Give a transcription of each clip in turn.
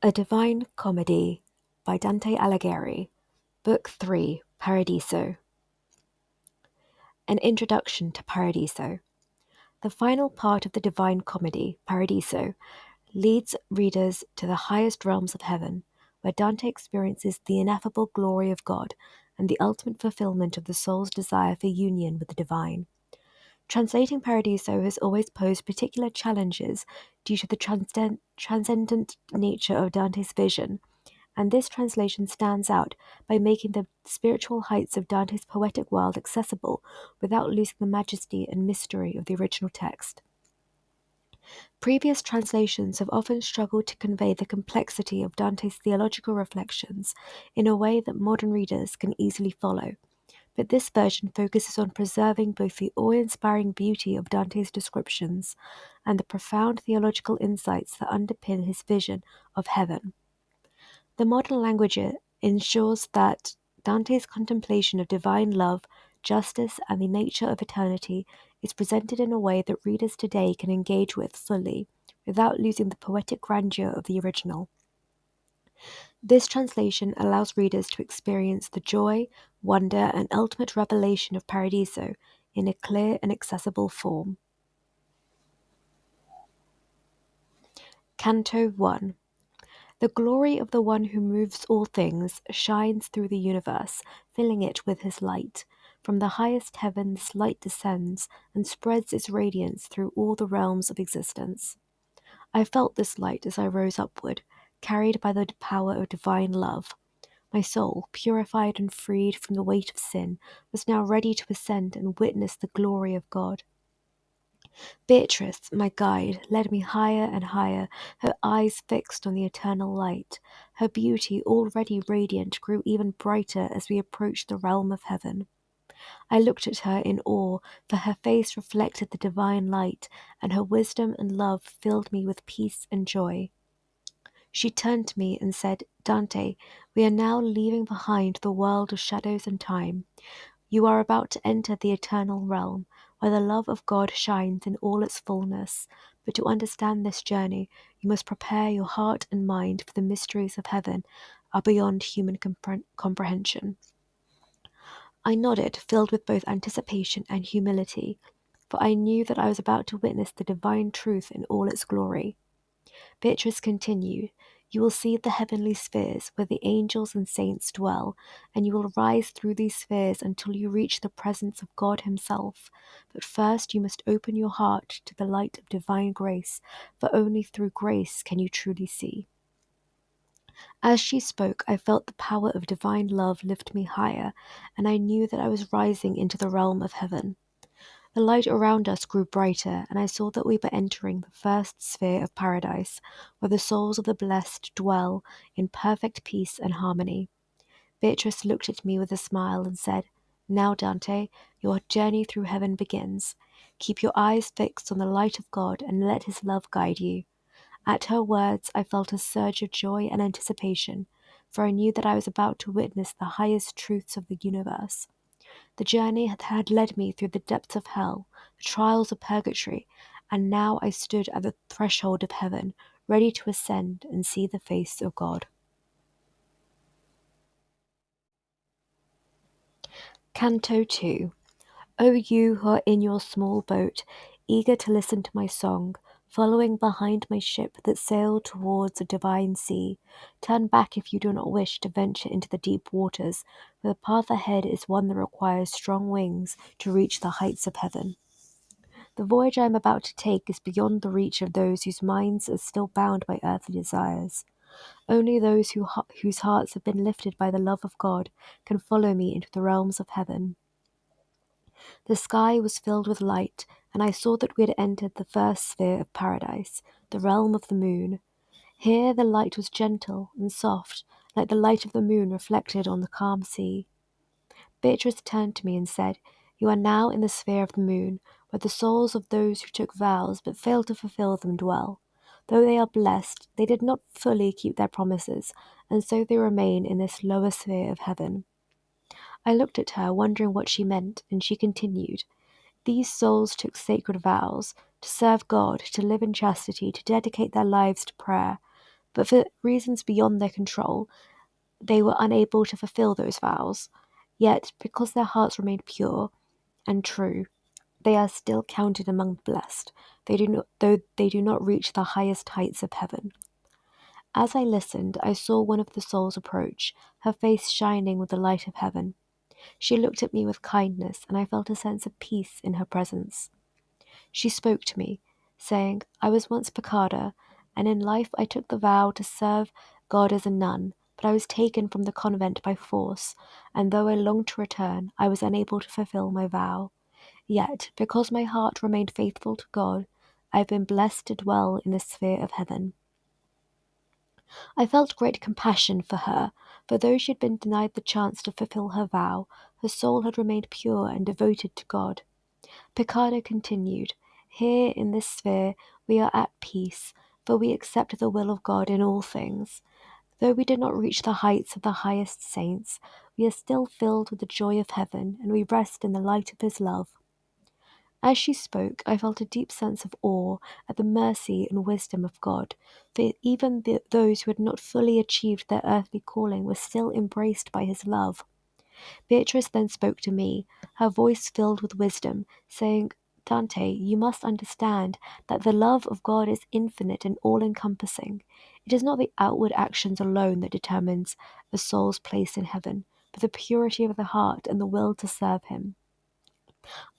A Divine Comedy by Dante Alighieri, Book 3, Paradiso. An Introduction to Paradiso. The final part of the Divine Comedy, Paradiso, leads readers to the highest realms of heaven, where Dante experiences the ineffable glory of God and the ultimate fulfillment of the soul's desire for union with the divine. Translating Paradiso has always posed particular challenges due to the transcendent nature of Dante's vision, and this translation stands out by making the spiritual heights of Dante's poetic world accessible without losing the majesty and mystery of the original text. Previous translations have often struggled to convey the complexity of Dante's theological reflections in a way that modern readers can easily follow, but this version focuses on preserving both the awe-inspiring beauty of Dante's descriptions and the profound theological insights that underpin his vision of heaven. The modern language ensures that Dante's contemplation of divine love, justice, and the nature of eternity is presented in a way that readers today can engage with fully, without losing the poetic grandeur of the original. This translation allows readers to experience the joy, wonder, and ultimate revelation of Paradiso in a clear and accessible form. Canto 1. The glory of the one who moves all things shines through the universe, filling it with his light. From the highest heaven this light descends and spreads its radiance through all the realms of existence. I felt this light as I rose upward, carried by the power of divine love. My soul, purified and freed from the weight of sin, was now ready to ascend and witness the glory of God. Beatrice, my guide, led me higher and higher, her eyes fixed on the eternal light. Her beauty, already radiant, grew even brighter as we approached the realm of heaven. I looked at her in awe, for her face reflected the divine light, and her wisdom and love filled me with peace and joy. She turned to me and said, "Dante, we are now leaving behind the world of shadows and time. You are about to enter the eternal realm, where the love of God shines in all its fullness. But to understand this journey, you must prepare your heart and mind, for the mysteries of heaven are beyond human comprehension." I nodded, filled with both anticipation and humility, for I knew that I was about to witness the divine truth in all its glory. Beatrice continued, "You will see the heavenly spheres where the angels and saints dwell, and you will rise through these spheres until you reach the presence of God himself. But first you must open your heart to the light of divine grace, for only through grace can you truly see." As she spoke, I felt the power of divine love lift me higher, and I knew that I was rising into the realm of heaven. The light around us grew brighter, and I saw that we were entering the first sphere of paradise, where the souls of the blessed dwell in perfect peace and harmony. Beatrice looked at me with a smile and said, "Now, Dante, your journey through heaven begins. Keep your eyes fixed on the light of God and let his love guide you." At her words, I felt a surge of joy and anticipation, for I knew that I was about to witness the highest truths of the universe. The journey had led me through the depths of hell, the trials of purgatory, and now I stood at the threshold of heaven, ready to ascend and see the face of God. Canto 2. O you who are in your small boat, eager to listen to my song, following behind my ship that sailed towards a divine sea, turn back if you do not wish to venture into the deep waters, for the path ahead is one that requires strong wings to reach the heights of heaven. The voyage I am about to take is beyond the reach of those whose minds are still bound by earthly desires. Only those whose hearts have been lifted by the love of God can follow me into the realms of heaven. The sky was filled with light, and I saw that we had entered the first sphere of paradise, the realm of the moon. Here the light was gentle and soft, like the light of the moon reflected on the calm sea. Beatrice turned to me and said, "You are now in the sphere of the moon, where the souls of those who took vows but failed to fulfill them dwell. Though they are blessed, they did not fully keep their promises, and so they remain in this lower sphere of heaven." I looked at her, wondering what she meant, and she continued, "These souls took sacred vows to serve God, to live in chastity, to dedicate their lives to prayer. but for reasons beyond their control, they were unable to fulfill those vows. Yet, because their hearts remained pure and true, they are still counted among the blessed, though they do not reach the highest heights of heaven. As I listened, I saw one of the souls approach, her face shining with the light of heaven. She looked at me with kindness, and I felt a sense of peace in her presence. She spoke to me, saying, I was once Piccarda, and in life I took the vow to serve God as a nun, but I was taken from the convent by force, and though I longed to return, I was unable to fulfill my vow. Yet, because my heart remained faithful to God, I have been blessed to dwell in the sphere of heaven. I felt great compassion for her, for though she had been denied the chance to fulfill her vow, her soul had remained pure and devoted to God. Piccardo continued, Here in this sphere we are at peace, for we accept the will of God in all things. Though we did not reach the heights of the highest saints, we are still filled with the joy of heaven, and we rest in the light of his love. As she spoke, I felt a deep sense of awe at the mercy and wisdom of God, for even those who had not fully achieved their earthly calling were still embraced by his love. Beatrice then spoke to me, her voice filled with wisdom, saying, Dante, you must understand that the love of God is infinite and all-encompassing. It is not the outward actions alone that determines a soul's place in heaven, but the purity of the heart and the will to serve him.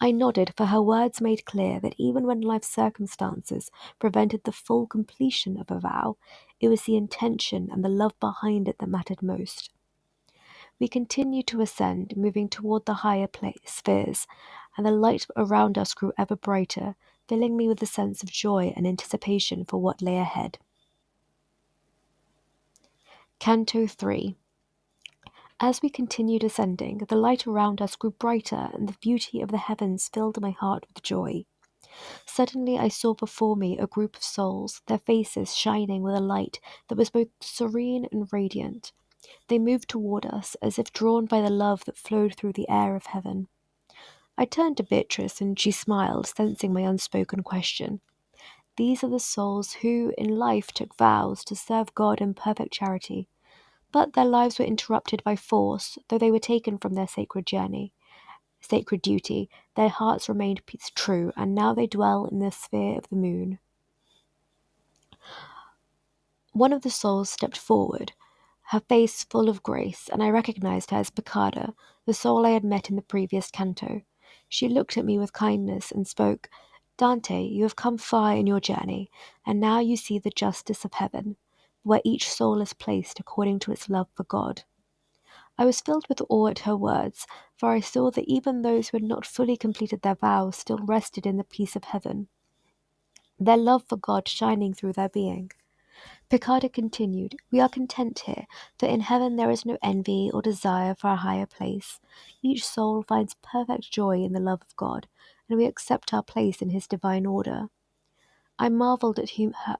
I nodded, for her words made clear that even when life's circumstances prevented the full completion of a vow, it was the intention and the love behind it that mattered most. We continued to ascend, moving toward the higher spheres, and the light around us grew ever brighter, filling me with a sense of joy and anticipation for what lay ahead. Canto 3. As we continued ascending, the light around us grew brighter, and the beauty of the heavens filled my heart with joy. Suddenly I saw before me a group of souls, their faces shining with a light that was both serene and radiant. They moved toward us, as if drawn by the love that flowed through the air of heaven. I turned to Beatrice, and she smiled, sensing my unspoken question. These are the souls who, in life, took vows to serve God in perfect charity, but their lives were interrupted by force, though they were taken from their sacred duty. Their hearts remained true, and now they dwell in the sphere of the moon. One of the souls stepped forward, her face full of grace, and I recognized her as Piccarda, the soul I had met in the previous canto. She looked at me with kindness and spoke, Dante, you have come far in your journey, and now you see the justice of heaven, where each soul is placed according to its love for God. I was filled with awe at her words, for I saw that even those who had not fully completed their vows still rested in the peace of heaven, their love for God shining through their being. Piccardo continued, We are content here, for in heaven there is no envy or desire for a higher place. Each soul finds perfect joy in the love of God, and we accept our place in his divine order. I marveled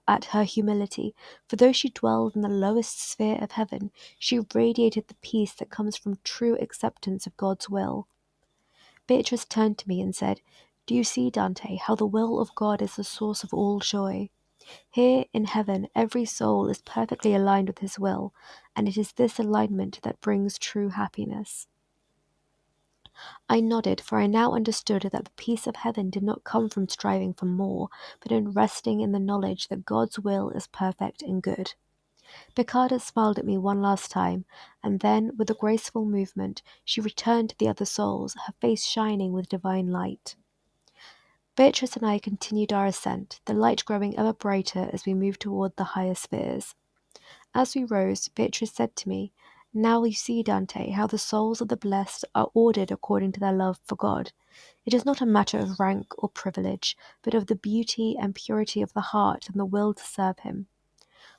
at her humility, for though she dwelled in the lowest sphere of heaven, she radiated the peace that comes from true acceptance of God's will. Beatrice turned to me and said, Do you see, Dante, how the will of God is the source of all joy? Here in heaven, every soul is perfectly aligned with his will, and it is this alignment that brings true happiness. I nodded, for I now understood that the peace of heaven did not come from striving for more, but in resting in the knowledge that God's will is perfect and good. Piccardo smiled at me one last time, and then, with a graceful movement, she returned to the other souls, her face shining with divine light. Beatrice and I continued our ascent, the light growing ever brighter as we moved toward the higher spheres. As we rose, Beatrice said to me, Now you see, Dante, how the souls of the blessed are ordered according to their love for God. It is not a matter of rank or privilege, but of the beauty and purity of the heart and the will to serve him.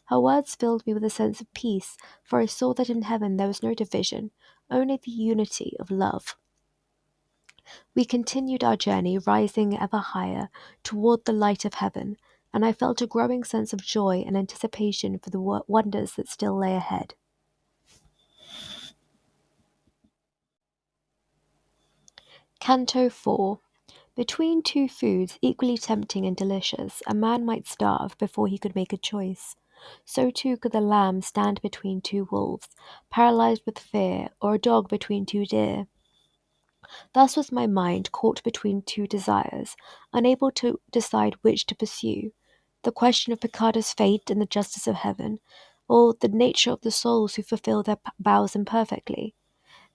Her words filled me with a sense of peace, for I saw that in heaven there was no division, only the unity of love. We continued our journey, rising ever higher toward the light of heaven, and I felt a growing sense of joy and anticipation for the wonders that still lay ahead. Canto 4. Between two foods equally tempting and delicious, a man might starve before he could make a choice. So too could the lamb stand between two wolves, paralyzed with fear, or a dog between two deer. Thus was my mind caught between two desires, unable to decide which to pursue: the question of Picard's fate and the justice of heaven, or the nature of the souls who fulfill their vows imperfectly.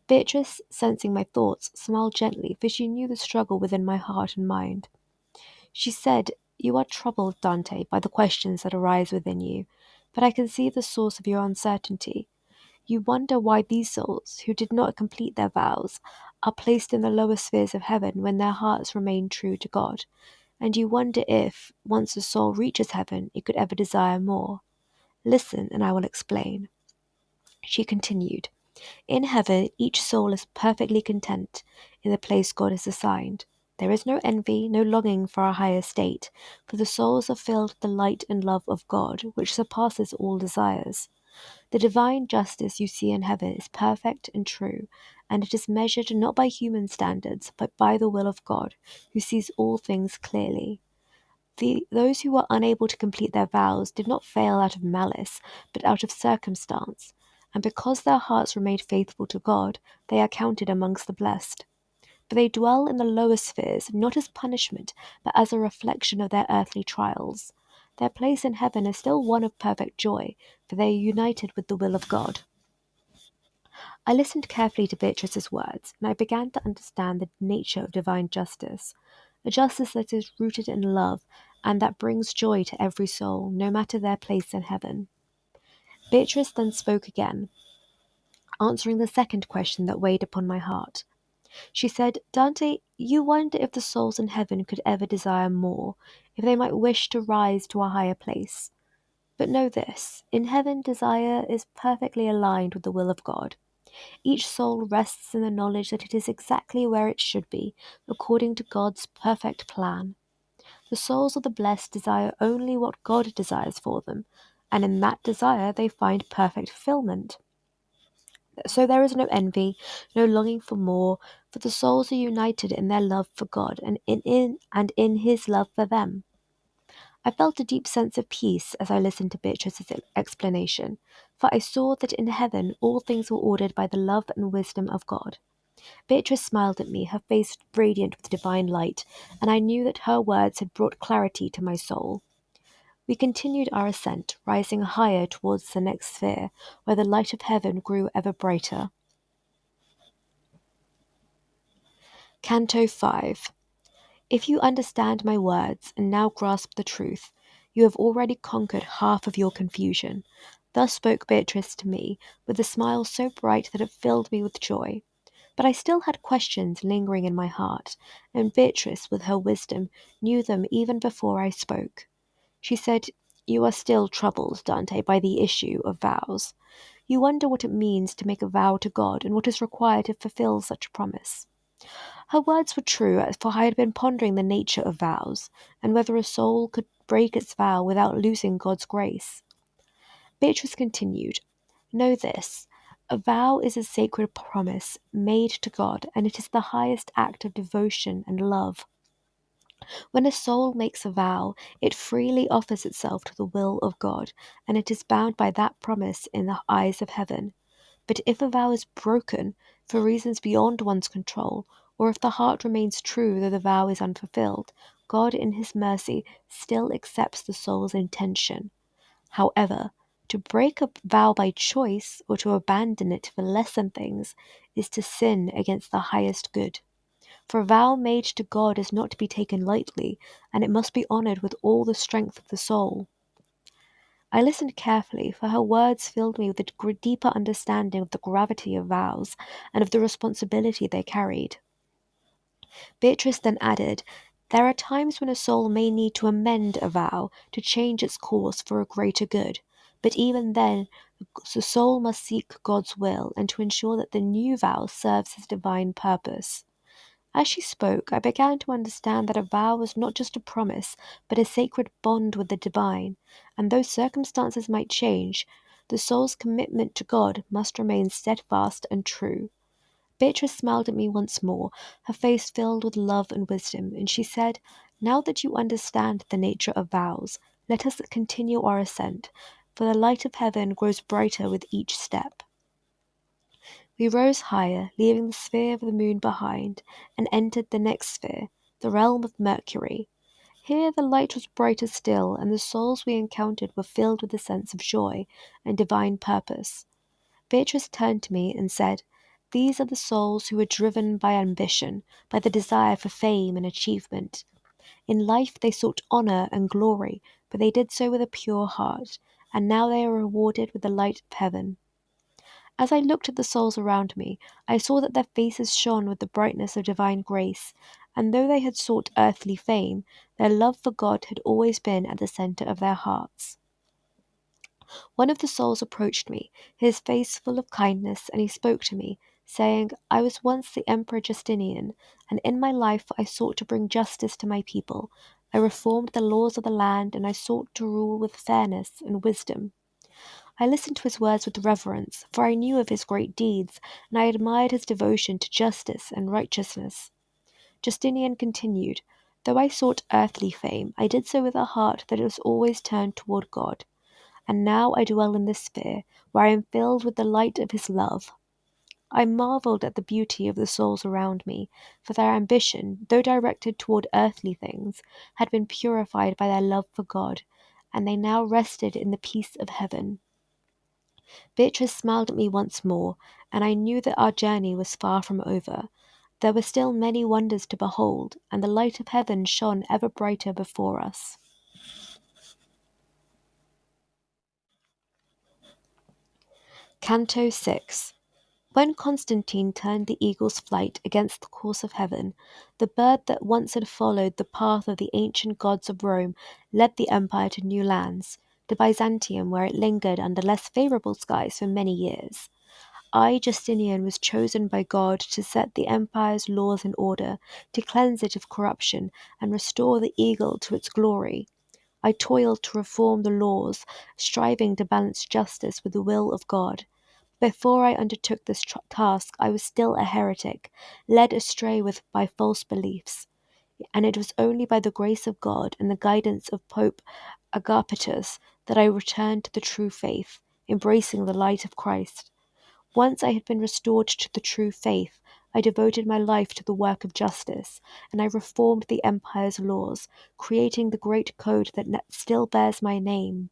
Beatrice, sensing my thoughts, smiled gently, for she knew the struggle within my heart and mind. She said, "You are troubled, Dante, by the questions that arise within you, but I can see the source of your uncertainty. You wonder why these souls, who did not complete their vows, are placed in the lower spheres of heaven when their hearts remain true to God, and you wonder if, once a soul reaches heaven, it could ever desire more. Listen, and I will explain." She continued, "In heaven, each soul is perfectly content in the place God has assigned. There is no envy, no longing for a higher state, for the souls are filled with the light and love of God, which surpasses all desires. The divine justice you see in heaven is perfect and true, and it is measured not by human standards, but by the will of God, who sees all things clearly. Those who were unable to complete their vows did not fail out of malice, but out of circumstance, and because their hearts remained faithful to God, they are counted amongst the blessed. But they dwell in the lower spheres, not as punishment, but as a reflection of their earthly trials. Their place in heaven is still one of perfect joy, for they are united with the will of God." I listened carefully to Beatrice's words, and I began to understand the nature of divine justice, a justice that is rooted in love and that brings joy to every soul, no matter their place in heaven. Beatrice then spoke again, answering the second question that weighed upon my heart. She said, "Dante, you wonder if the souls in heaven could ever desire more, if they might wish to rise to a higher place. But know this, in heaven desire is perfectly aligned with the will of God. Each soul rests in the knowledge that it is exactly where it should be, according to God's perfect plan. The souls of the blessed desire only what God desires for them, and in that desire they find perfect fulfillment. So there is no envy, no longing for more, for the souls are united in their love for God and in His love for them." I felt a deep sense of peace as I listened to Beatrice's explanation, for I saw that in heaven all things were ordered by the love and wisdom of God. Beatrice smiled at me, her face radiant with divine light, and I knew that her words had brought clarity to my soul. We continued our ascent, rising higher towards the next sphere, where the light of heaven grew ever brighter. Canto 5. If you understand my words and now grasp the truth, you have already conquered half of your confusion. Thus spoke Beatrice to me, with a smile so bright that it filled me with joy. But I still had questions lingering in my heart, and Beatrice, with her wisdom, knew them even before I spoke. She said, "You are still troubled, Dante, by the issue of vows. You wonder what it means to make a vow to God and what is required to fulfill such a promise." Her words were true, for I had been pondering the nature of vows, and whether a soul could break its vow without losing God's grace. Beatrice continued, "Know this, a vow is a sacred promise made to God, and it is the highest act of devotion and love. When a soul makes a vow, it freely offers itself to the will of God, and it is bound by that promise in the eyes of heaven. But if a vow is broken, for reasons beyond one's control, or if the heart remains true though the vow is unfulfilled, God in His mercy still accepts the soul's intention. However, to break a vow by choice or to abandon it for lesser things is to sin against the highest good. For a vow made to God is not to be taken lightly, and it must be honored with all the strength of the soul." I listened carefully, for her words filled me with a deeper understanding of the gravity of vows and of the responsibility they carried. Beatrice then added, "There are times when a soul may need to amend a vow to change its course for a greater good, but even then the soul must seek God's will and to ensure that the new vow serves His divine purpose." As she spoke, I began to understand that a vow was not just a promise, but a sacred bond with the divine, and though circumstances might change, the soul's commitment to God must remain steadfast and true. Beatrice smiled at me once more, her face filled with love and wisdom, and she said, "Now that you understand the nature of vows, let us continue our ascent. for the light of heaven grows brighter with each step. We rose higher, leaving the sphere of the moon behind, and entered the next sphere, the realm of Mercury. Here the light was brighter still, and the souls we encountered were filled with a sense of joy and divine purpose. Beatrice turned to me and said, "These are the souls who were driven by ambition, by the desire for fame and achievement. In life they sought honor and glory, but they did so with a pure heart, and now they are rewarded with the light of heaven." As I looked at the souls around me, I saw that their faces shone with the brightness of divine grace, and though they had sought earthly fame, their love for God had always been at the center of their hearts. One of the souls approached me, his face full of kindness, and he spoke to me, saying, "I was once the Emperor Justinian, and in my life I sought to bring justice to my people. I reformed the laws of the land, and I sought to rule with fairness and wisdom." I listened to his words with reverence, for I knew of his great deeds, and I admired his devotion to justice and righteousness. Justinian continued, "Though I sought earthly fame, I did so with a heart that was always turned toward God. And now I dwell in this sphere, where I am filled with the light of his love." I marveled at the beauty of the souls around me, for their ambition, though directed toward earthly things, had been purified by their love for God, and they now rested in the peace of heaven. Beatrice smiled at me once more, and I knew that our journey was far from over. There were still many wonders to behold, and the light of heaven shone ever brighter before us. Canto 6. When Constantine turned the eagle's flight against the course of heaven, the bird that once had followed the path of the ancient gods of Rome led the empire to new lands, to Byzantium, where it lingered under less favourable skies for many years. I, Justinian, was chosen by God to set the empire's laws in order, to cleanse it of corruption, and restore the eagle to its glory. I toiled to reform the laws, striving to balance justice with the will of God. Before I undertook this task, I was still a heretic, led astray by false beliefs, and it was only by the grace of God and the guidance of Pope Agapetus that I returned to the true faith, embracing the light of Christ. Once I had been restored to the true faith, I devoted my life to the work of justice, and I reformed the empire's laws, creating the great code that still bears my name.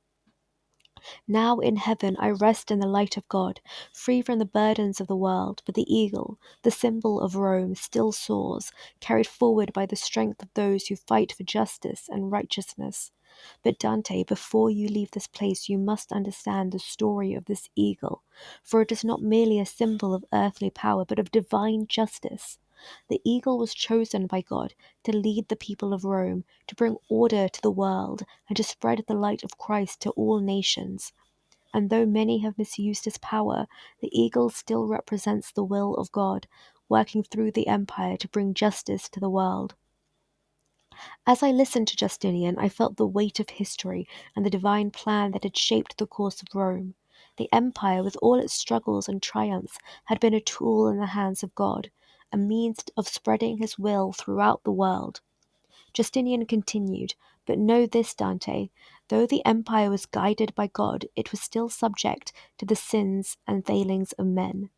Now in heaven I rest in the light of God, free from the burdens of the world, but the eagle, the symbol of Rome, still soars, carried forward by the strength of those who fight for justice and righteousness. But Dante, before you leave this place, you must understand the story of this eagle, for it is not merely a symbol of earthly power, but of divine justice. The eagle was chosen by God to lead the people of Rome, to bring order to the world, and to spread the light of Christ to all nations. And though many have misused his power, the eagle still represents the will of God, working through the empire to bring justice to the world. As I listened to Justinian, I felt the weight of history and the divine plan that had shaped the course of Rome. The empire, with all its struggles and triumphs, had been a tool in the hands of God, a means of spreading his will throughout the world. Justinian continued, "But know this, Dante, though the empire was guided by God, it was still subject to the sins and failings of men,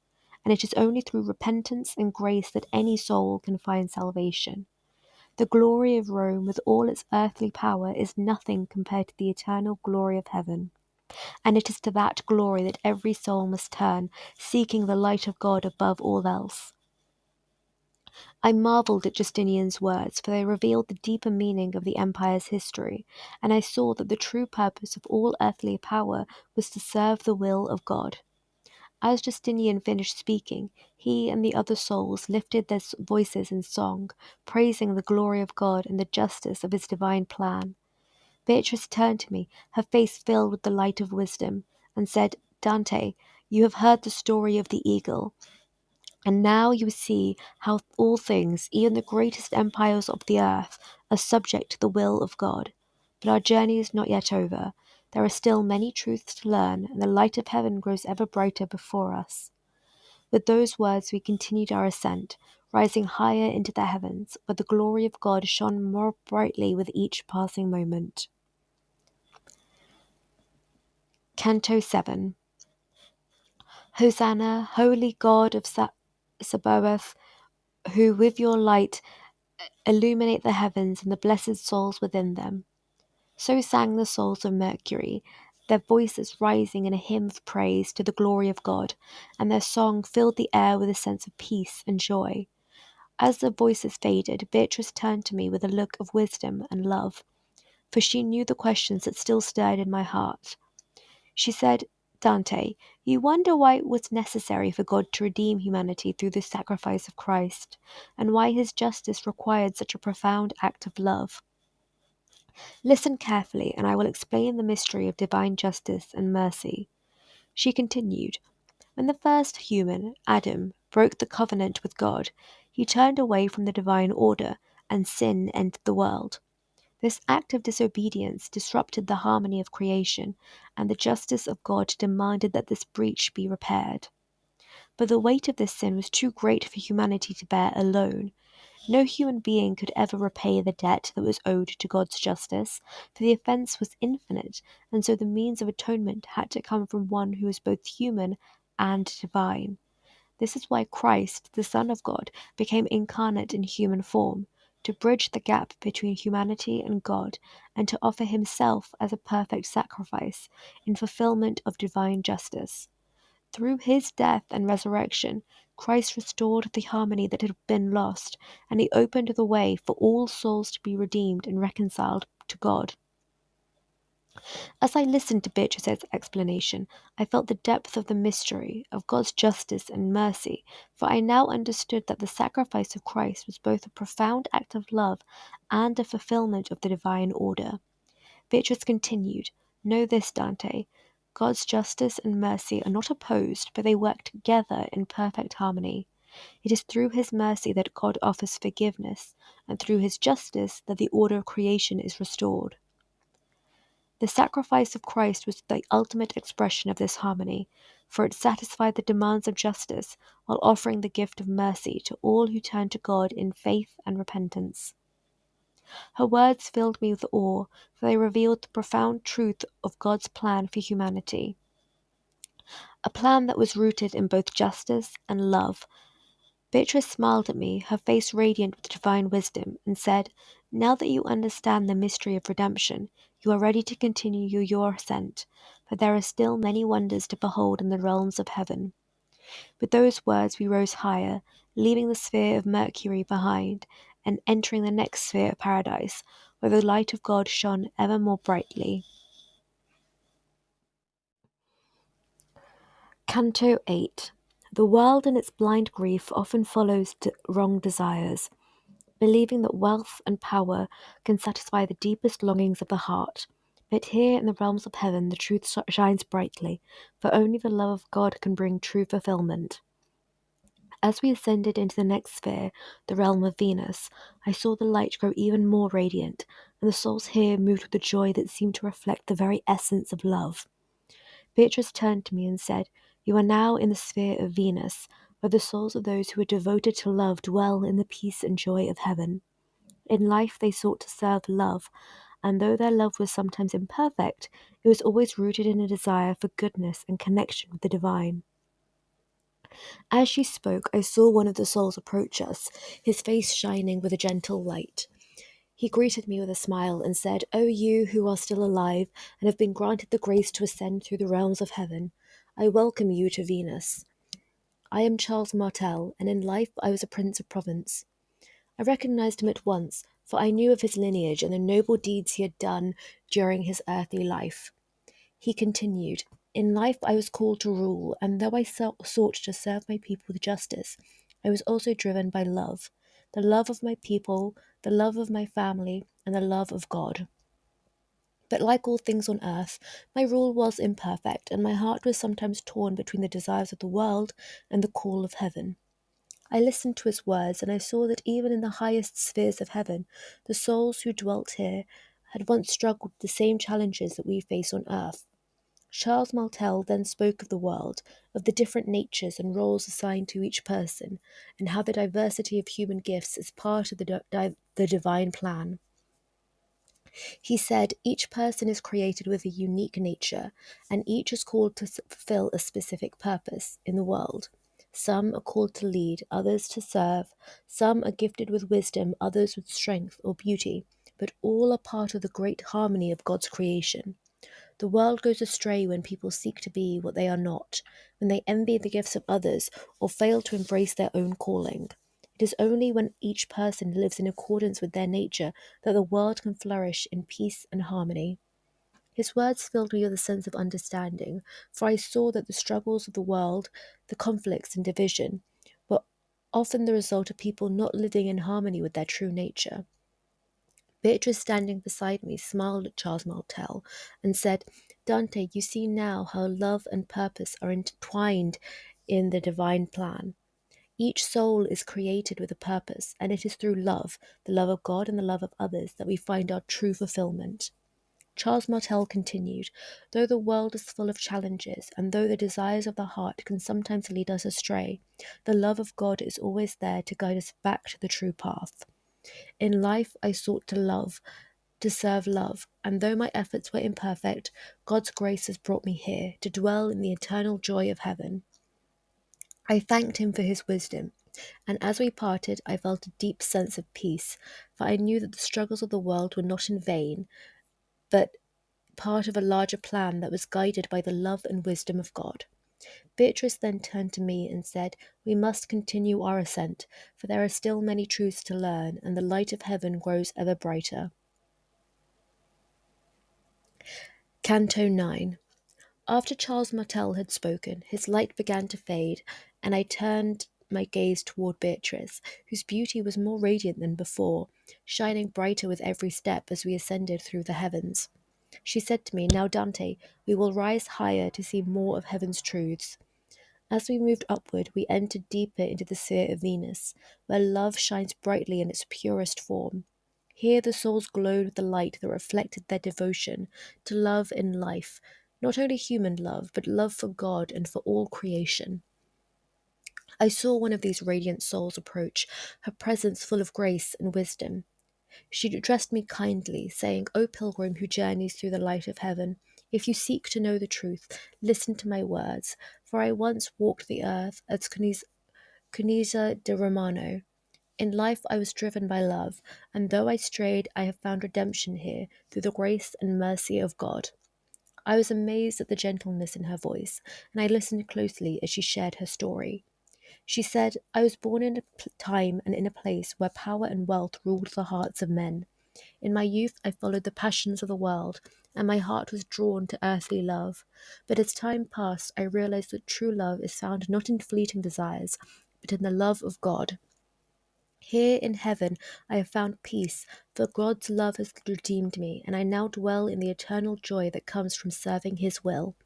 and it is only through repentance and grace that any soul can find salvation. The glory of Rome, with all its earthly power, is nothing compared to the eternal glory of heaven, and it is to that glory that every soul must turn, seeking the light of God above all else." I marvelled at Justinian's words, for they revealed the deeper meaning of the empire's history, and I saw that the true purpose of all earthly power was to serve the will of God. As Justinian finished speaking, he and the other souls lifted their voices in song, praising the glory of God and the justice of his divine plan. Beatrice turned to me, her face filled with the light of wisdom, and said, "Dante, you have heard the story of the eagle. And now you see how all things, even the greatest empires of the earth, are subject to the will of God. But our journey is not yet over. There are still many truths to learn, and the light of heaven grows ever brighter before us." With those words we continued our ascent, rising higher into the heavens, where the glory of God shone more brightly with each passing moment. Canto 7. Hosanna, holy God of Sabaoth, who with your light illuminate the heavens and the blessed souls within them. So sang the souls of Mercury, their voices rising in a hymn of praise to the glory of God, and their song filled the air with a sense of peace and joy. As the voices faded, Beatrice turned to me with a look of wisdom and love, for she knew the questions that still stirred in my heart. She said, Dante, you wonder why it was necessary for God to redeem humanity through the sacrifice of Christ, and why his justice required such a profound act of love. Listen carefully, and I will explain the mystery of divine justice and mercy. She continued, when the first human, Adam, broke the covenant with God, he turned away from the divine order, and sin entered the world. This act of disobedience disrupted the harmony of creation, and the justice of God demanded that this breach be repaired. But the weight of this sin was too great for humanity to bear alone. No human being could ever repay the debt that was owed to God's justice, for the offence was infinite, and so the means of atonement had to come from one who was both human and divine. This is why Christ, the Son of God, became incarnate in human form, to bridge the gap between humanity and God, and to offer himself as a perfect sacrifice in fulfillment of divine justice. Through his death and resurrection, Christ restored the harmony that had been lost, and he opened the way for all souls to be redeemed and reconciled to God. As I listened to Beatrice's explanation, I felt the depth of the mystery of God's justice and mercy, for I now understood that the sacrifice of Christ was both a profound act of love and a fulfillment of the divine order. Beatrice continued, know this, Dante. God's justice and mercy are not opposed, but they work together in perfect harmony. It is through his mercy that God offers forgiveness, and through his justice that the order of creation is restored. The sacrifice of Christ was the ultimate expression of this harmony, for it satisfied the demands of justice while offering the gift of mercy to all who turn to God in faith and repentance. Her words filled me with awe, for they revealed the profound truth of God's plan for humanity, a plan that was rooted in both justice and love. Beatrice smiled at me, her face radiant with divine wisdom, and said, now that you understand the mystery of redemption, you are ready to continue your ascent, but there are still many wonders to behold in the realms of heaven. With those words we rose higher, leaving the sphere of Mercury behind, and entering the next sphere of Paradise, where the light of God shone ever more brightly. Canto 8. The world in its blind grief often follows wrong desires, believing that wealth and power can satisfy the deepest longings of the heart. But here in the realms of heaven the truth shines brightly, for only the love of God can bring true fulfillment. As we ascended into the next sphere, the realm of Venus, I saw the light grow even more radiant, and the souls here moved with a joy that seemed to reflect the very essence of love. Beatrice turned to me and said, you are now in the sphere of Venus, where the souls of those who are devoted to love dwell in the peace and joy of heaven. In life they sought to serve love, and though their love was sometimes imperfect, it was always rooted in a desire for goodness and connection with the divine. As she spoke, I saw one of the souls approach us, his face shining with a gentle light. He greeted me with a smile and said, O you who are still alive and have been granted the grace to ascend through the realms of heaven, I welcome you to Venus. I am Charles Martel, and in life I was a prince of Provence. I recognized him at once, for I knew of his lineage and the noble deeds he had done during his earthly life. He continued, in life I was called to rule, and though I sought to serve my people with justice, I was also driven by love, the love of my people, the love of my family, and the love of God. But like all things on earth, my rule was imperfect, and my heart was sometimes torn between the desires of the world and the call of heaven. I listened to his words, and I saw that even in the highest spheres of heaven, the souls who dwelt here had once struggled with the same challenges that we face on earth. Charles Martel then spoke of the world, of the different natures and roles assigned to each person, and how the diversity of human gifts is part of the divine plan. He said, each person is created with a unique nature, and each is called to fulfill a specific purpose in the world. Some are called to lead, others to serve. Some are gifted with wisdom, others with strength or beauty, but all are part of the great harmony of God's creation. The world goes astray when people seek to be what they are not, when they envy the gifts of others or fail to embrace their own calling. It is only when each person lives in accordance with their nature that the world can flourish in peace and harmony. His words filled me with a sense of understanding, for I saw that the struggles of the world, the conflicts and division, were often the result of people not living in harmony with their true nature. Beatrice, standing beside me, smiled at Charles Martel and said, Dante, you see now how love and purpose are intertwined in the divine plan. Each soul is created with a purpose, and it is through love, the love of God and the love of others, that we find our true fulfillment. Charles Martel continued, though the world is full of challenges, and though the desires of the heart can sometimes lead us astray, the love of God is always there to guide us back to the true path. In life, I sought to love, to serve love, and though my efforts were imperfect, God's grace has brought me here to dwell in the eternal joy of heaven. I thanked him for his wisdom, and as we parted, I felt a deep sense of peace, for I knew that the struggles of the world were not in vain, but part of a larger plan that was guided by the love and wisdom of God. Beatrice then turned to me and said, We must continue our ascent, for there are still many truths to learn, and the light of heaven grows ever brighter. Canto 9. After Charles Martel had spoken, his light began to fade, and I turned my gaze toward Beatrice, whose beauty was more radiant than before, shining brighter with every step as we ascended through the heavens. She said to me, Now, Dante, we will rise higher to see more of heaven's truths. As we moved upward, we entered deeper into the sphere of Venus, where love shines brightly in its purest form. Here the souls glowed with the light that reflected their devotion to love in life, not only human love, but love for God and for all creation. I saw one of these radiant souls approach, her presence full of grace and wisdom. She addressed me kindly, saying, O pilgrim who journeys through the light of heaven, if you seek to know the truth, listen to my words, for I once walked the earth as Cunisa de Romano. In life I was driven by love, and though I strayed, I have found redemption here through the grace and mercy of God. I was amazed at the gentleness in her voice, and I listened closely as she shared her story. She said, I was born in a time and in a place where power and wealth ruled the hearts of men. In my youth, I followed the passions of the world, and my heart was drawn to earthly love. But as time passed, I realized that true love is found not in fleeting desires, but in the love of God. Here in heaven, I have found peace, for God's love has redeemed me, and I now dwell in the eternal joy that comes from serving His will.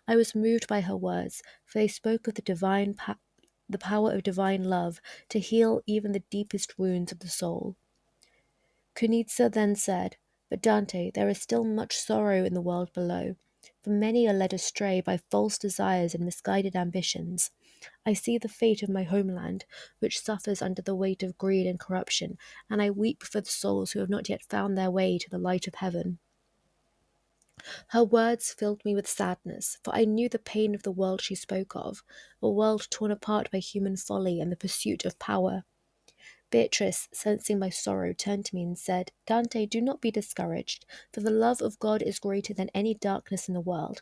I was moved by her words, for they spoke of the power of divine love to heal even the deepest wounds of the soul. Cunizza then said, But Dante, there is still much sorrow in the world below, for many are led astray by false desires and misguided ambitions. I see the fate of my homeland, which suffers under the weight of greed and corruption, and I weep for the souls who have not yet found their way to the light of heaven. Her words filled me with sadness, for I knew the pain of the world she spoke of, a world torn apart by human folly and the pursuit of power. Beatrice, sensing my sorrow, turned to me and said, Dante, do not be discouraged, for the love of God is greater than any darkness in the world.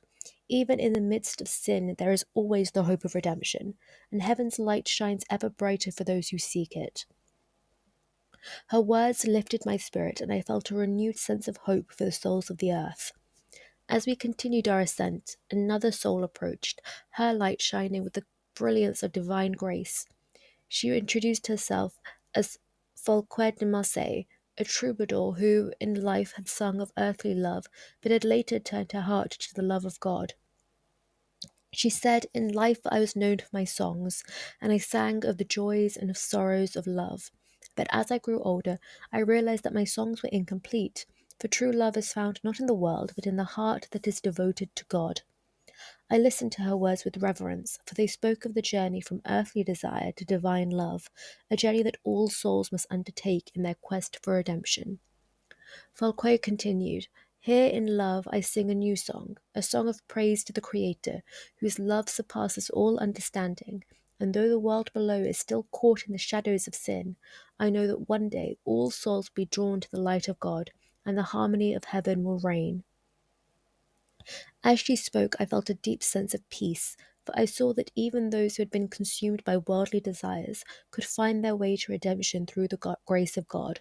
Even in the midst of sin, there is always the hope of redemption, and heaven's light shines ever brighter for those who seek it. Her words lifted my spirit, and I felt a renewed sense of hope for the souls of the earth. As we continued our ascent, another soul approached, her light shining with the brilliance of divine grace. She introduced herself as Falquet de Marseille, a troubadour who in life had sung of earthly love, but had later turned her heart to the love of God. She said, In life I was known for my songs, and I sang of the joys and of sorrows of love. But as I grew older, I realized that my songs were incomplete, for true love is found not in the world, but in the heart that is devoted to God. I listened to her words with reverence, for they spoke of the journey from earthly desire to divine love, a journey that all souls must undertake in their quest for redemption. Falquet continued, "Here in love I sing a new song, a song of praise to the Creator, whose love surpasses all understanding. And though the world below is still caught in the shadows of sin, I know that one day all souls will be drawn to the light of God, and the harmony of heaven will reign." As she spoke, I felt a deep sense of peace, for I saw that even those who had been consumed by worldly desires could find their way to redemption through the grace of God.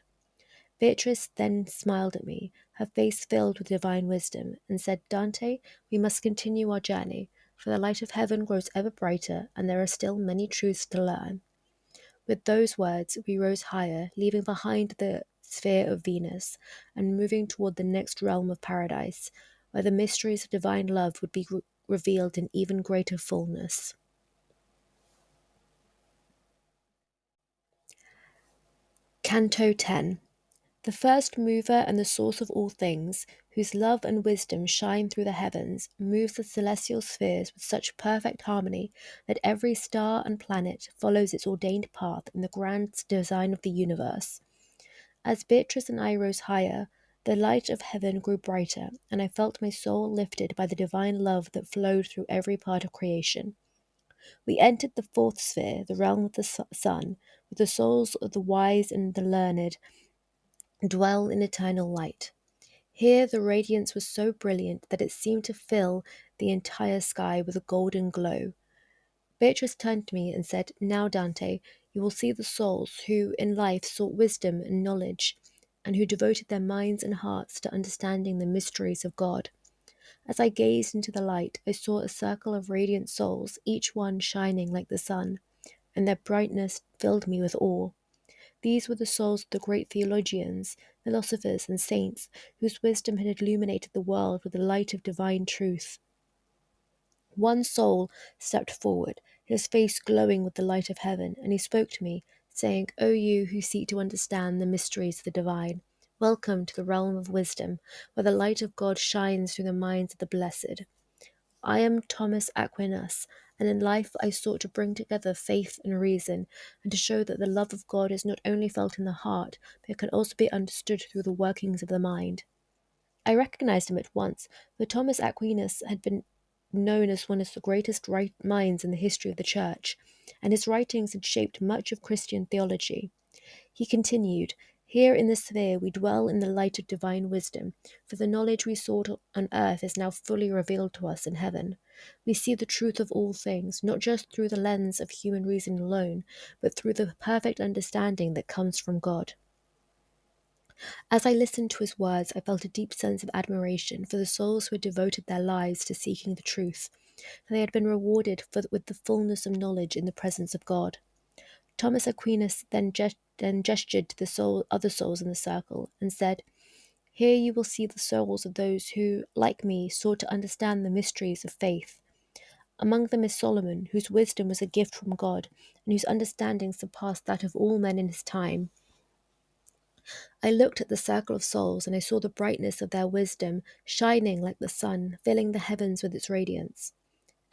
Beatrice then smiled at me, her face filled with divine wisdom, and said, "Dante, we must continue our journey, for the light of heaven grows ever brighter, and there are still many truths to learn." With those words, we rose higher, leaving behind the sphere of Venus, and moving toward the next realm of paradise, where the mysteries of divine love would be revealed in even greater fullness. Canto 10. The first mover and the source of all things, whose love and wisdom shine through the heavens, moves the celestial spheres with such perfect harmony that every star and planet follows its ordained path in the grand design of the universe. As Beatrice and I rose higher, the light of heaven grew brighter, and I felt my soul lifted by the divine love that flowed through every part of creation. We entered the fourth sphere, the realm of the sun, where the souls of the wise and the learned dwell in eternal light. Here the radiance was so brilliant that it seemed to fill the entire sky with a golden glow. Beatrice turned to me and said, "Now, Dante, you will see the souls who in life sought wisdom and knowledge, and who devoted their minds and hearts to understanding the mysteries of God." As I gazed into the light, I saw a circle of radiant souls, each one shining like the sun, and their brightness filled me with awe. These were the souls of the great theologians, philosophers, and saints, whose wisdom had illuminated the world with the light of divine truth. One soul stepped forward, his face glowing with the light of heaven, and he spoke to me, saying, "O you who seek to understand the mysteries of the divine, welcome to the realm of wisdom, where the light of God shines through the minds of the blessed. I am Thomas Aquinas, and in life I sought to bring together faith and reason, and to show that the love of God is not only felt in the heart, but can also be understood through the workings of the mind." I recognized him at once, for Thomas Aquinas had been known as one of the greatest minds in the history of the Church, and his writings had shaped much of Christian theology. He continued, "Here in this sphere we dwell in the light of divine wisdom, for the knowledge we sought on earth is now fully revealed to us in heaven. We see the truth of all things, not just through the lens of human reason alone, but through the perfect understanding that comes from God." As I listened to his words, I felt a deep sense of admiration for the souls who had devoted their lives to seeking the truth, for they had been rewarded with the fullness of knowledge in the presence of God. Thomas Aquinas then gestured to the other souls in the circle and said, "Here you will see the souls of those who, like me, sought to understand the mysteries of faith. Among them is Solomon, whose wisdom was a gift from God, and whose understanding surpassed that of all men in his time." I looked at the circle of souls, and I saw the brightness of their wisdom shining like the sun, filling the heavens with its radiance.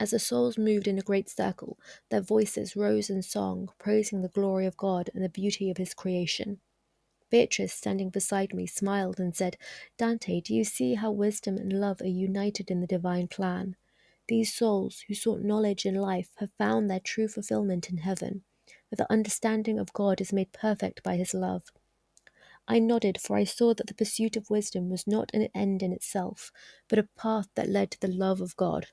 As the souls moved in a great circle, their voices rose in song, praising the glory of God and the beauty of his creation. Beatrice, standing beside me, smiled and said, "Dante, do you see how wisdom and love are united in the divine plan? These souls, who sought knowledge in life, have found their true fulfillment in heaven, where the understanding of God is made perfect by his love." I nodded, for I saw that the pursuit of wisdom was not an end in itself, but a path that led to the love of God.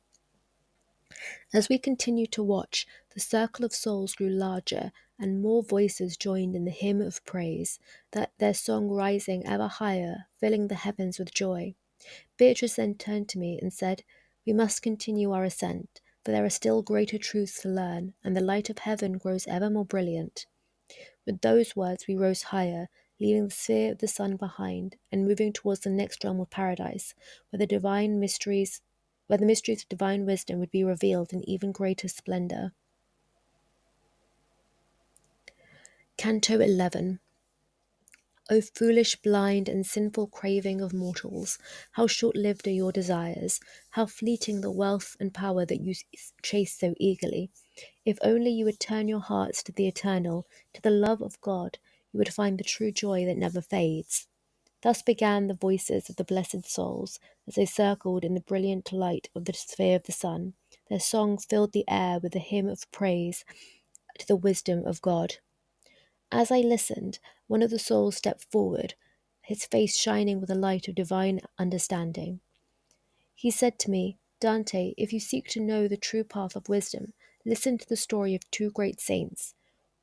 As we continued to watch, the circle of souls grew larger, and more voices joined in the hymn of praise, that their song rising ever higher, filling the heavens with joy. Beatrice then turned to me and said, "We must continue our ascent, for there are still greater truths to learn, and the light of heaven grows ever more brilliant." With those words we rose higher, leaving the sphere of the sun behind, and moving towards the next realm of paradise, where the mysteries of divine wisdom would be revealed in even greater splendor. Canto 11. O foolish, blind, and sinful craving of mortals, how short-lived are your desires, how fleeting the wealth and power that you chase so eagerly. If only you would turn your hearts to the eternal, to the love of God, you would find the true joy that never fades. Thus began the voices of the blessed souls as they circled in the brilliant light of the sphere of the sun. Their song filled the air with a hymn of praise to the wisdom of God. As I listened, one of the souls stepped forward, his face shining with the light of divine understanding. He said to me, Dante, if you seek to know the true path of wisdom, listen to the story of two great saints,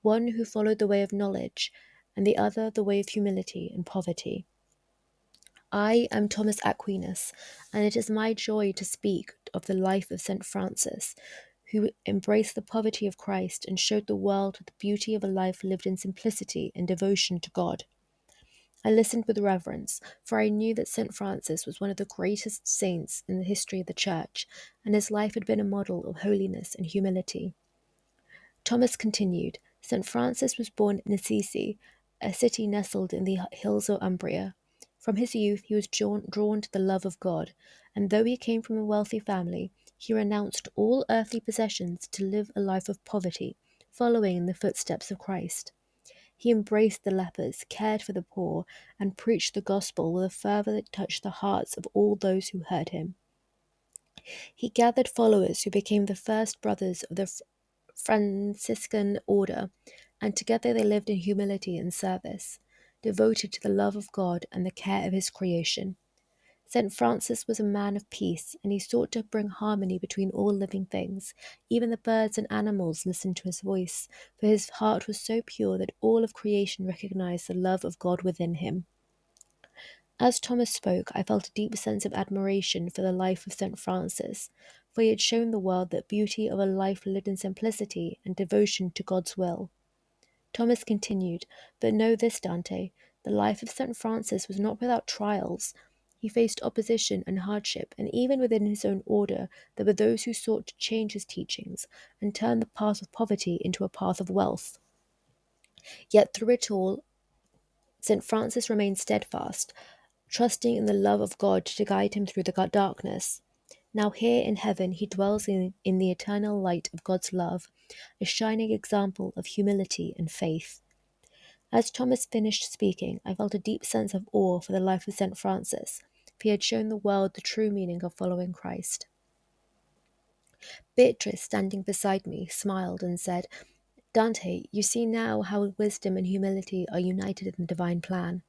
one who followed the way of knowledge, and the other the way of humility and poverty. I am Thomas Aquinas, and it is my joy to speak of the life of St. Francis, who embraced the poverty of Christ and showed the world the beauty of a life lived in simplicity and devotion to God. I listened with reverence, for I knew that St. Francis was one of the greatest saints in the history of the Church, and his life had been a model of holiness and humility. Thomas continued, St. Francis was born in Assisi, a city nestled in the hills of Umbria. From his youth he was drawn to the love of God, and though he came from a wealthy family, he renounced all earthly possessions to live a life of poverty, following in the footsteps of Christ. He embraced the lepers, cared for the poor, and preached the gospel with a fervour that touched the hearts of all those who heard him. He gathered followers who became the first brothers of the Franciscan order, and together they lived in humility and service, devoted to the love of God and the care of his creation. St. Francis was a man of peace, and he sought to bring harmony between all living things. Even the birds and animals listened to his voice, for his heart was so pure that all of creation recognized the love of God within him. As Thomas spoke, I felt a deep sense of admiration for the life of St. Francis, for he had shown the world the beauty of a life lived in simplicity and devotion to God's will. Thomas continued, But know this, Dante, the life of St. Francis was not without trials. He faced opposition and hardship, and even within his own order there were those who sought to change his teachings and turn the path of poverty into a path of wealth. Yet through it all, St. Francis remained steadfast, trusting in the love of God to guide him through the darkness. Now here in heaven he dwells in the eternal light of God's love, a shining example of humility and faith. As Thomas finished speaking, I felt a deep sense of awe for the life of St. Francis, for he had shown the world the true meaning of following Christ. Beatrice, standing beside me, smiled and said, Dante, you see now how wisdom and humility are united in the divine plan.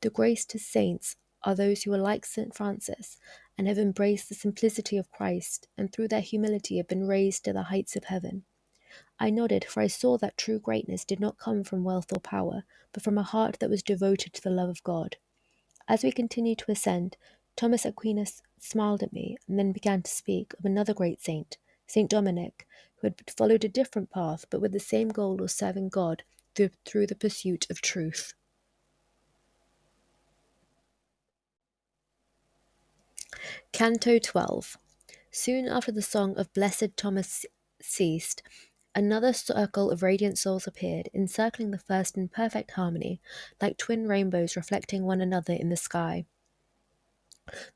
The greatest saints are those who are like St. Francis and have embraced the simplicity of Christ, and through their humility have been raised to the heights of heaven. I nodded, for I saw that true greatness did not come from wealth or power, but from a heart that was devoted to the love of God. As we continued to ascend, Thomas Aquinas smiled at me and then began to speak of another great saint, Saint Dominic, who had followed a different path but with the same goal of serving God through the pursuit of truth. Canto 12. Soon after the song of Blessed Thomas ceased, another circle of radiant souls appeared, encircling the first in perfect harmony, like twin rainbows reflecting one another in the sky.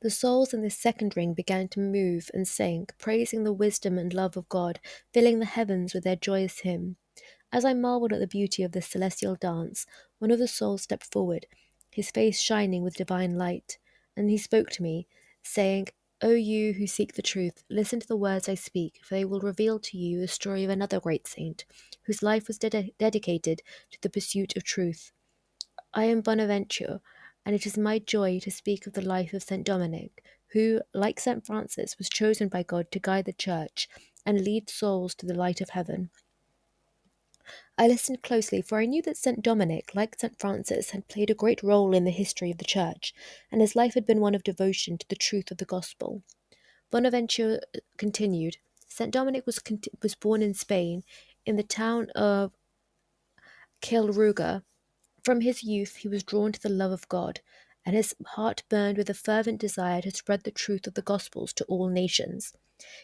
The souls in this second ring began to move and sing, praising the wisdom and love of God, filling the heavens with their joyous hymn. As I marveled at the beauty of this celestial dance, one of the souls stepped forward, his face shining with divine light, and he spoke to me, saying, O you who seek the truth, listen to the words I speak, for they will reveal to you the story of another great saint, whose life was dedicated to the pursuit of truth. I am Bonaventure, and it is my joy to speak of the life of St. Dominic, who, like St. Francis, was chosen by God to guide the Church and lead souls to the light of heaven. I listened closely, for I knew that St. Dominic, like St. Francis, had played a great role in the history of the Church, and his life had been one of devotion to the truth of the Gospel. Bonaventure continued, St. Dominic was born in Spain, in the town of Quilruga. From his youth he was drawn to the love of God, and his heart burned with a fervent desire to spread the truth of the Gospels to all nations.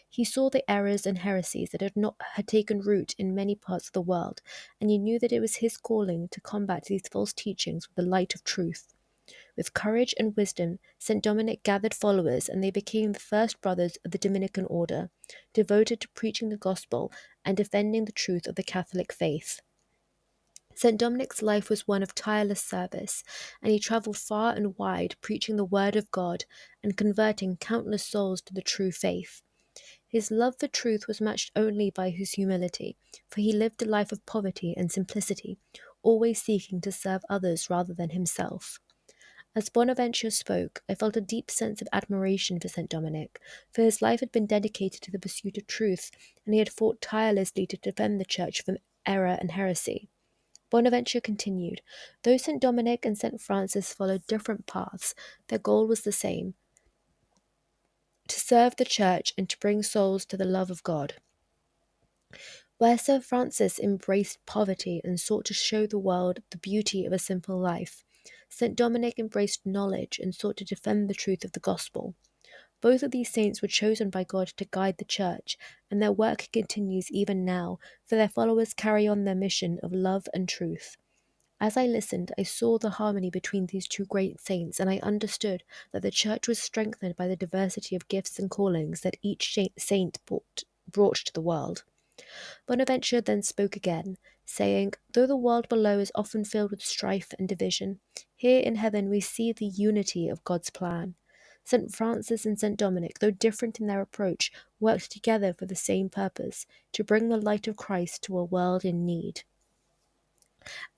He saw the errors and heresies that had taken root in many parts of the world, and he knew that it was his calling to combat these false teachings with the light of truth. With courage and wisdom, St. Dominic gathered followers, and they became the first brothers of the Dominican order, devoted to preaching the gospel and defending the truth of the Catholic faith. St. Dominic's life was one of tireless service, and he travelled far and wide preaching the word of God and converting countless souls to the true faith. His love for truth was matched only by his humility, for he lived a life of poverty and simplicity, always seeking to serve others rather than himself. As Bonaventure spoke, I felt a deep sense of admiration for St. Dominic, for his life had been dedicated to the pursuit of truth, and he had fought tirelessly to defend the Church from error and heresy. Bonaventure continued, though St. Dominic and St. Francis followed different paths, their goal was the same, to serve the Church and to bring souls to the love of God. Where Sir Francis embraced poverty and sought to show the world the beauty of a simple life, St. Dominic embraced knowledge and sought to defend the truth of the gospel. Both of these saints were chosen by God to guide the Church, and their work continues even now, for their followers carry on their mission of love and truth. As I listened, I saw the harmony between these two great saints, and I understood that the Church was strengthened by the diversity of gifts and callings that each saint brought to the world. Bonaventure then spoke again, saying, though the world below is often filled with strife and division, here in heaven we see the unity of God's plan. St. Francis and St. Dominic, though different in their approach, worked together for the same purpose, to bring the light of Christ to a world in need.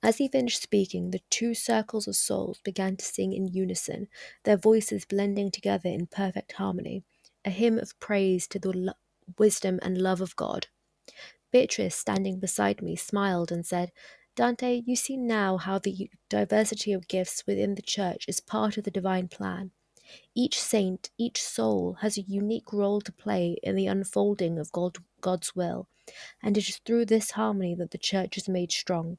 As he finished speaking, the two circles of souls began to sing in unison, their voices blending together in perfect harmony, a hymn of praise to the wisdom and love of God. Beatrice, standing beside me, smiled and said, Dante, you see now how the diversity of gifts within the Church is part of the divine plan. Each saint, each soul, has a unique role to play in the unfolding of God's will, and it is through this harmony that the Church is made strong.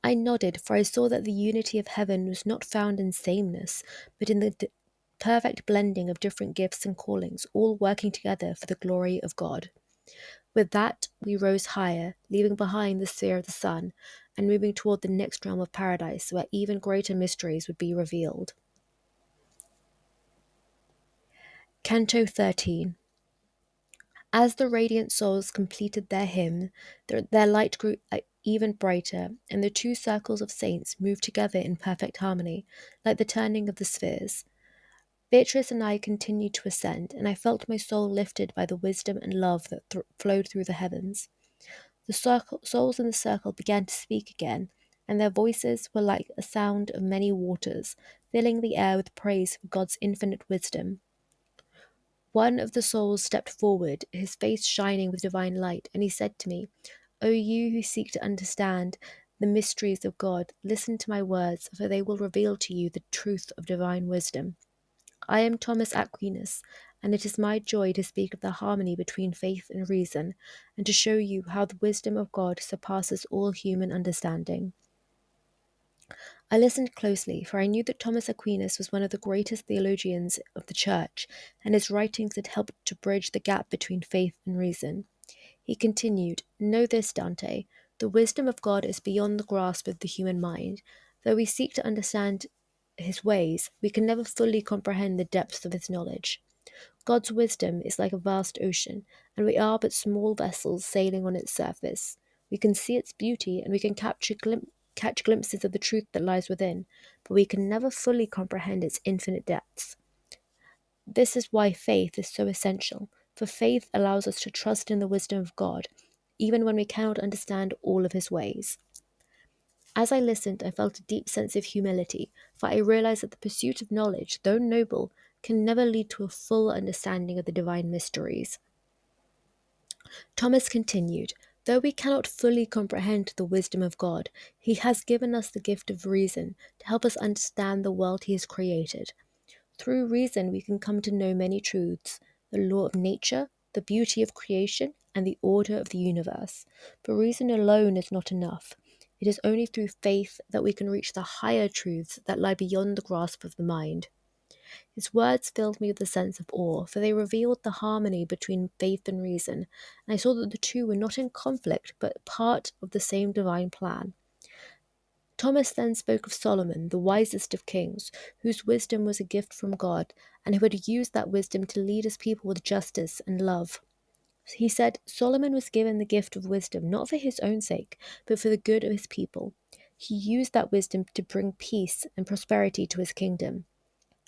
I nodded, for I saw that the unity of heaven was not found in sameness, but in the perfect blending of different gifts and callings, all working together for the glory of God. With that, we rose higher, leaving behind the sphere of the sun, and moving toward the next realm of paradise, where even greater mysteries would be revealed. Canto 13. As the radiant souls completed their hymn, their light grew even brighter, and the two circles of saints moved together in perfect harmony, like the turning of the spheres. Beatrice and I continued to ascend, and I felt my soul lifted by the wisdom and love that flowed through the heavens. The souls in the circle began to speak again, and their voices were like a sound of many waters, filling the air with praise for God's infinite wisdom. One of the souls stepped forward, his face shining with divine light, and he said to me, O you who seek to understand the mysteries of God, listen to my words, for they will reveal to you the truth of divine wisdom. I am Thomas Aquinas, and it is my joy to speak of the harmony between faith and reason, and to show you how the wisdom of God surpasses all human understanding. I listened closely, for I knew that Thomas Aquinas was one of the greatest theologians of the Church, and his writings had helped to bridge the gap between faith and reason. He continued, Know this, Dante, the wisdom of God is beyond the grasp of the human mind. Though we seek to understand his ways, we can never fully comprehend the depths of his knowledge. God's wisdom is like a vast ocean, and we are but small vessels sailing on its surface. We can see its beauty, and we can catch glimpses of the truth that lies within, but we can never fully comprehend its infinite depths. This is why faith is so essential, for faith allows us to trust in the wisdom of God, even when we cannot understand all of his ways. As I listened, I felt a deep sense of humility, for I realized that the pursuit of knowledge, though noble, can never lead to a full understanding of the divine mysteries. Thomas continued, Though we cannot fully comprehend the wisdom of God, he has given us the gift of reason to help us understand the world he has created. Through reason, we can come to know many truths, the law of nature, the beauty of creation, and the order of the universe. But reason alone is not enough. It is only through faith that we can reach the higher truths that lie beyond the grasp of the mind. His words filled me with a sense of awe, for they revealed the harmony between faith and reason, and I saw that the two were not in conflict, but part of the same divine plan. Thomas then spoke of Solomon, the wisest of kings, whose wisdom was a gift from God, and who had used that wisdom to lead his people with justice and love. He said Solomon was given the gift of wisdom not for his own sake, but for the good of his people. He used that wisdom to bring peace and prosperity to his kingdom,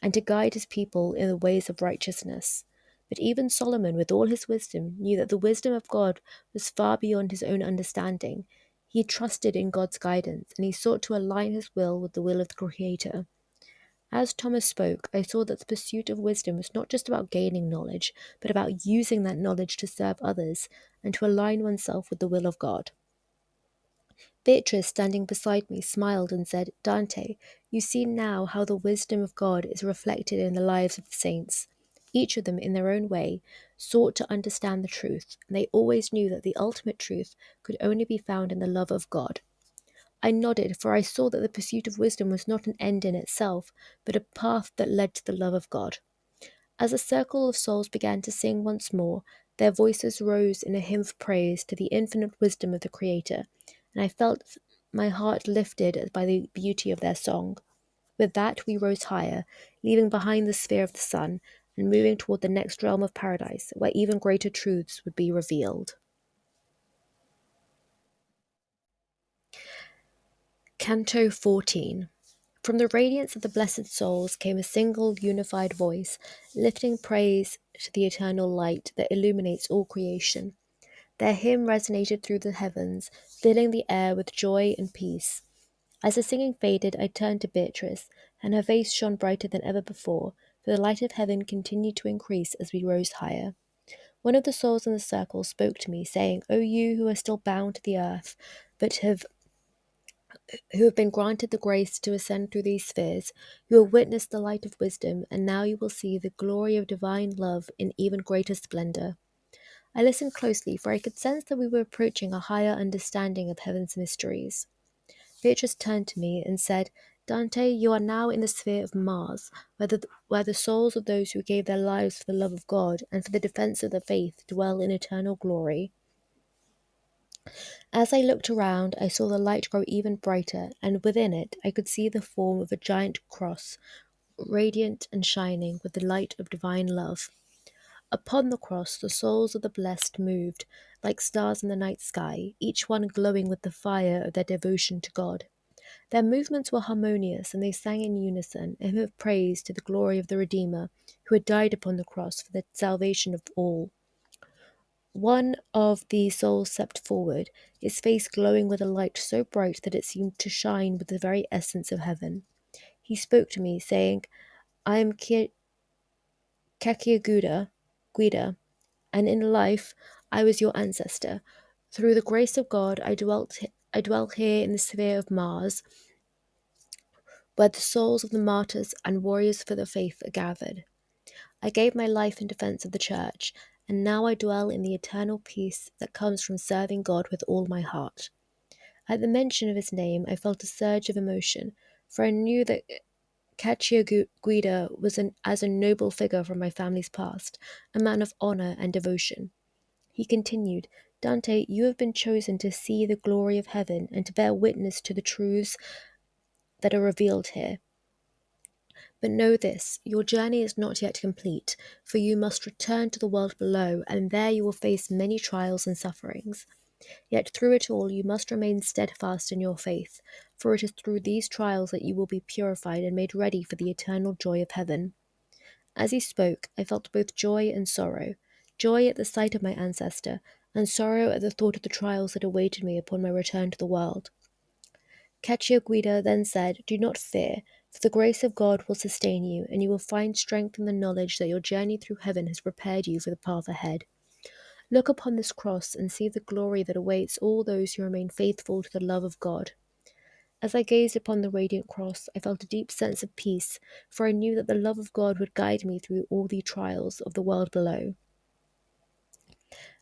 and to guide his people in the ways of righteousness. But even Solomon, with all his wisdom, knew that the wisdom of God was far beyond his own understanding. He trusted in God's guidance, and he sought to align his will with the will of the Creator. As Thomas spoke, I saw that the pursuit of wisdom was not just about gaining knowledge, but about using that knowledge to serve others and to align oneself with the will of God. Beatrice, standing beside me, smiled and said, Dante, you see now how the wisdom of God is reflected in the lives of the saints. Each of them, in their own way, sought to understand the truth, and they always knew that the ultimate truth could only be found in the love of God. I nodded, for I saw that the pursuit of wisdom was not an end in itself, but a path that led to the love of God. As the circle of souls began to sing once more, their voices rose in a hymn of praise to the infinite wisdom of the Creator, and I felt my heart lifted by the beauty of their song. With that, we rose higher, leaving behind the sphere of the sun, and moving toward the next realm of paradise, where even greater truths would be revealed. Canto 14. From the radiance of the blessed souls came a single unified voice, lifting praise to the eternal light that illuminates all creation. Their hymn resonated through the heavens, filling the air with joy and peace. As the singing faded, I turned to Beatrice, and her face shone brighter than ever before, for the light of heaven continued to increase as we rose higher. One of the souls in the circle spoke to me, saying, O you who are still bound to the earth, but who have been granted the grace to ascend through these spheres, you have witnessed the light of wisdom, and now you will see the glory of divine love in even greater splendor. I listened closely, for I could sense that we were approaching a higher understanding of heaven's mysteries. Beatrice turned to me and said, Dante, you are now in the sphere of Mars, where the souls of those who gave their lives for the love of God and for the defense of the faith dwell in eternal glory. As I looked around, I saw the light grow even brighter, and within it I could see the form of a giant cross, radiant and shining with the light of divine love. Upon the cross, the souls of the blessed moved, like stars in the night sky, each one glowing with the fire of their devotion to God. Their movements were harmonious, and they sang in unison, a hymn of praise to the glory of the Redeemer, who had died upon the cross for the salvation of all. One of the souls stepped forward, his face glowing with a light so bright that it seemed to shine with the very essence of heaven. He spoke to me, saying, I am Guida, and in life I was your ancestor. Through the grace of God, I dwell here in the sphere of Mars, where the souls of the martyrs and warriors for the faith are gathered. I gave my life in defense of the Church, and now I dwell in the eternal peace that comes from serving God with all my heart. At the mention of his name, I felt a surge of emotion, for I knew that Guida was as a noble figure from my family's past, a man of honor and devotion. He continued, Dante, you have been chosen to see the glory of heaven and to bear witness to the truths that are revealed here. But know this, your journey is not yet complete, for you must return to the world below, and there you will face many trials and sufferings. Yet through it all you must remain steadfast in your faith, for it is through these trials that you will be purified and made ready for the eternal joy of heaven. As he spoke, I felt both joy and sorrow, joy at the sight of my ancestor, and sorrow at the thought of the trials that awaited me upon my return to the world. Cacciaguida then said, Do not fear, for the grace of God will sustain you, and you will find strength in the knowledge that your journey through heaven has prepared you for the path ahead. Look upon this cross and see the glory that awaits all those who remain faithful to the love of God. As I gazed upon the radiant cross, I felt a deep sense of peace, for I knew that the love of God would guide me through all the trials of the world below.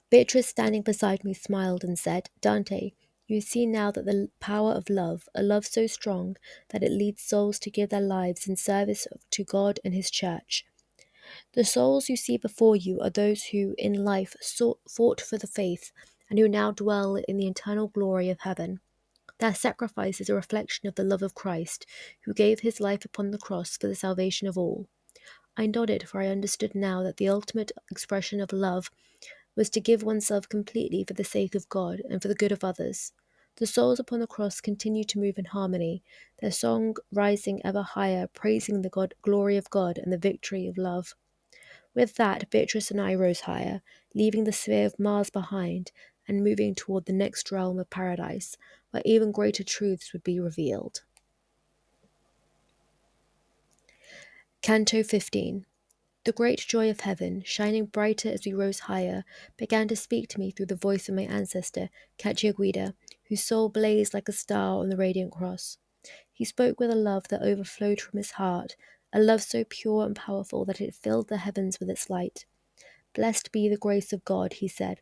Beatrice, standing beside me, smiled and said, Dante, you see now that the power of love, a love so strong that it leads souls to give their lives in service to God and His Church. The souls you see before you are those who, in life, fought for the faith and who now dwell in the eternal glory of heaven. Their sacrifice is a reflection of the love of Christ, who gave his life upon the cross for the salvation of all. I nodded, for I understood now that the ultimate expression of love was to give oneself completely for the sake of God and for the good of others. The souls upon the cross continued to move in harmony, their song rising ever higher, praising the glory of God and the victory of love. With that, Beatrice and I rose higher, leaving the sphere of Mars behind and moving toward the next realm of paradise, where even greater truths would be revealed. Canto 15. The great joy of heaven, shining brighter as we rose higher, began to speak to me through the voice of my ancestor, Cacciaguida, whose soul blazed like a star on the radiant cross. He spoke with a love that overflowed from his heart, a love so pure and powerful that it filled the heavens with its light. Blessed be the grace of God, he said,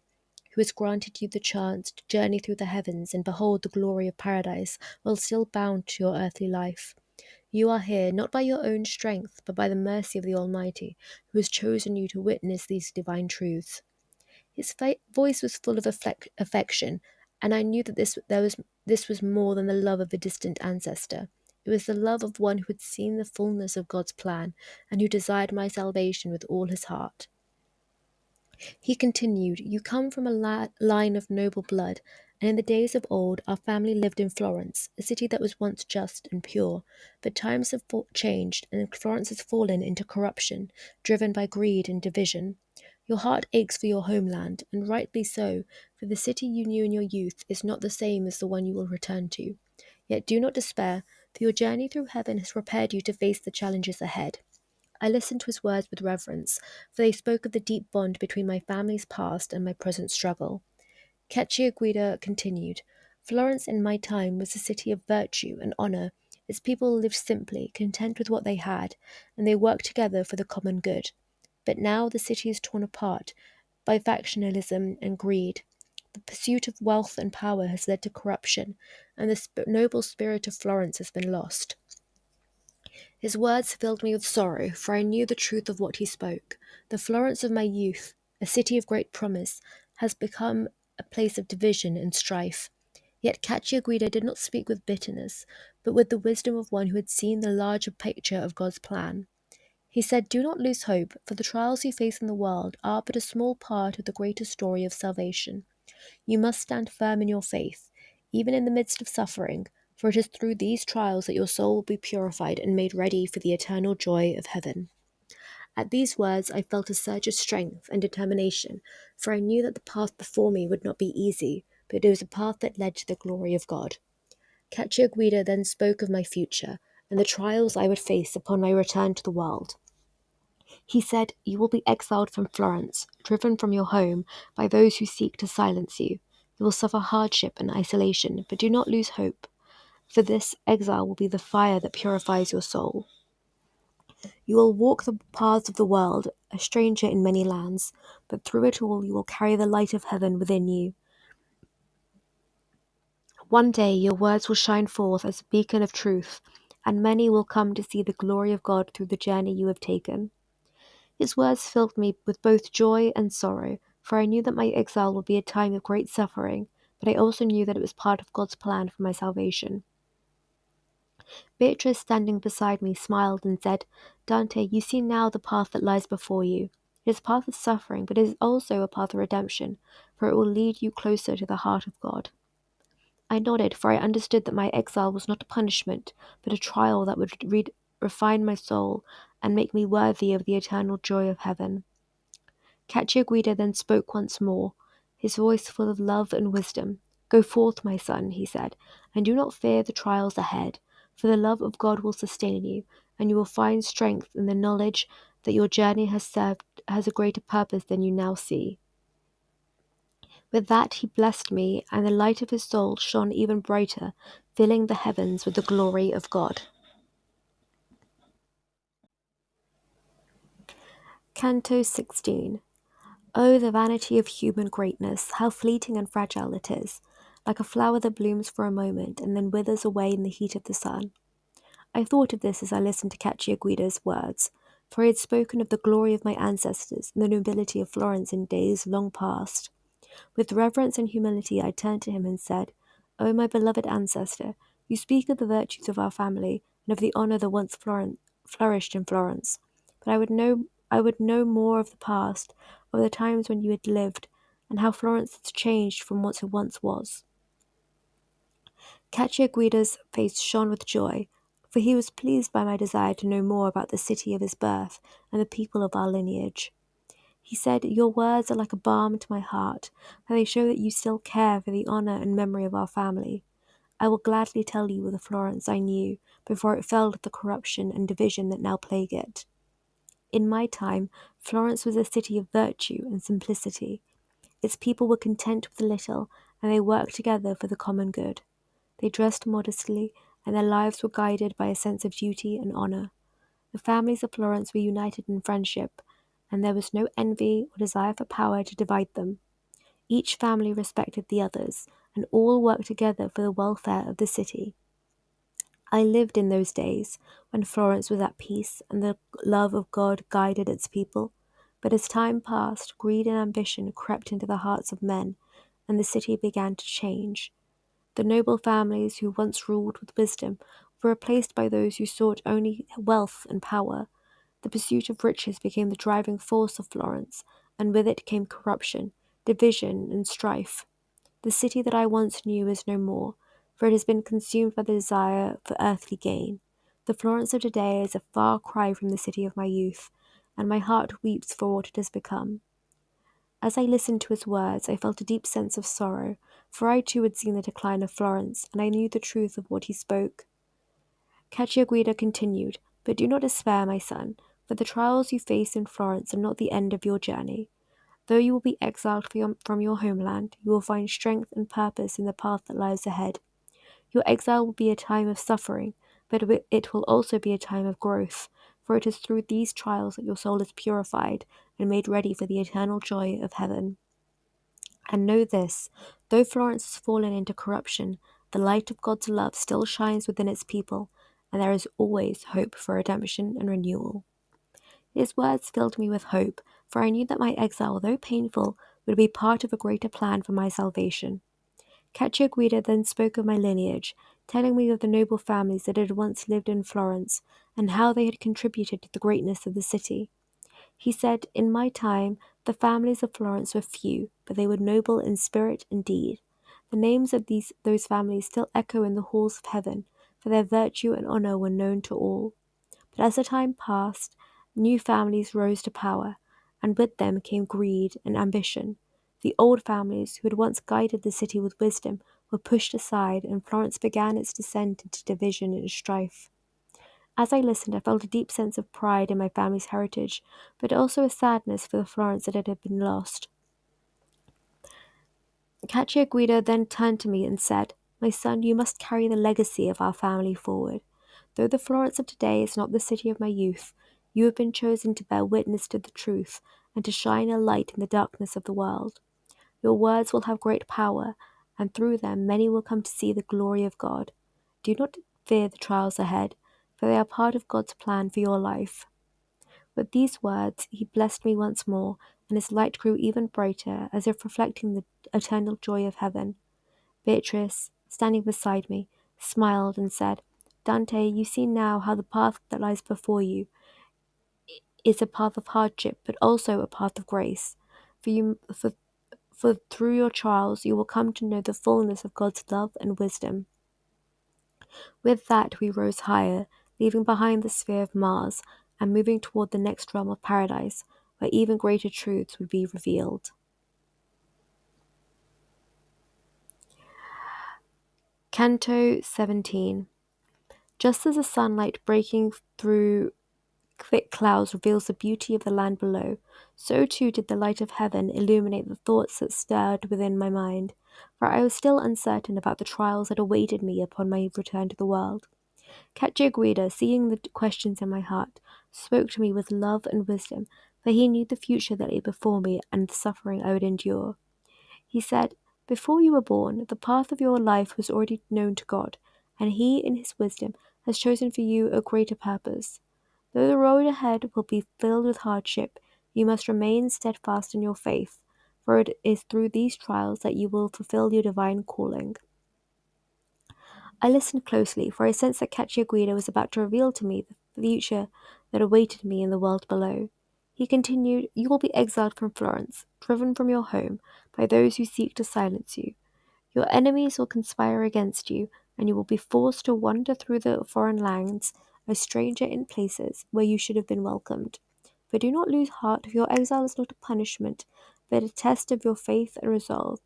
who has granted you the chance to journey through the heavens and behold the glory of paradise while still bound to your earthly life. You are here not by your own strength, but by the mercy of the Almighty, who has chosen you to witness these divine truths. His voice was full of affection, and I knew that this was more than the love of a distant ancestor. It was the love of one who had seen the fullness of God's plan, and who desired my salvation with all his heart. He continued, You come from a line of noble blood, and in the days of old our family lived in Florence, a city that was once just and pure, but times have changed, and Florence has fallen into corruption, driven by greed and division. Your heart aches for your homeland, and rightly so, for the city you knew in your youth is not the same as the one you will return to. Yet do not despair, for your journey through heaven has prepared you to face the challenges ahead. I listened to his words with reverence, for they spoke of the deep bond between my family's past and my present struggle. Cacciaguida continued, Florence in my time was a city of virtue and honour. Its people lived simply, content with what they had, and they worked together for the common good. But now the city is torn apart by factionalism and greed. The pursuit of wealth and power has led to corruption, and the noble spirit of Florence has been lost. His words filled me with sorrow, for I knew the truth of what he spoke. The Florence of my youth, a city of great promise, has become a place of division and strife. Yet Cacciaguida did not speak with bitterness, but with the wisdom of one who had seen the larger picture of God's plan. He said, Do not lose hope, for the trials you face in the world are but a small part of the greater story of salvation. You must stand firm in your faith, even in the midst of suffering, for it is through these trials that your soul will be purified and made ready for the eternal joy of heaven. At these words I felt a surge of strength and determination, for I knew that the path before me would not be easy, but it was a path that led to the glory of God. Cacciaguida then spoke of my future, and the trials I would face upon my return to the world. He said, You will be exiled from Florence, driven from your home by those who seek to silence you. You will suffer hardship and isolation, but do not lose hope, for this exile will be the fire that purifies your soul. You will walk the paths of the world, a stranger in many lands, but through it all you will carry the light of heaven within you. One day your words will shine forth as a beacon of truth, and many will come to see the glory of God through the journey you have taken. His words filled me with both joy and sorrow, for I knew that my exile would be a time of great suffering, but I also knew that it was part of God's plan for my salvation. Beatrice, standing beside me, smiled and said, Dante, you see now the path that lies before you. It is a path of suffering, but it is also a path of redemption, for it will lead you closer to the heart of God. I nodded, for I understood that my exile was not a punishment, but a trial that would refine my soul and make me worthy of the eternal joy of heaven. Cacciaguida then spoke once more, his voice full of love and wisdom. Go forth, my son, he said, and do not fear the trials ahead, for the love of God will sustain you, and you will find strength in the knowledge that your journey has a greater purpose than you now see. With that he blessed me, and the light of his soul shone even brighter, filling the heavens with the glory of God. Canto 16. Oh, the vanity of human greatness, how fleeting and fragile it is, like a flower that blooms for a moment and then withers away in the heat of the sun. I thought of this as I listened to Cacciaguida's words, for he had spoken of the glory of my ancestors and the nobility of Florence in days long past. With reverence and humility I turned to him and said, O my beloved ancestor, you speak of the virtues of our family and of the honour that once flourished in Florence, but I would know more of the past, of the times when you had lived, and how Florence has changed from what it once was. Cacciaguida's face shone with joy, for he was pleased by my desire to know more about the city of his birth and the people of our lineage. He said, "Your words are like a balm to my heart, for they show that you still care for the honor and memory of our family. I will gladly tell you of the Florence I knew before it fell to the corruption and division that now plague it. In my time, Florence was a city of virtue and simplicity. Its people were content with little, and they worked together for the common good. They dressed modestly, and their lives were guided by a sense of duty and honor. The families of Florence were united in friendship, and there was no envy or desire for power to divide them. Each family respected the others, and all worked together for the welfare of the city. I lived in those days when Florence was at peace and the love of God guided its people. But as time passed, greed and ambition crept into the hearts of men, and the city began to change. The noble families who once ruled with wisdom were replaced by those who sought only wealth and power. The pursuit of riches became the driving force of Florence, and with it came corruption, division, and strife. The city that I once knew is no more, for it has been consumed by the desire for earthly gain. The Florence of today is a far cry from the city of my youth, and my heart weeps for what it has become. As I listened to his words, I felt a deep sense of sorrow, for I too had seen the decline of Florence, and I knew the truth of what he spoke. Cacciaguida continued, "But do not despair, my son, for the trials you face in Florence are not the end of your journey. Though you will be exiled from your homeland, you will find strength and purpose in the path that lies ahead. Your exile will be a time of suffering, but it will also be a time of growth, for it is through these trials that your soul is purified and made ready for the eternal joy of heaven. And know this, though Florence has fallen into corruption, the light of God's love still shines within its people, and there is always hope for redemption and renewal." His words filled me with hope, for I knew that my exile, though painful, would be part of a greater plan for my salvation. Cacciaguida then spoke of my lineage, telling me of the noble families that had once lived in Florence, and how they had contributed to the greatness of the city. He said, "In my time, the families of Florence were few, but they were noble in spirit and deed. The names of those families still echo in the halls of heaven, for their virtue and honor were known to all. But as the time passed, new families rose to power, and with them came greed and ambition. The old families, who had once guided the city with wisdom, were pushed aside, and Florence began its descent into division and strife. As I listened, I felt a deep sense of pride in my family's heritage, but also a sadness for the Florence that had been lost. Cacciaguida then turned to me and said, "My son, you must carry the legacy of our family forward. Though the Florence of today is not the city of my youth, you have been chosen to bear witness to the truth and to shine a light in the darkness of the world. Your words will have great power, and through them many will come to see the glory of God. Do not fear the trials ahead, for they are part of God's plan for your life." With these words, he blessed me once more, and his light grew even brighter, as if reflecting the eternal joy of heaven. Beatrice, standing beside me, smiled and said, "Dante, you see now how the path that lies before you is a path of hardship, but also a path of grace. For through your trials you will come to know the fullness of God's love and wisdom." With that, we rose higher, leaving behind the sphere of Mars and moving toward the next realm of paradise, where even greater truths would be revealed. Canto 17. Just as the sunlight breaking through thick clouds reveals the beauty of the land below, so too did the light of heaven illuminate the thoughts that stirred within my mind, for I was still uncertain about the trials that awaited me upon my return to the world. Cacciaguida, seeing the questions in my heart, spoke to me with love and wisdom, for he knew the future that lay before me and the suffering I would endure. He said, "Before you were born, the path of your life was already known to God, and he, in his wisdom, has chosen for you a greater purpose. Though the road ahead will be filled with hardship, you must remain steadfast in your faith, for it is through these trials that you will fulfill your divine calling." I listened closely, for I sensed that Cacciaguida was about to reveal to me the future that awaited me in the world below. He continued, "You will be exiled from Florence, driven from your home, by those who seek to silence you. Your enemies will conspire against you, and you will be forced to wander through the foreign lands, a stranger in places where you should have been welcomed. But do not lose heart, for your exile is not a punishment, but a test of your faith and resolve.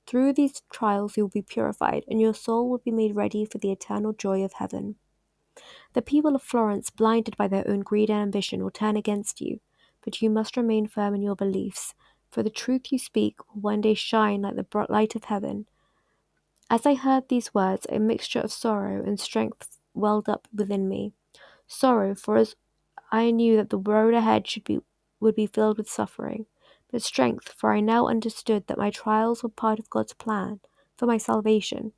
Through these trials you will be purified, and your soul will be made ready for the eternal joy of heaven. The people of Florence, blinded by their own greed and ambition, will turn against you, but you must remain firm in your beliefs, for the truth you speak will one day shine like the bright light of heaven. As I heard these words, a mixture of sorrow and strength welled up within me. Sorrow, for as I knew that the road ahead would be filled with suffering, but strength, for I now understood that my trials were part of God's plan for my salvation.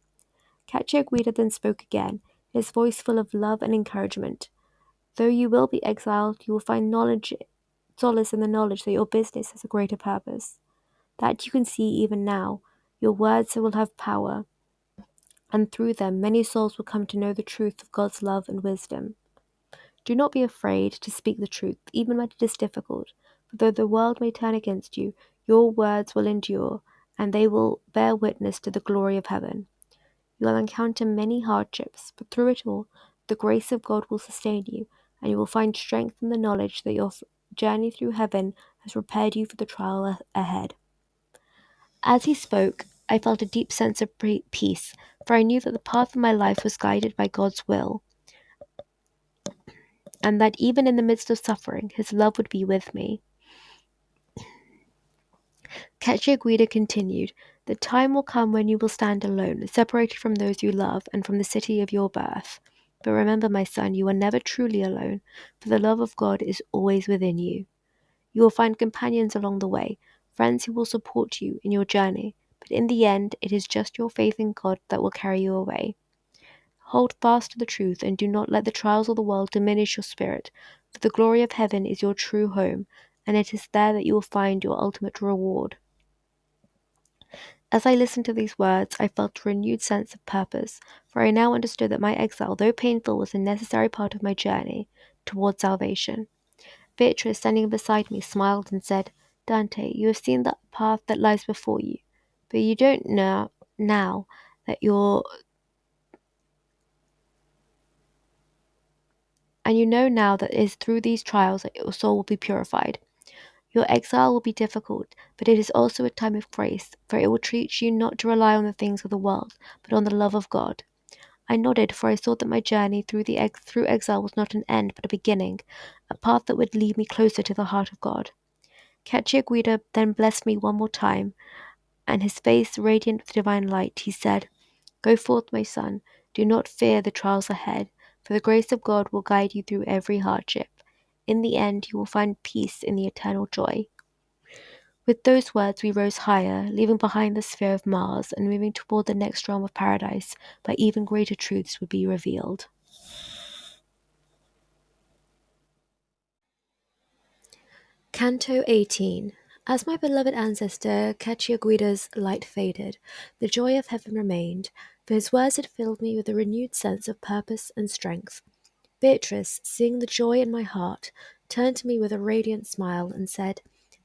Cacciaguida then spoke again, his voice full of love and encouragement. Though you will be exiled, you will find solace in the knowledge that your business has a greater purpose. That you can see even now. Your words will have power, and through them many souls will come to know the truth of God's love and wisdom. Do not be afraid to speak the truth, even when it is difficult, for though the world may turn against you, your words will endure, and they will bear witness to the glory of heaven. You will encounter many hardships, but through it all, the grace of God will sustain you, and you will find strength in the knowledge that your journey through heaven has prepared you for the trial ahead. As he spoke, I felt a deep sense of peace, for I knew that the path of my life was guided by God's will, and that even in the midst of suffering, his love would be with me. Cacciaguida continued, "The time will come when you will stand alone, separated from those you love and from the city of your birth. But remember, my son, you are never truly alone, for the love of God is always within you. You will find companions along the way, friends who will support you in your journey, but in the end, it is just your faith in God that will carry you away. Hold fast to the truth, and do not let the trials of the world diminish your spirit, for the glory of heaven is your true home, and it is there that you will find your ultimate reward." As I listened to these words, I felt a renewed sense of purpose, for I now understood that my exile, though painful, was a necessary part of my journey toward salvation. Beatrice, standing beside me, smiled and said, "Dante, you have seen the path that lies before you, but you don't know now that you know now that it is through these trials that your soul will be purified. Your exile will be difficult, but it is also a time of grace, for it will teach you not to rely on the things of the world, but on the love of God." I nodded, for I saw that my journey through exile was not an end, but a beginning, a path that would lead me closer to the heart of God. Cacciaguida then blessed me one more time, and his face radiant with divine light, he said, "Go forth, my son. Do not fear the trials ahead, for the grace of God will guide you through every hardship. In the end, you will find peace in the eternal joy." With those words, we rose higher, leaving behind the sphere of Mars and moving toward the next realm of paradise, where even greater truths would be revealed. Canto 18. As my beloved ancestor Cacciaguida's light faded, the joy of heaven remained, for his words had filled me with a renewed sense of purpose and strength. Beatrice, seeing the joy in my heart, turned to me with a radiant smile and said,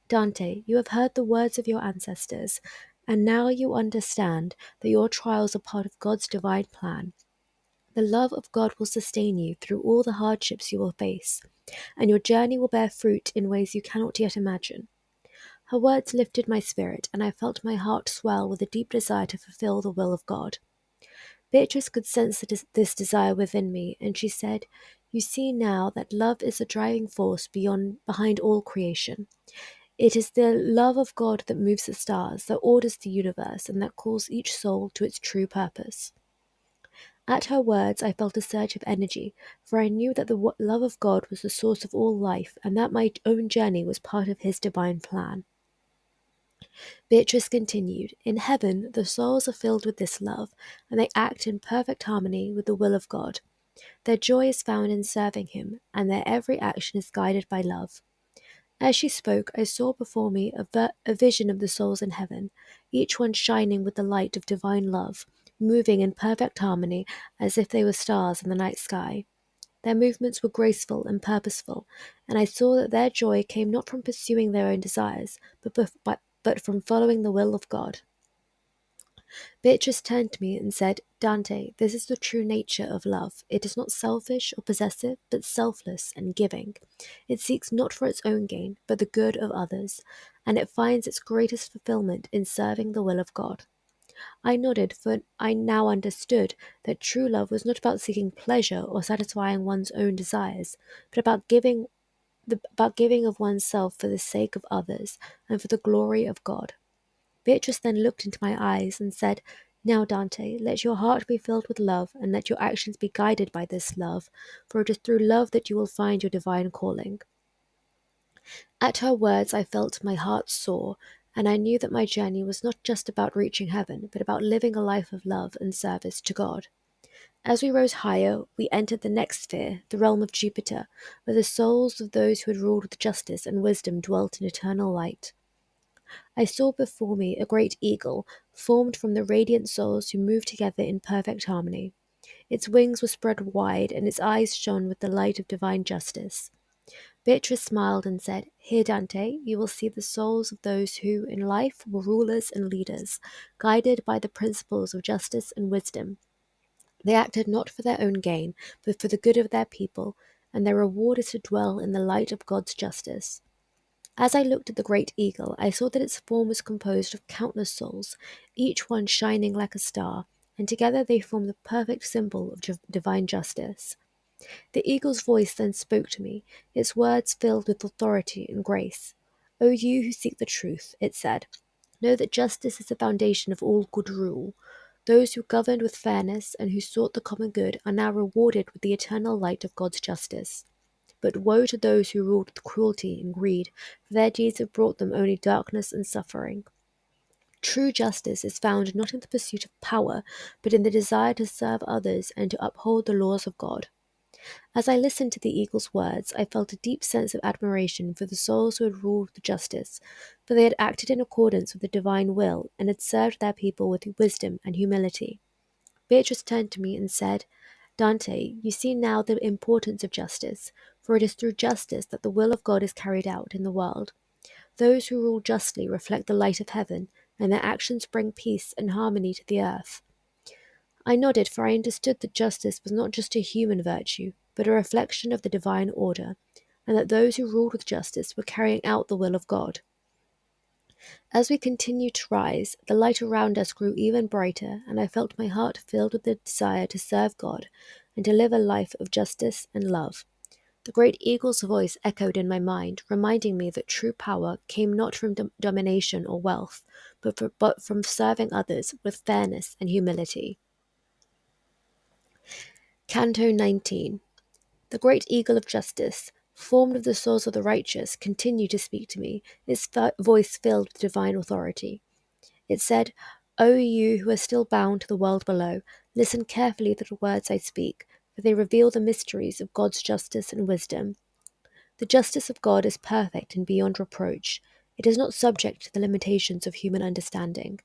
"Dante, you have heard the words of your ancestors, and now you understand that your trials are part of God's divine plan. The love of God will sustain you through all the hardships you will face, and your journey will bear fruit in ways you cannot yet imagine." Her words lifted my spirit, and I felt my heart swell with a deep desire to fulfill the will of God. Beatrice could sense this desire within me, and she said, "You see now that love is the driving force behind all creation. It is the love of God that moves the stars, that orders the universe, and that calls each soul to its true purpose." At her words, I felt a surge of energy, for I knew that the love of God was the source of all life, and that my own journey was part of his divine plan. Beatrice continued, "In heaven, the souls are filled with this love, and they act in perfect harmony with the will of God. Their joy is found in serving him, and their every action is guided by love." As she spoke, I saw before me a vision of the souls in heaven, each one shining with the light of divine love, moving in perfect harmony as if they were stars in the night sky. Their movements were graceful and purposeful, and I saw that their joy came not from pursuing their own desires, but from following the will of God. Beatrice turned to me and said, Dante, this is the true nature of love. It is not selfish or possessive, but selfless and giving. It seeks not for its own gain, but the good of others, and it finds its greatest fulfillment in serving the will of God. I nodded, for I now understood that true love was not about seeking pleasure or satisfying one's own desires, but about giving of oneself for the sake of others and for the glory of God. Beatrice then looked into my eyes and said, Now, Dante, let your heart be filled with love, and let your actions be guided by this love, for it is through love that you will find your divine calling. At her words, I felt my heart soar, and I knew that my journey was not just about reaching heaven, but about living a life of love and service to God. As we rose higher, we entered the next sphere, the realm of Jupiter, where the souls of those who had ruled with justice and wisdom dwelt in eternal light. I saw before me a great eagle, formed from the radiant souls who moved together in perfect harmony. Its wings were spread wide, and its eyes shone with the light of divine justice. Beatrice smiled and said, Here, Dante, you will see the souls of those who, in life, were rulers and leaders, guided by the principles of justice and wisdom. They acted not for their own gain, but for the good of their people, and their reward is to dwell in the light of God's justice. As I looked at the great eagle, I saw that its form was composed of countless souls, each one shining like a star, and together they formed the perfect symbol of divine justice. The eagle's voice then spoke to me, its words filled with authority and grace. O you who seek the truth, it said, know that justice is the foundation of all good rule. Those who governed with fairness and who sought the common good are now rewarded with the eternal light of God's justice. But woe to those who ruled with cruelty and greed, for their deeds have brought them only darkness and suffering. True justice is found not in the pursuit of power, but in the desire to serve others and to uphold the laws of God. As I listened to the eagle's words, I felt a deep sense of admiration for the souls who had ruled with justice, for they had acted in accordance with the divine will and had served their people with wisdom and humility. Beatrice turned to me and said, Dante, you see now the importance of justice, for it is through justice that the will of God is carried out in the world. Those who rule justly reflect the light of heaven, and their actions bring peace and harmony to the earth. I nodded, for I understood that justice was not just a human virtue, but a reflection of the divine order, and that those who ruled with justice were carrying out the will of God. As we continued to rise, the light around us grew even brighter, and I felt my heart filled with the desire to serve God and to live a life of justice and love. The great eagle's voice echoed in my mind, reminding me that true power came not from domination or wealth, but from serving others with fairness and humility. Canto 19. The great eagle of justice, formed of the souls of the righteous, continued to speak to me, its voice filled with divine authority. It said, O you who are still bound to the world below, listen carefully to the words I speak, for they reveal the mysteries of God's justice and wisdom. The justice of God is perfect and beyond reproach. It is not subject to the limitations of human understanding,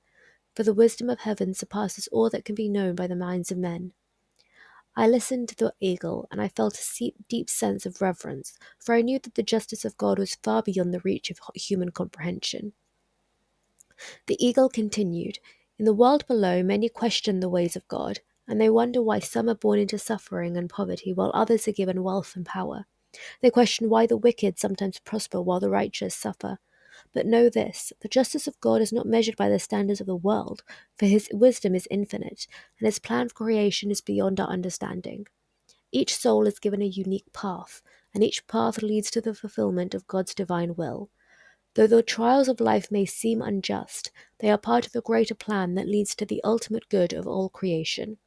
for the wisdom of heaven surpasses all that can be known by the minds of men. I listened to the eagle, and I felt a deep sense of reverence, for I knew that the justice of God was far beyond the reach of human comprehension. The eagle continued, In the world below, many question the ways of God, and they wonder why some are born into suffering and poverty while others are given wealth and power. They question why the wicked sometimes prosper while the righteous suffer. But know this, the justice of God is not measured by the standards of the world, for his wisdom is infinite, and his plan for creation is beyond our understanding. Each soul is given a unique path, and each path leads to the fulfillment of God's divine will. Though the trials of life may seem unjust, they are part of a greater plan that leads to the ultimate good of all creation.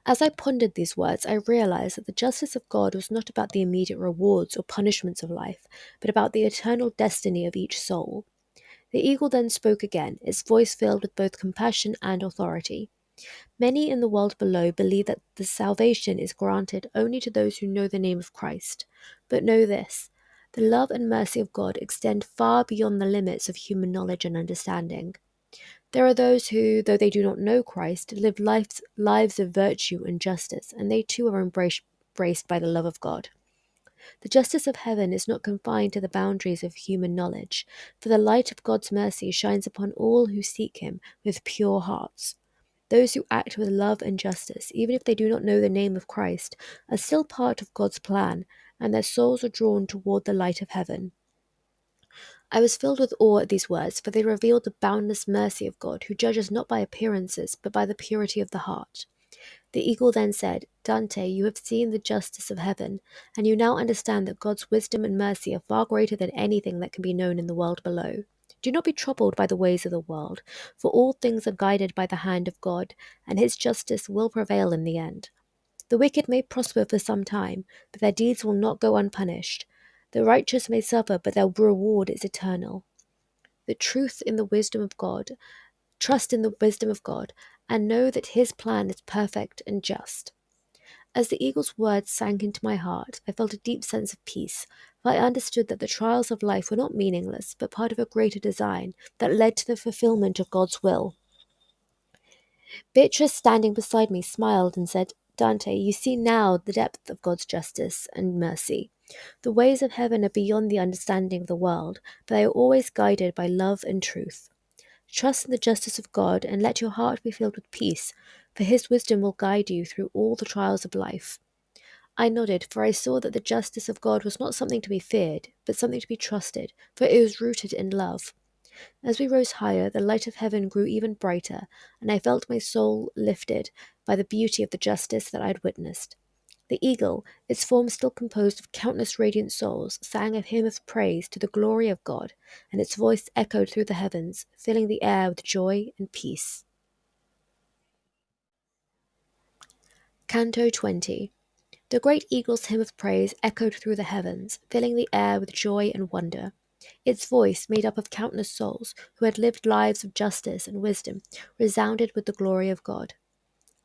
As I pondered these words, I realized that the justice of God was not about the immediate rewards or punishments of life, but about the eternal destiny of each soul. The eagle then spoke again, its voice filled with both compassion and authority. Many in the world below believe that the salvation is granted only to those who know the name of Christ. But know this, the love and mercy of God extend far beyond the limits of human knowledge and understanding. There are those who, though they do not know Christ, live lives of virtue and justice, and they too are embraced by the love of God. The justice of heaven is not confined to the boundaries of human knowledge, for the light of God's mercy shines upon all who seek him with pure hearts. Those who act with love and justice, even if they do not know the name of Christ, are still part of God's plan, and their souls are drawn toward the light of heaven. I was filled with awe at these words, for they revealed the boundless mercy of God, who judges not by appearances, but by the purity of the heart. The eagle then said, Dante, you have seen the justice of heaven, and you now understand that God's wisdom and mercy are far greater than anything that can be known in the world below. Do not be troubled by the ways of the world, for all things are guided by the hand of God, and his justice will prevail in the end. The wicked may prosper for some time, but their deeds will not go unpunished. The righteous may suffer, but their reward is eternal. The truth in the wisdom of God, trust in the wisdom of God, and know that his plan is perfect and just. As the eagle's words sank into my heart, I felt a deep sense of peace, for I understood that the trials of life were not meaningless, but part of a greater design that led to the fulfillment of God's will. Beatrice, standing beside me, smiled and said, Dante, you see now the depth of God's justice and mercy. The ways of heaven are beyond the understanding of the world, but they are always guided by love and truth. Trust in the justice of God and let your heart be filled with peace, for his wisdom will guide you through all the trials of life. I nodded, for I saw that the justice of God was not something to be feared, but something to be trusted, for it was rooted in love. As we rose higher, the light of heaven grew even brighter, and I felt my soul lifted by the beauty of the justice that I had witnessed. The eagle, its form still composed of countless radiant souls, sang a hymn of praise to the glory of God, and its voice echoed through the heavens, filling the air with joy and peace. Canto 20. The great eagle's hymn of praise echoed through the heavens, filling the air with joy and wonder. Its voice, made up of countless souls who had lived lives of justice and wisdom, resounded with the glory of God.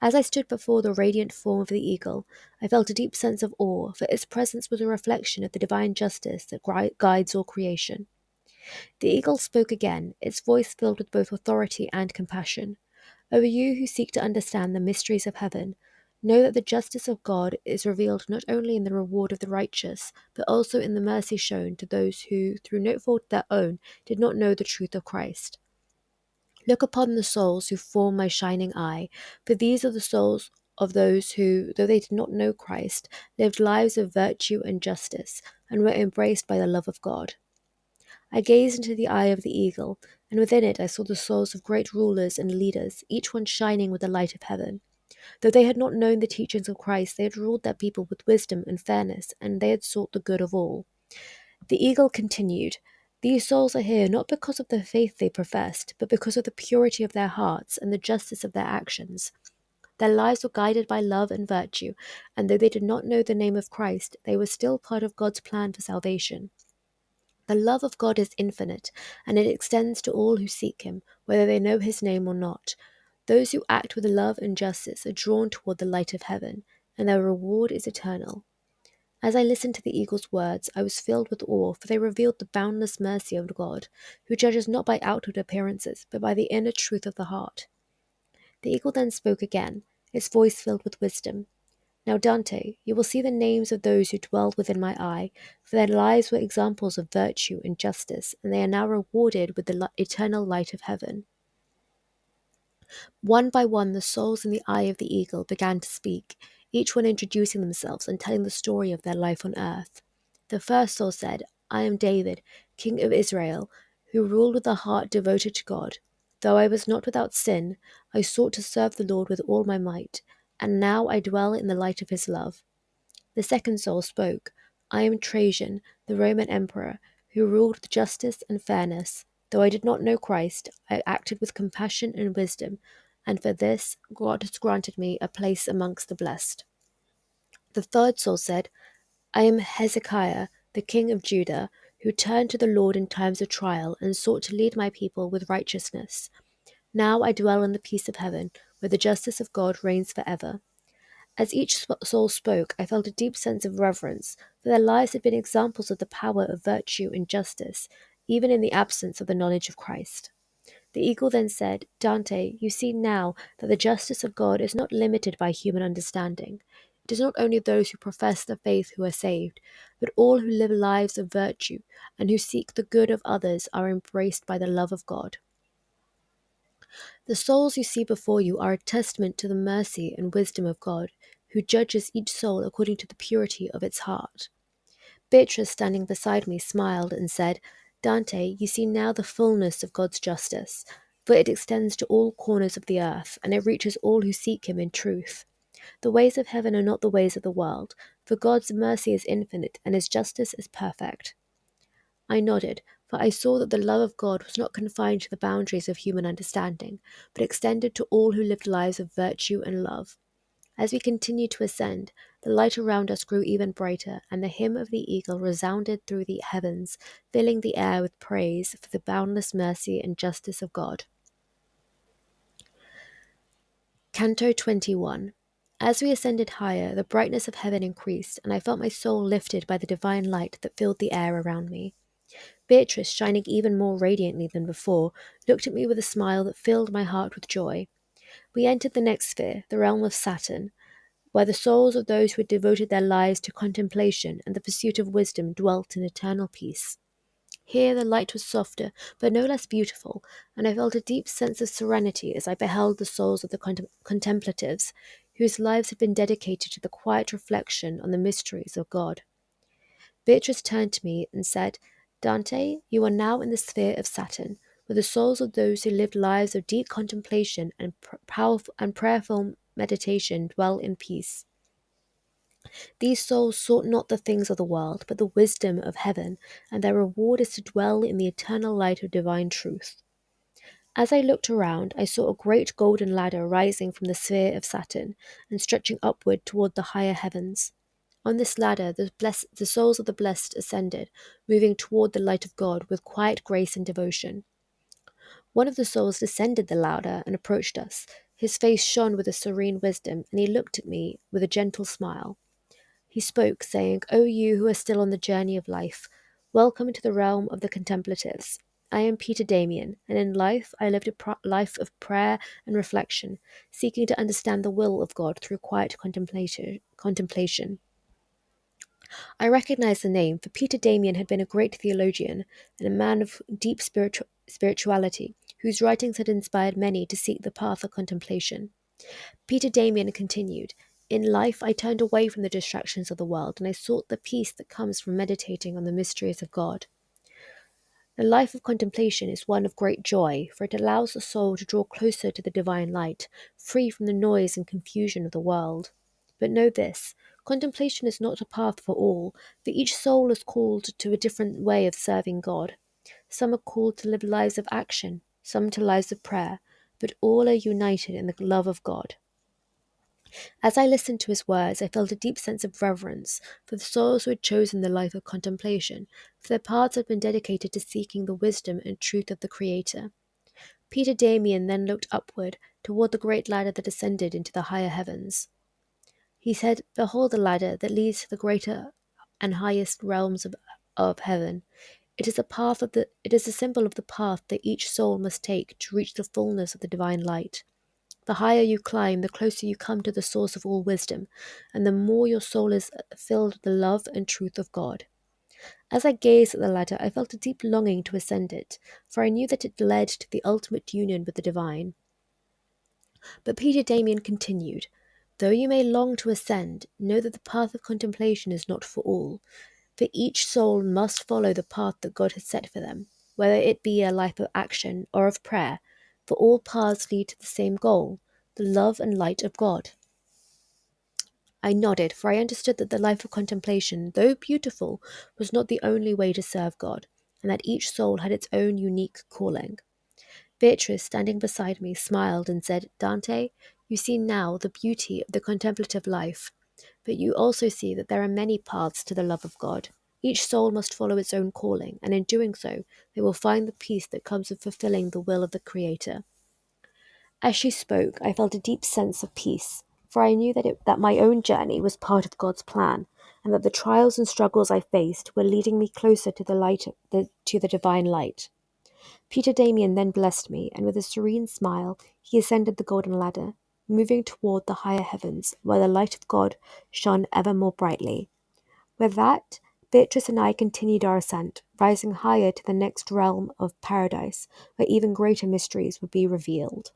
As I stood before the radiant form of the eagle, I felt a deep sense of awe, for its presence was a reflection of the divine justice that guides all creation. The eagle spoke again, its voice filled with both authority and compassion. O you who seek to understand the mysteries of heaven, know that the justice of God is revealed not only in the reward of the righteous, but also in the mercy shown to those who, through no fault of their own, did not know the truth of Christ. Look upon the souls who form my shining eye, for these are the souls of those who, though they did not know Christ, lived lives of virtue and justice, and were embraced by the love of God. I gazed into the eye of the eagle, and within it I saw the souls of great rulers and leaders, each one shining with the light of heaven. Though they had not known the teachings of Christ, they had ruled their people with wisdom and fairness, and they had sought the good of all. The eagle continued, These souls are here not because of the faith they professed, but because of the purity of their hearts and the justice of their actions. Their lives were guided by love and virtue, and though they did not know the name of Christ, they were still part of God's plan for salvation. The love of God is infinite, and it extends to all who seek him, whether they know his name or not. Those who act with love and justice are drawn toward the light of heaven, and their reward is eternal. As I listened to the eagle's words, I was filled with awe, for they revealed the boundless mercy of God, who judges not by outward appearances, but by the inner truth of the heart. The eagle then spoke again, its voice filled with wisdom. Now, Dante, you will see the names of those who dwelled within my eye, for their lives were examples of virtue and justice, and they are now rewarded with the eternal light of heaven. One by one, the souls in the eye of the eagle began to speak, each one introducing themselves and telling the story of their life on earth. The first soul said, I am David, king of Israel, who ruled with a heart devoted to God. Though I was not without sin, I sought to serve the Lord with all my might, and now I dwell in the light of his love. The second soul spoke, I am Trajan, the Roman emperor, who ruled with justice and fairness. Though I did not know Christ, I acted with compassion and wisdom, and for this God has granted me a place amongst the blessed. The third soul said, I am Hezekiah, the king of Judah, who turned to the Lord in times of trial and sought to lead my people with righteousness. Now I dwell in the peace of heaven, where the justice of God reigns forever. As each soul spoke, I felt a deep sense of reverence, for their lives had been examples of the power of virtue and justice, even in the absence of the knowledge of Christ. The eagle then said, Dante, you see now that the justice of God is not limited by human understanding. It is not only those who profess the faith who are saved, but all who live lives of virtue and who seek the good of others are embraced by the love of God. The souls you see before you are a testament to the mercy and wisdom of God, who judges each soul according to the purity of its heart. Beatrice, standing beside me, smiled and said, Dante, you see now the fullness of God's justice, for it extends to all corners of the earth, and it reaches all who seek him in truth. The ways of heaven are not the ways of the world, for God's mercy is infinite and his justice is perfect. I nodded, for I saw that the love of God was not confined to the boundaries of human understanding, but extended to all who lived lives of virtue and love. As we continued to ascend, the light around us grew even brighter, and the hymn of the eagle resounded through the heavens, filling the air with praise for the boundless mercy and justice of God. Canto 21. As we ascended higher, the brightness of heaven increased, and I felt my soul lifted by the divine light that filled the air around me. Beatrice, shining even more radiantly than before, looked at me with a smile that filled my heart with joy. We entered the next sphere, the realm of Saturn, where the souls of those who had devoted their lives to contemplation and the pursuit of wisdom dwelt in eternal peace. Here the light was softer, but no less beautiful, and I felt a deep sense of serenity as I beheld the souls of the contemplatives, whose lives had been dedicated to the quiet reflection on the mysteries of God. Beatrice turned to me and said, Dante, you are now in the sphere of Saturn, where the souls of those who lived lives of deep contemplation and powerful and prayerful meditation dwell in peace. These souls sought not the things of the world, but the wisdom of heaven, and their reward is to dwell in the eternal light of divine truth. As I looked around, I saw a great golden ladder rising from the sphere of Saturn and stretching upward toward the higher heavens. On this ladder, the souls of the blessed ascended, moving toward the light of God with quiet grace and devotion. One of the souls descended the ladder and approached us. His face shone with a serene wisdom, and he looked at me with a gentle smile. He spoke, saying, O you who are still on the journey of life, welcome to the realm of the contemplatives. I am Peter Damien, and in life I lived a life of prayer and reflection, seeking to understand the will of God through quiet contemplation. I recognized the name, for Peter Damien had been a great theologian and a man of deep spirituality, whose writings had inspired many to seek the path of contemplation. Peter Damien continued, In life I turned away from the distractions of the world, and I sought the peace that comes from meditating on the mysteries of God. The life of contemplation is one of great joy, for it allows the soul to draw closer to the divine light, free from the noise and confusion of the world. But know this, contemplation is not a path for all, for each soul is called to a different way of serving God. Some are called to live lives of action, some to lives of prayer, but all are united in the love of God. As I listened to his words, I felt a deep sense of reverence for the souls who had chosen the life of contemplation, for their paths had been dedicated to seeking the wisdom and truth of the Creator. Peter Damien then looked upward, toward the great ladder that ascended into the higher heavens. He said, Behold the ladder that leads to the greater and highest realms of heaven. It is a symbol of the path that each soul must take to reach the fullness of the divine light. The higher you climb, the closer you come to the source of all wisdom, and the more your soul is filled with the love and truth of God. As I gazed at the ladder, I felt a deep longing to ascend it, for I knew that it led to the ultimate union with the divine. But Peter Damien continued, Though you may long to ascend, know that the path of contemplation is not for all, for each soul must follow the path that God has set for them, whether it be a life of action or of prayer, for all paths lead to the same goal, the love and light of God. I nodded, for I understood that the life of contemplation, though beautiful, was not the only way to serve God, and that each soul had its own unique calling. Beatrice, standing beside me, smiled and said, Dante, you see now the beauty of the contemplative life, but you also see that there are many paths to the love of God. Each soul must follow its own calling, and in doing so, they will find the peace that comes of fulfilling the will of the Creator. As she spoke, I felt a deep sense of peace, for I knew that my own journey was part of God's plan, and that the trials and struggles I faced were leading me closer to to the divine light. Peter Damien then blessed me, and with a serene smile, he ascended the golden ladder. moving toward the higher heavens, where the light of God shone ever more brightly. With that, Beatrice and I continued our ascent, rising higher to the next realm of paradise, where even greater mysteries would be revealed.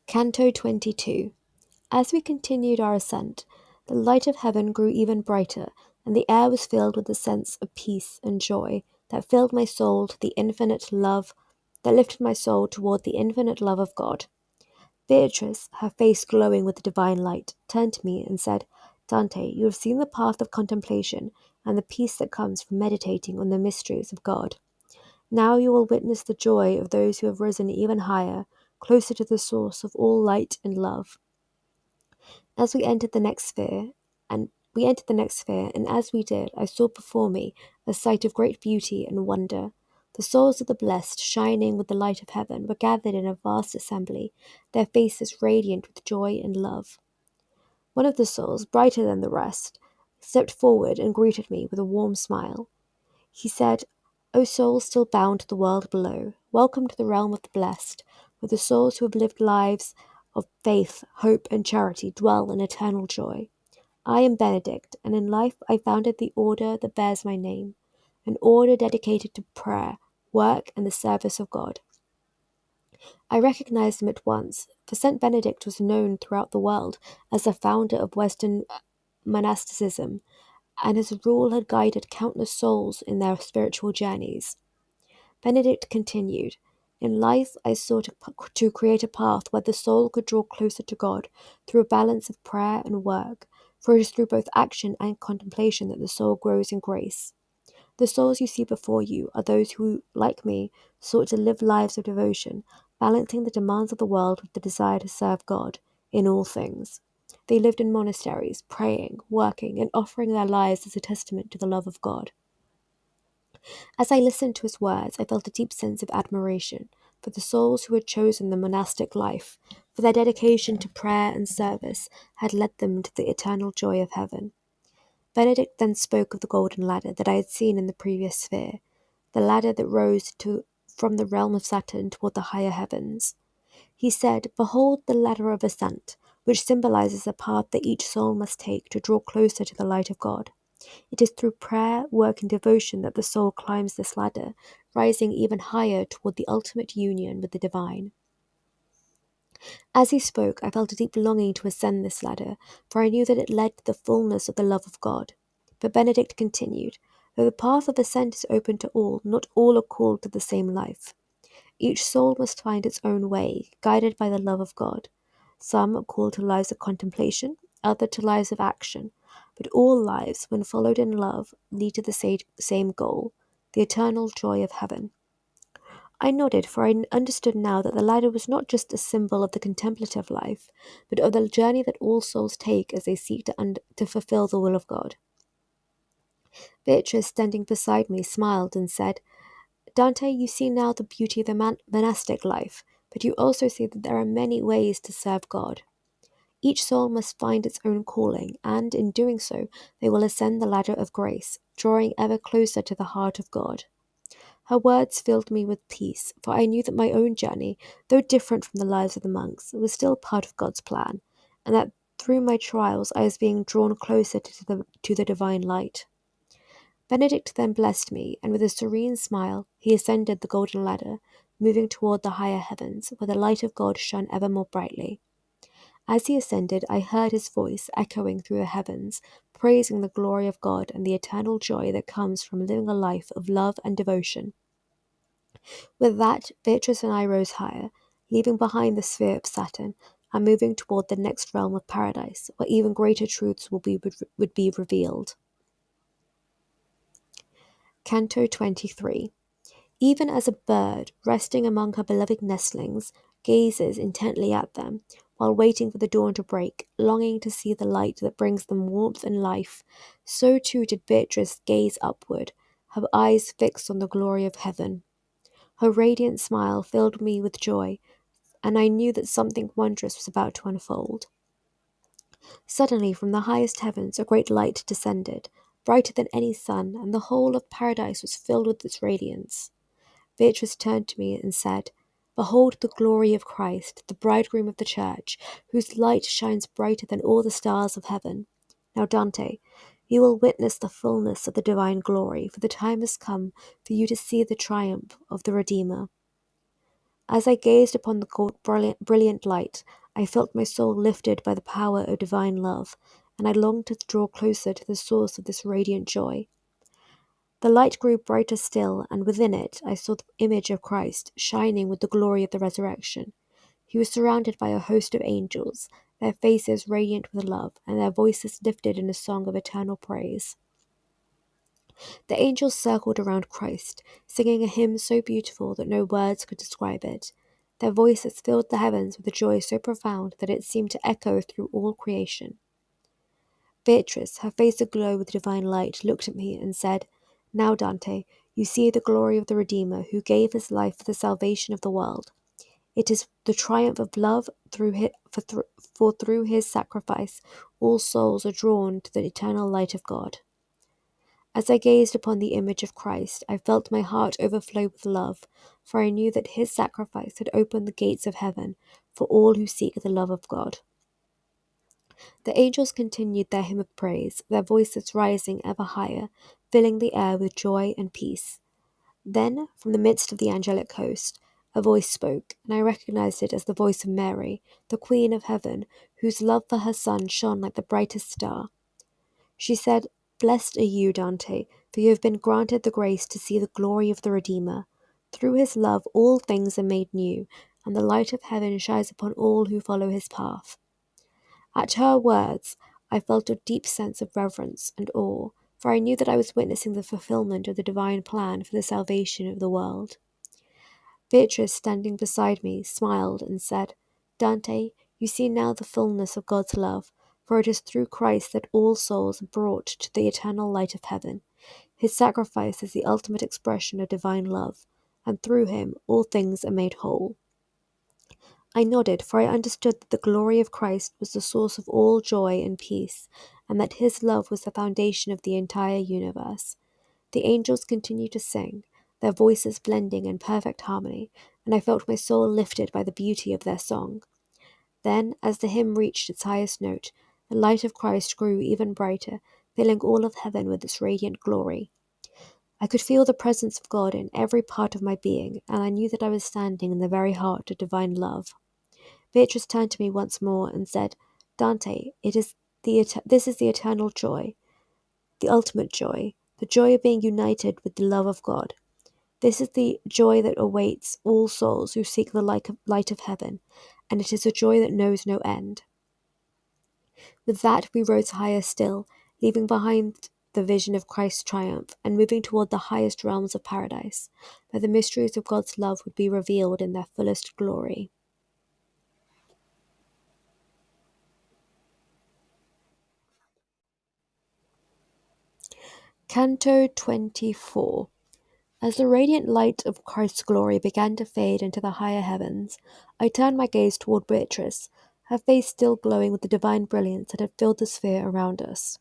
Canto 22. As we continued our ascent, the light of heaven grew even brighter, and the air was filled with a sense of peace and joy that filled my soul to the infinite love, that lifted my soul toward the infinite love of God. Beatrice, her face glowing with the divine light, turned to me and said, Dante, you have seen the path of contemplation and the peace that comes from meditating on the mysteries of God. Now you will witness the joy of those who have risen even higher, closer to the source of all light and love. As we entered the next sphere, and as we did, I saw before me a sight of great beauty and wonder. The souls of the blessed, shining with the light of heaven, were gathered in a vast assembly, their faces radiant with joy and love. One of the souls, brighter than the rest, stepped forward and greeted me with a warm smile. He said, O souls still bound to the world below, welcome to the realm of the blessed, where the souls who have lived lives of faith, hope, and charity dwell in eternal joy. I am Benedict, and in life I founded the order that bears my name, an order dedicated to prayer, work, and the service of God. I recognized him at once, for Saint Benedict was known throughout the world as the founder of Western monasticism, and his rule had guided countless souls in their spiritual journeys. Benedict continued, In life I sought to create a path where the soul could draw closer to God through a balance of prayer and work, for it is through both action and contemplation that the soul grows in grace. The souls you see before you are those who, like me, sought to live lives of devotion, balancing the demands of the world with the desire to serve God in all things. They lived in monasteries, praying, working, and offering their lives as a testament to the love of God. As I listened to his words, I felt a deep sense of admiration for the souls who had chosen the monastic life, for their dedication to prayer and service had led them to the eternal joy of heaven. Benedict then spoke of the golden ladder that I had seen in the previous sphere, the ladder that rose from the realm of Saturn toward the higher heavens. He said, Behold the ladder of ascent, which symbolizes a path that each soul must take to draw closer to the light of God. It is through prayer, work, and devotion that the soul climbs this ladder, rising even higher toward the ultimate union with the divine. As he spoke, I felt a deep longing to ascend this ladder, for I knew that it led to the fullness of the love of God. But Benedict continued, Though the path of ascent is open to all, not all are called to the same life. Each soul must find its own way, guided by the love of God. Some are called to lives of contemplation, others to lives of action, but all lives, when followed in love, lead to the same goal, the eternal joy of heaven. I nodded, for I understood now that the ladder was not just a symbol of the contemplative life, but of the journey that all souls take as they seek to fulfill the will of God. Beatrice, standing beside me, smiled and said, Dante, you see now the beauty of the monastic life, but you also see that there are many ways to serve God. Each soul must find its own calling, and in doing so, they will ascend the ladder of grace, drawing ever closer to the heart of God. Her words filled me with peace, for I knew that my own journey, though different from the lives of the monks, was still part of God's plan, and that through my trials I was being drawn closer to the divine light. Benedict then blessed me, and with a serene smile, he ascended the golden ladder, moving toward the higher heavens, where the light of God shone ever more brightly. As he ascended, I heard his voice echoing through the heavens, praising the glory of God and the eternal joy that comes from living a life of love and devotion. With that, Beatrice and I rose higher, leaving behind the sphere of Saturn, and moving toward the next realm of paradise, where even greater truths would be revealed. Canto 23. Even as a bird, resting among her beloved nestlings, gazes intently at them, while waiting for the dawn to break, longing to see the light that brings them warmth and life, so too did Beatrice gaze upward, her eyes fixed on the glory of heaven. Her radiant smile filled me with joy, and I knew that something wondrous was about to unfold. Suddenly, from the highest heavens, a great light descended, brighter than any sun, and the whole of paradise was filled with its radiance. Beatrice turned to me and said, Behold the glory of Christ, the bridegroom of the church, whose light shines brighter than all the stars of heaven. Now, Dante, you will witness the fullness of the divine glory, for the time has come for you to see the triumph of the Redeemer. As I gazed upon the brilliant light, I felt my soul lifted by the power of divine love, and I longed to draw closer to the source of this radiant joy. The light grew brighter still, and within it I saw the image of Christ, shining with the glory of the resurrection. He was surrounded by a host of angels, their faces radiant with love, and their voices lifted in a song of eternal praise. The angels circled around Christ, singing a hymn so beautiful that no words could describe it. Their voices filled the heavens with a joy so profound that it seemed to echo through all creation. Beatrice, her face aglow with divine light, looked at me and said, "Now, Dante, you see the glory of the Redeemer who gave his life for the salvation of the world. It is the triumph of love for through his sacrifice all souls are drawn to the eternal light of God." As I gazed upon the image of Christ, I felt my heart overflow with love, for I knew that his sacrifice had opened the gates of heaven for all who seek the love of God. The angels continued their hymn of praise, their voices rising ever higher, filling the air with joy and peace. Then, from the midst of the angelic host, a voice spoke, and I recognized it as the voice of Mary, the Queen of Heaven, whose love for her Son shone like the brightest star. She said, "Blessed are you, Dante, for you have been granted the grace to see the glory of the Redeemer. Through his love all things are made new, and the light of heaven shines upon all who follow his path." At her words, I felt a deep sense of reverence and awe, for I knew that I was witnessing the fulfillment of the divine plan for the salvation of the world. Beatrice, standing beside me, smiled and said, "Dante, you see now the fullness of God's love, for it is through Christ that all souls are brought to the eternal light of heaven. His sacrifice is the ultimate expression of divine love, and through him all things are made whole." I nodded, for I understood that the glory of Christ was the source of all joy and peace, and that his love was the foundation of the entire universe. The angels continued to sing, their voices blending in perfect harmony, and I felt my soul lifted by the beauty of their song. Then, as the hymn reached its highest note, the light of Christ grew even brighter, filling all of heaven with its radiant glory. I could feel the presence of God in every part of my being, and I knew that I was standing in the very heart of divine love. Beatrice turned to me once more and said, "Dante, this is the eternal joy, the ultimate joy, the joy of being united with the love of God. This is the joy that awaits all souls who seek the light of heaven, and it is a joy that knows no end." With that, we rose higher still, leaving behind the vision of Christ's triumph and moving toward the highest realms of paradise, where the mysteries of God's love would be revealed in their fullest glory. Canto 24. As the radiant light of Christ's glory began to fade into the higher heavens, I turned my gaze toward Beatrice, her face still glowing with the divine brilliance that had filled the sphere around us.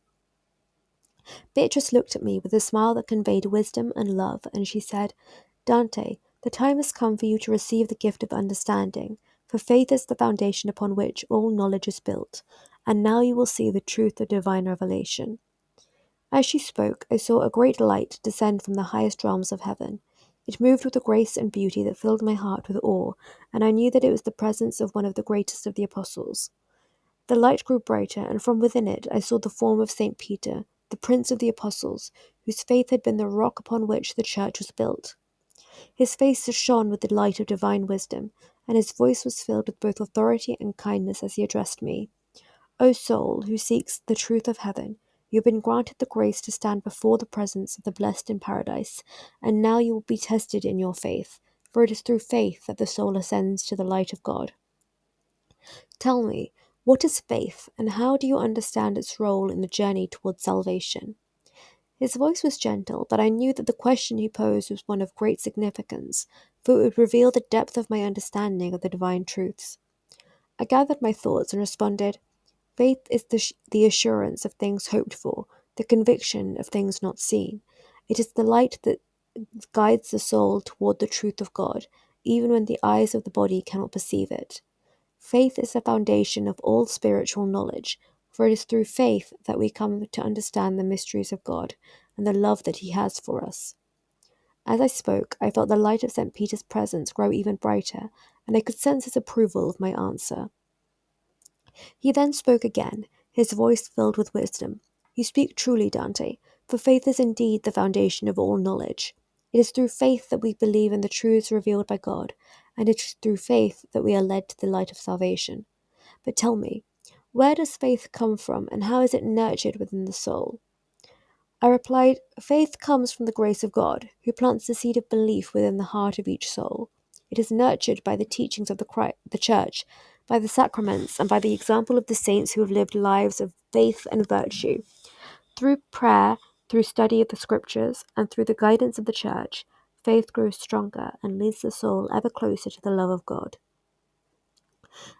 Beatrice looked at me with a smile that conveyed wisdom and love, and she said, "Dante, the time has come for you to receive the gift of understanding, for faith is the foundation upon which all knowledge is built, and now you will see the truth of divine revelation." As she spoke, I saw a great light descend from the highest realms of heaven. It moved with a grace and beauty that filled my heart with awe, and I knew that it was the presence of one of the greatest of the apostles. The light grew brighter, and from within it I saw the form of St. Peter, the prince of the apostles, whose faith had been the rock upon which the church was built. His face shone with the light of divine wisdom, and his voice was filled with both authority and kindness as he addressed me. "O soul, who seeks the truth of heaven, you have been granted the grace to stand before the presence of the blessed in paradise, and now you will be tested in your faith, for it is through faith that the soul ascends to the light of God. Tell me, what is faith, and how do you understand its role in the journey towards salvation?" His voice was gentle, but I knew that the question he posed was one of great significance, for it would reveal the depth of my understanding of the divine truths. I gathered my thoughts and responded, "Faith is the assurance of things hoped for, the conviction of things not seen. It is the light that guides the soul toward the truth of God. even when the eyes of the body cannot perceive it. Faith is the foundation of all spiritual knowledge, for it is through faith that we come to understand the mysteries of God and the love that He has for us. As I spoke, I felt the light of St. Peter's presence grow even brighter, and I could sense his approval of my answer. He then spoke again, his voice filled with wisdom. "You speak truly, Dante, for faith is indeed the foundation of all knowledge. It is through faith that we believe in the truths revealed by God, and it is through faith that we are led to the light of salvation. But tell me, where does faith come from, and how is it nurtured within the soul?" I replied, "Faith comes from the grace of God, who plants the seed of belief within the heart of each soul. It is nurtured by the teachings of the Church, by the sacraments, and by the example of the saints who have lived lives of faith and virtue. Through prayer, through study of the Scriptures, and through the guidance of the Church, faith grows stronger and leads the soul ever closer to the love of God."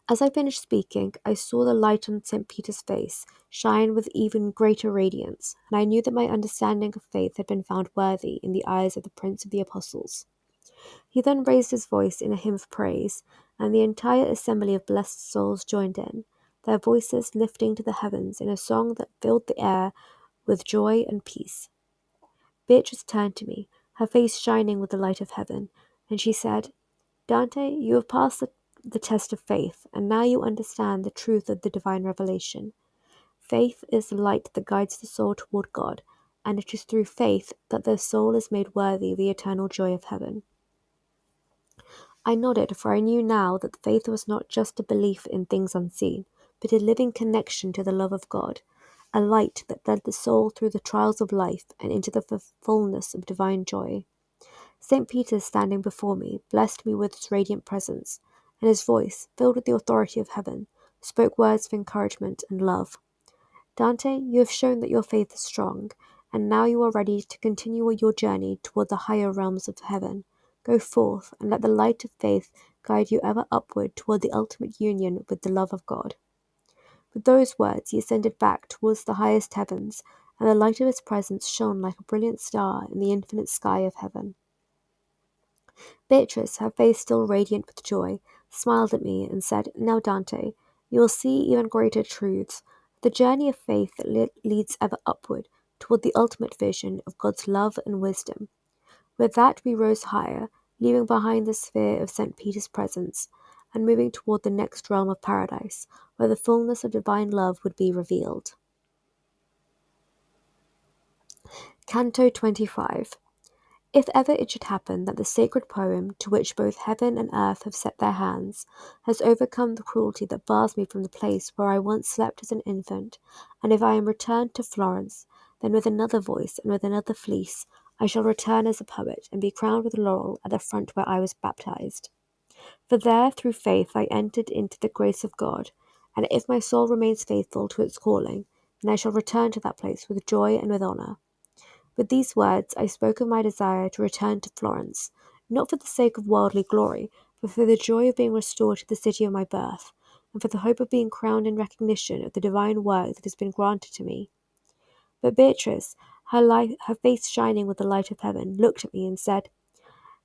As I finished speaking, I saw the light on St. Peter's face shine with even greater radiance, and I knew that my understanding of faith had been found worthy in the eyes of the Prince of the Apostles. He then raised his voice in a hymn of praise, and the entire assembly of blessed souls joined in, their voices lifting to the heavens in a song that filled the air with joy and peace. Beatrice turned to me, her face shining with the light of heaven, and she said, "Dante, you have passed the test of faith, and now you understand the truth of the divine revelation. Faith is the light that guides the soul toward God, and it is through faith that the soul is made worthy of the eternal joy of heaven." I nodded, for I knew now that faith was not just a belief in things unseen, but a living connection to the love of God, a light that led the soul through the trials of life and into the fullness of divine joy. St. Peter, standing before me, blessed me with his radiant presence, and his voice, filled with the authority of heaven, spoke words of encouragement and love. "Dante, you have shown that your faith is strong, and now you are ready to continue your journey toward the higher realms of heaven. Go forth, and let the light of faith guide you ever upward toward the ultimate union with the love of God." With those words, he ascended back towards the highest heavens, and the light of his presence shone like a brilliant star in the infinite sky of heaven. Beatrice, her face still radiant with joy, smiled at me and said, "Now, Dante, you will see even greater truths. The journey of faith that leads ever upward toward the ultimate vision of God's love and wisdom." With that, we rose higher, leaving behind the sphere of St. Peter's presence, and moving toward the next realm of paradise, where the fullness of divine love would be revealed. Canto 25. If ever it should happen that the sacred poem, to which both heaven and earth have set their hands, has overcome the cruelty that bars me from the place where I once slept as an infant, and if I am returned to Florence, then with another voice and with another fleece, I shall return as a poet, and be crowned with laurel at the front where I was baptized. For there, through faith, I entered into the grace of God, and if my soul remains faithful to its calling, then I shall return to that place with joy and with honour. With these words, I spoke of my desire to return to Florence, not for the sake of worldly glory, but for the joy of being restored to the city of my birth, and for the hope of being crowned in recognition of the divine work that has been granted to me. But Beatrice, her face shining with the light of heaven, looked at me and said,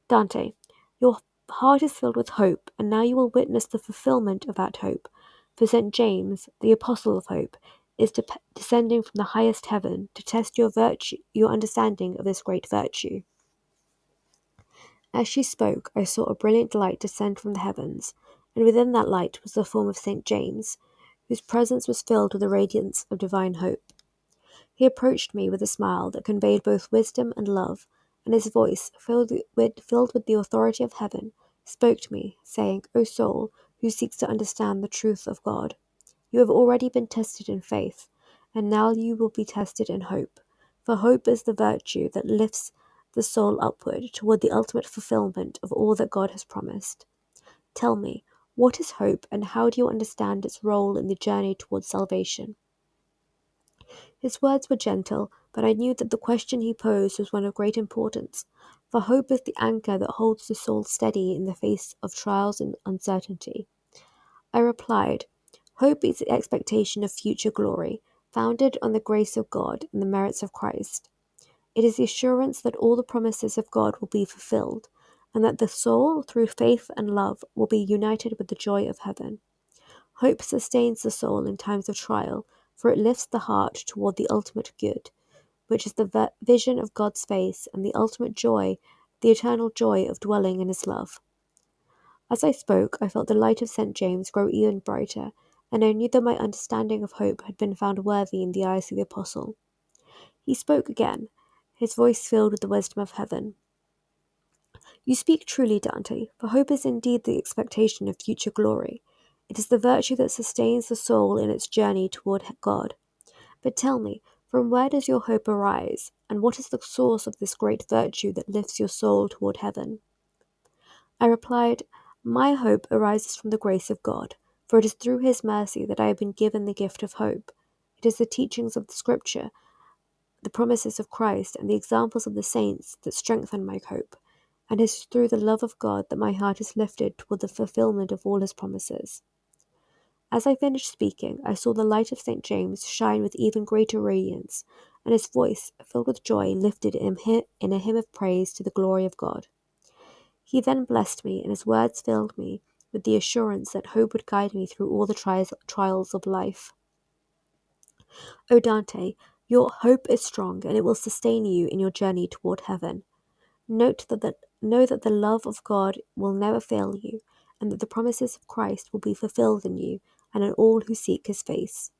"Dante, your heart is filled with hope, and now you will witness the fulfillment of that hope. For St. James, the apostle of hope, is descending from the highest heaven to test your understanding of this great virtue." As she spoke, I saw a brilliant light descend from the heavens, and within that light was the form of St. James, whose presence was filled with the radiance of divine hope. He approached me with a smile that conveyed both wisdom and love, and his voice, filled with the authority of heaven, spoke to me, saying, "O soul, who seeks to understand the truth of God, you have already been tested in faith, and now you will be tested in hope. For hope is the virtue that lifts the soul upward toward the ultimate fulfillment of all that God has promised. Tell me, what is hope, and how do you understand its role in the journey towards salvation?" His words were gentle, but I knew that the question he posed was one of great importance, for hope is the anchor that holds the soul steady in the face of trials and uncertainty. I replied, "Hope is the expectation of future glory, founded on the grace of God and the merits of Christ. It is the assurance that all the promises of God will be fulfilled, and that the soul, through faith and love, will be united with the joy of heaven. Hope sustains the soul in times of trial, for it lifts the heart toward the ultimate good, which is the vision of God's face and the ultimate joy, the eternal joy of dwelling in his love. As I spoke, I felt the light of St. James grow even brighter, and I knew that my understanding of hope had been found worthy in the eyes of the apostle. He spoke again, his voice filled with the wisdom of heaven. You speak truly, Dante, for hope is indeed the expectation of future glory. It is the virtue that sustains the soul in its journey toward God. But tell me, from where does your hope arise, and what is the source of this great virtue that lifts your soul toward heaven? I replied, My hope arises from the grace of God, for it is through his mercy that I have been given the gift of hope. It is the teachings of the Scripture, the promises of Christ, and the examples of the saints that strengthen my hope, and it is through the love of God that my heart is lifted toward the fulfillment of all his promises. As I finished speaking, I saw the light of St. James shine with even greater radiance, and his voice, filled with joy, lifted in a hymn of praise to the glory of God. He then blessed me, and his words filled me with the assurance that hope would guide me through all the trials of life. O Dante, your hope is strong, and it will sustain you in your journey toward heaven. Know that the love of God will never fail you, and that the promises of Christ will be fulfilled in you and in all who seek his face.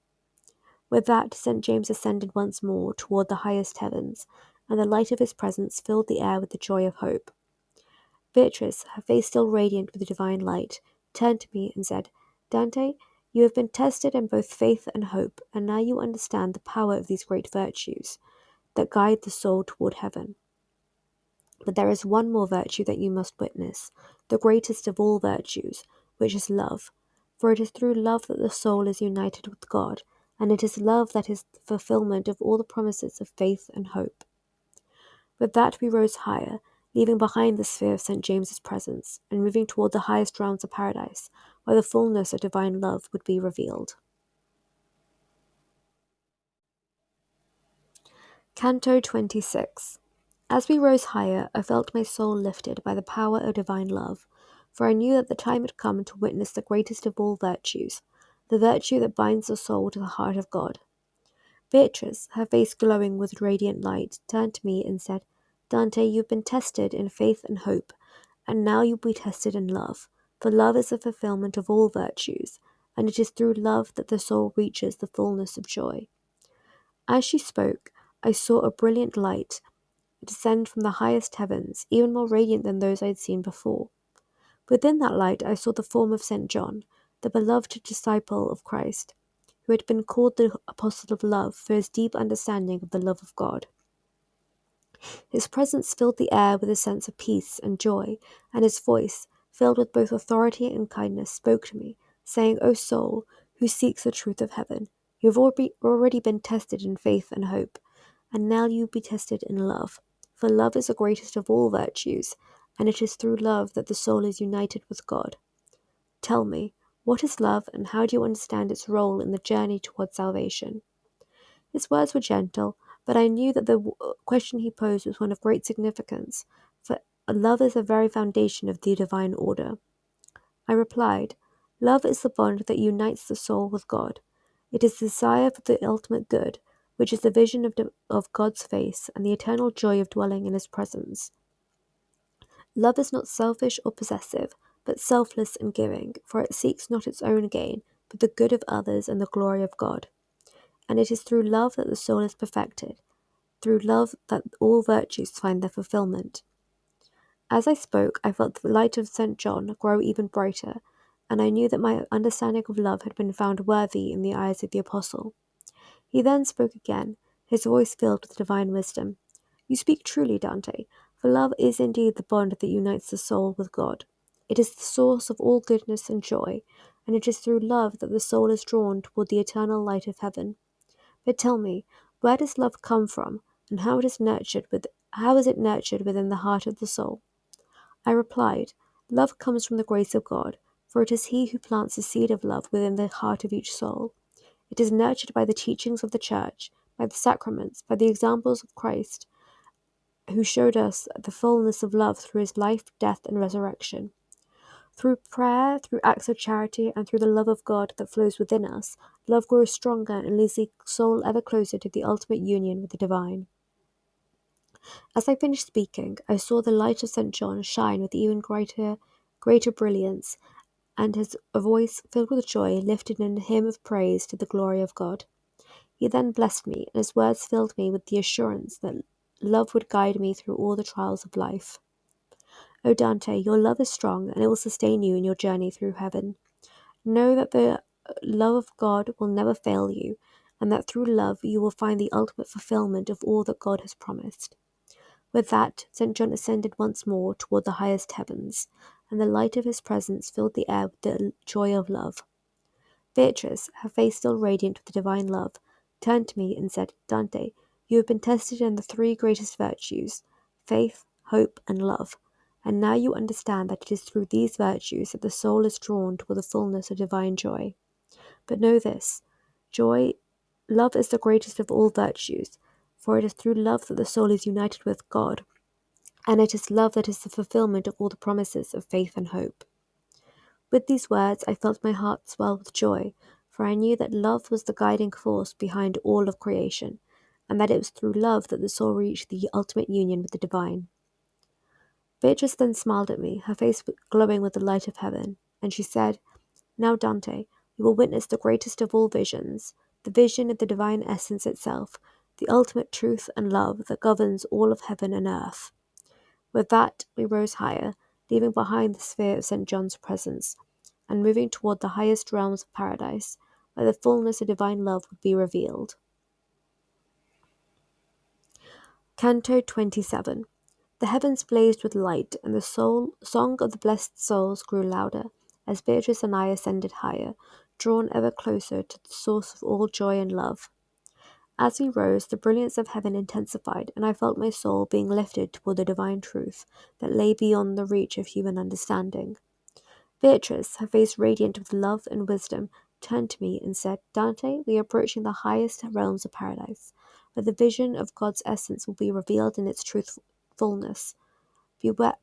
With that, St. James ascended once more toward the highest heavens, and the light of his presence filled the air with the joy of hope. Beatrice, her face still radiant with the divine light, turned to me and said, Dante, you have been tested in both faith and hope, and now you understand the power of these great virtues that guide the soul toward heaven. But there is one more virtue that you must witness, the greatest of all virtues, which is love. For it is through love that the soul is united with God, and it is love that is the fulfillment of all the promises of faith and hope. With that we rose higher, leaving behind the sphere of St. James's presence, and moving toward the highest realms of paradise, where the fullness of divine love would be revealed. Canto 26. As we rose higher, I felt my soul lifted by the power of divine love, for I knew that the time had come to witness the greatest of all virtues, the virtue that binds the soul to the heart of God. Beatrice, her face glowing with radiant light, turned to me and said, Dante, you've been tested in faith and hope, and now you'll be tested in love, for love is the fulfillment of all virtues, and it is through love that the soul reaches the fullness of joy. As she spoke, I saw a brilliant light descend from the highest heavens, even more radiant than those I had seen before. Within that light I saw the form of St. John, the beloved disciple of Christ, who had been called the Apostle of Love for his deep understanding of the love of God. His presence filled the air with a sense of peace and joy, and his voice, filled with both authority and kindness, spoke to me, saying, O soul, who seeks the truth of heaven, you have already been tested in faith and hope, and now you will be tested in love. For love is the greatest of all virtues, and it is through love that the soul is united with God. Tell me, what is love, and how do you understand its role in the journey toward salvation? His words were gentle, but I knew that the question he posed was one of great significance, for love is the very foundation of the divine order. I replied, Love is the bond that unites the soul with God. It is the desire for the ultimate good, which is the vision of God's face and the eternal joy of dwelling in his presence. Love is not selfish or possessive, but selfless and giving, for it seeks not its own gain, but the good of others and the glory of God. And it is through love that the soul is perfected, through love that all virtues find their fulfillment. As I spoke, I felt the light of St. John grow even brighter, and I knew that my understanding of love had been found worthy in the eyes of the apostle. He then spoke again, his voice filled with divine wisdom. You speak truly, Dante, for love is indeed the bond that unites the soul with God. It is the source of all goodness and joy, and it is through love that the soul is drawn toward the eternal light of heaven. But tell me, where does love come from, and how is it nurtured within the heart of the soul? I replied, Love comes from the grace of God, for it is he who plants the seed of love within the heart of each soul. It is nurtured by the teachings of the Church, by the sacraments, by the examples of Christ, who showed us the fullness of love through his life, death, and resurrection. Through prayer, through acts of charity, and through the love of God that flows within us, love grows stronger and leads the soul ever closer to the ultimate union with the divine. As I finished speaking, I saw the light of St. John shine with even greater brilliance, and his voice, filled with joy, lifted in a hymn of praise to the glory of God. He then blessed me, and his words filled me with the assurance that love would guide me through all the trials of life. O Dante, your love is strong, and it will sustain you in your journey through heaven. Know that the love of God will never fail you, and that through love you will find the ultimate fulfillment of all that God has promised. With that, St. John ascended once more toward the highest heavens, and the light of his presence filled the air with the joy of love. Beatrice, her face still radiant with the divine love, turned to me and said, Dante, you have been tested in the three greatest virtues, faith, hope, and love, and now you understand that it is through these virtues that the soul is drawn toward the fullness of divine joy. But know this, love is the greatest of all virtues, for it is through love that the soul is united with God, and it is love that is the fulfillment of all the promises of faith and hope. With these words, I felt my heart swell with joy, for I knew that love was the guiding force behind all of creation, and that it was through love that the soul reached the ultimate union with the divine. Beatrice then smiled at me, her face glowing with the light of heaven, and she said, Now, Dante, you will witness the greatest of all visions, the vision of the divine essence itself, the ultimate truth and love that governs all of heaven and earth. With that, we rose higher, leaving behind the sphere of St. John's presence, and moving toward the highest realms of paradise, where the fullness of divine love would be revealed. Canto 27. The heavens blazed with light, and the song of the blessed souls grew louder, as Beatrice and I ascended higher, drawn ever closer to the source of all joy and love. As we rose, the brilliance of heaven intensified, and I felt my soul being lifted toward the divine truth that lay beyond the reach of human understanding. Beatrice, her face radiant with love and wisdom, turned to me and said, Dante, we are approaching the highest realms of paradise, where the vision of God's essence will be revealed in its truthfulness.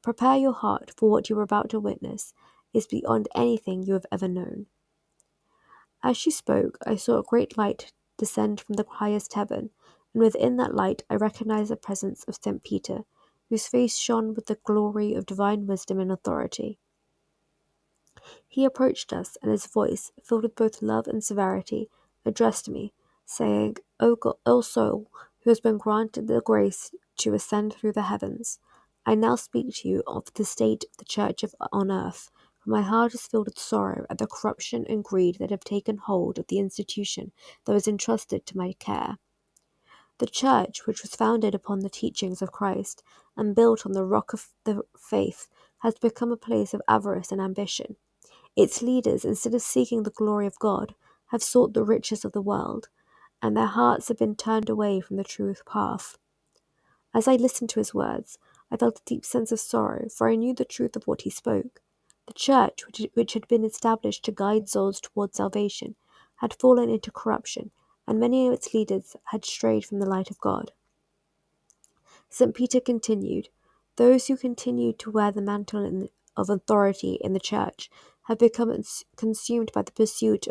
Prepare your heart, for what you are about to witness is beyond anything you have ever known. As she spoke, I saw a great light descend from the highest heaven, and within that light I recognized the presence of St. Peter, whose face shone with the glory of divine wisdom and authority. He approached us, and his voice, filled with both love and severity, addressed me, saying, O soul, who has been granted the grace to ascend through the heavens, I now speak to you of the state of the Church on earth, for my heart is filled with sorrow at the corruption and greed that have taken hold of the institution that was entrusted to my care. The Church, which was founded upon the teachings of Christ and built on the rock of the faith, has become a place of avarice and ambition. Its leaders, instead of seeking the glory of God, have sought the riches of the world, and their hearts have been turned away from the true path. As I listened to his words, I felt a deep sense of sorrow, for I knew the truth of what he spoke. The Church, which had been established to guide souls toward salvation, had fallen into corruption, and many of its leaders had strayed from the light of God. St. Peter continued, Those who continue to wear the mantle of authority in the Church have become consumed by the pursuit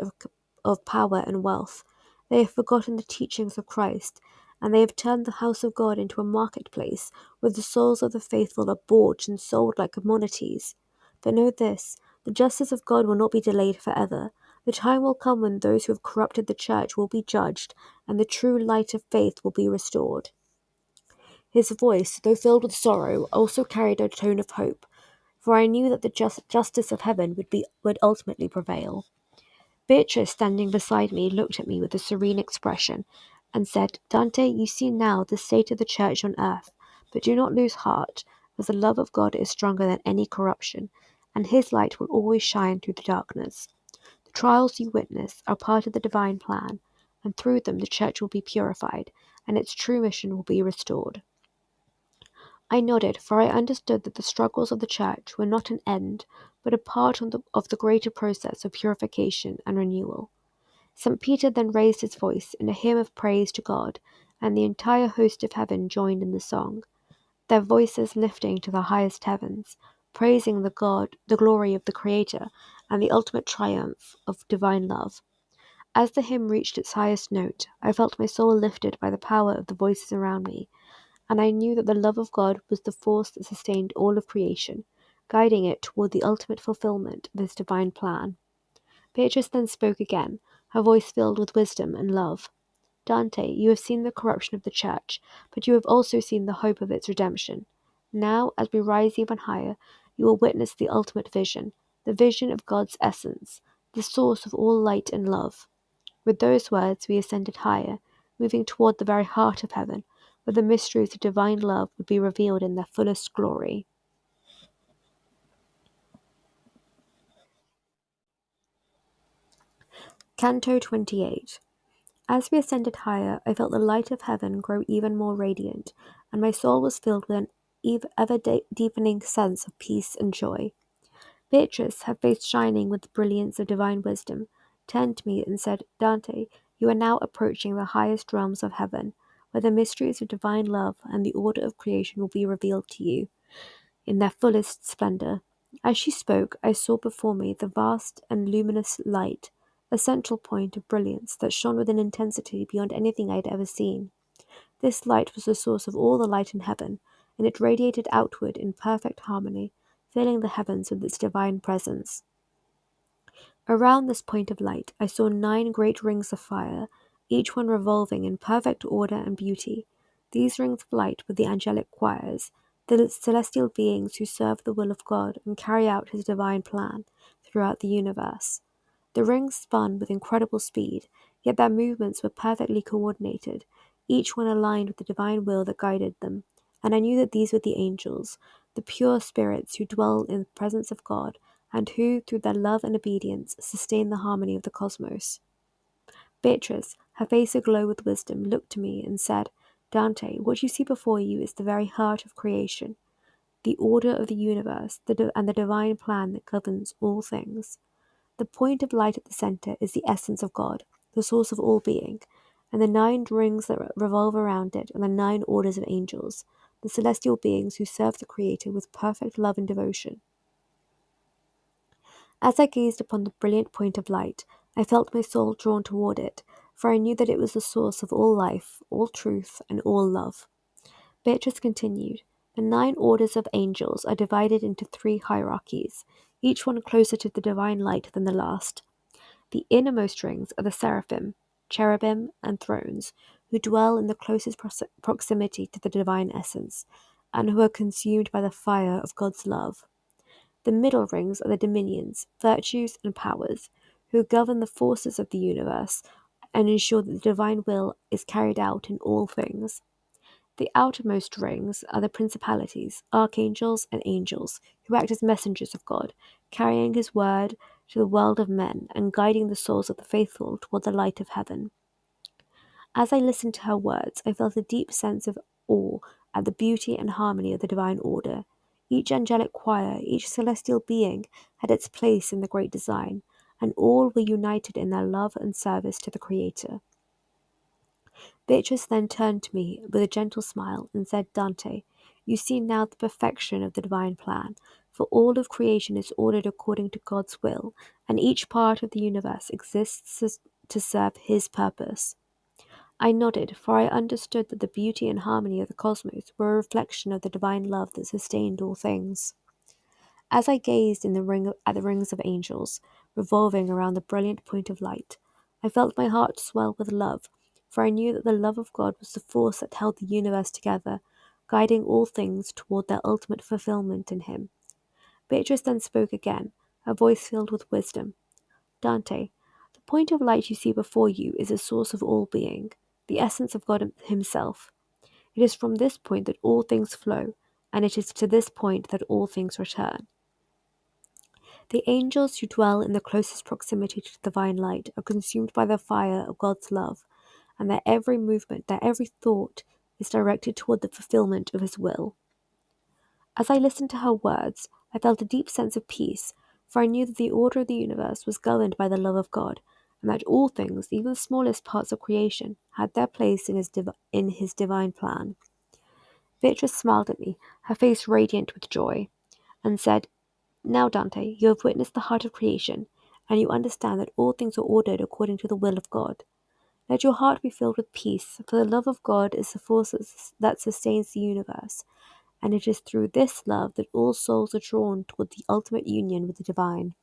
of power and wealth. They have forgotten the teachings of Christ, and they have turned the house of God into a marketplace where the souls of the faithful are bought and sold like commodities. But know this, the justice of God will not be delayed forever. The time will come when those who have corrupted the Church will be judged, and the true light of faith will be restored. His voice, though filled with sorrow, also carried a tone of hope, for I knew that the justice of heaven would ultimately prevail. Beatrice, standing beside me, looked at me with a serene expression, and said, Dante, you see now the state of the Church on earth, but do not lose heart, for the love of God is stronger than any corruption, and his light will always shine through the darkness. The trials you witness are part of the divine plan, and through them the Church will be purified, and its true mission will be restored. I nodded, for I understood that the struggles of the Church were not an end, but a part of the greater process of purification and renewal. St. Peter then raised his voice in a hymn of praise to God, and the entire host of heaven joined in the song. their voices lifting to the highest heavens, praising the glory of the Creator, and the ultimate triumph of divine love. As the hymn reached its highest note, I felt my soul lifted by the power of the voices around me, and I knew that the love of God was the force that sustained all of creation, guiding it toward the ultimate fulfillment of His divine plan. Beatrice then spoke again, her voice filled with wisdom and love. Dante, you have seen the corruption of the Church, but you have also seen the hope of its redemption. Now, as we rise even higher, you will witness the ultimate vision, the vision of God's essence, the source of all light and love. With those words, we ascended higher, moving toward the very heart of heaven, where the mysteries of divine love would be revealed in their fullest glory. Canto 28. As we ascended higher, I felt the light of heaven grow even more radiant, and my soul was filled with an ever-deepening sense of peace and joy. Beatrice, her face shining with the brilliance of divine wisdom, turned to me and said, Dante, you are now approaching the highest realms of heaven, where the mysteries of divine love and the order of creation will be revealed to you in their fullest splendor. As she spoke, I saw before me the vast and luminous light, a central point of brilliance that shone with an intensity beyond anything I had ever seen. This light was the source of all the light in heaven, and it radiated outward in perfect harmony, filling the heavens with its divine presence. Around this point of light, I saw 9 great rings of fire, each one revolving in perfect order and beauty. These rings of light were the angelic choirs, the celestial beings who serve the will of God and carry out His divine plan throughout the universe. The rings spun with incredible speed, yet their movements were perfectly coordinated, each one aligned with the divine will that guided them, and I knew that these were the angels, the pure spirits who dwell in the presence of God, and who, through their love and obedience, sustain the harmony of the cosmos. Beatrice, her face aglow with wisdom, looked to me and said, Dante, what you see before you is the very heart of creation, the order of the universe, and the divine plan that governs all things. The point of light at the center is the essence of God, the source of all being, and the 9 rings that revolve around it are the 9 orders of angels, the celestial beings who serve the Creator with perfect love and devotion. As I gazed upon the brilliant point of light, I felt my soul drawn toward it, for I knew that it was the source of all life, all truth, and all love. Beatrice continued, the 9 orders of angels are divided into 3 hierarchies, each one closer to the divine light than the last. The innermost rings are the seraphim, cherubim, and thrones, who dwell in the closest proximity to the divine essence, and who are consumed by the fire of God's love. The middle rings are the dominions, virtues, and powers, who govern the forces of the universe and ensure that the divine will is carried out in all things. The outermost rings are the principalities, archangels, and angels, who act as messengers of God, carrying His word to the world of men and guiding the souls of the faithful toward the light of heaven. As I listened to her words, I felt a deep sense of awe at the beauty and harmony of the divine order. Each angelic choir, each celestial being had its place in the great design, and all were united in their love and service to the Creator. Beatrice then turned to me with a gentle smile and said, Dante, you see now the perfection of the divine plan, for all of creation is ordered according to God's will, and each part of the universe exists to serve His purpose. I nodded, for I understood that the beauty and harmony of the cosmos were a reflection of the divine love that sustained all things. As I gazed at the rings of angels, revolving around the brilliant point of light, I felt my heart swell with love, for I knew that the love of God was the force that held the universe together, guiding all things toward their ultimate fulfillment in Him. Beatrice then spoke again, her voice filled with wisdom. Dante, the point of light you see before you is the source of all being, the essence of God Himself. It is from this point that all things flow, and it is to this point that all things return. The angels who dwell in the closest proximity to the divine light are consumed by the fire of God's love, and their every movement, their every thought is directed toward the fulfillment of His will. As I listened to her words, I felt a deep sense of peace, for I knew that the order of the universe was governed by the love of God, and that all things, even the smallest parts of creation, had their place in His divine plan. Beatrice smiled at me, her face radiant with joy, and said, "Now, Dante, you have witnessed the heart of creation, and you understand that all things are ordered according to the will of God. Let your heart be filled with peace, for the love of God is the force that sustains the universe, and it is through this love that all souls are drawn toward the ultimate union with the divine."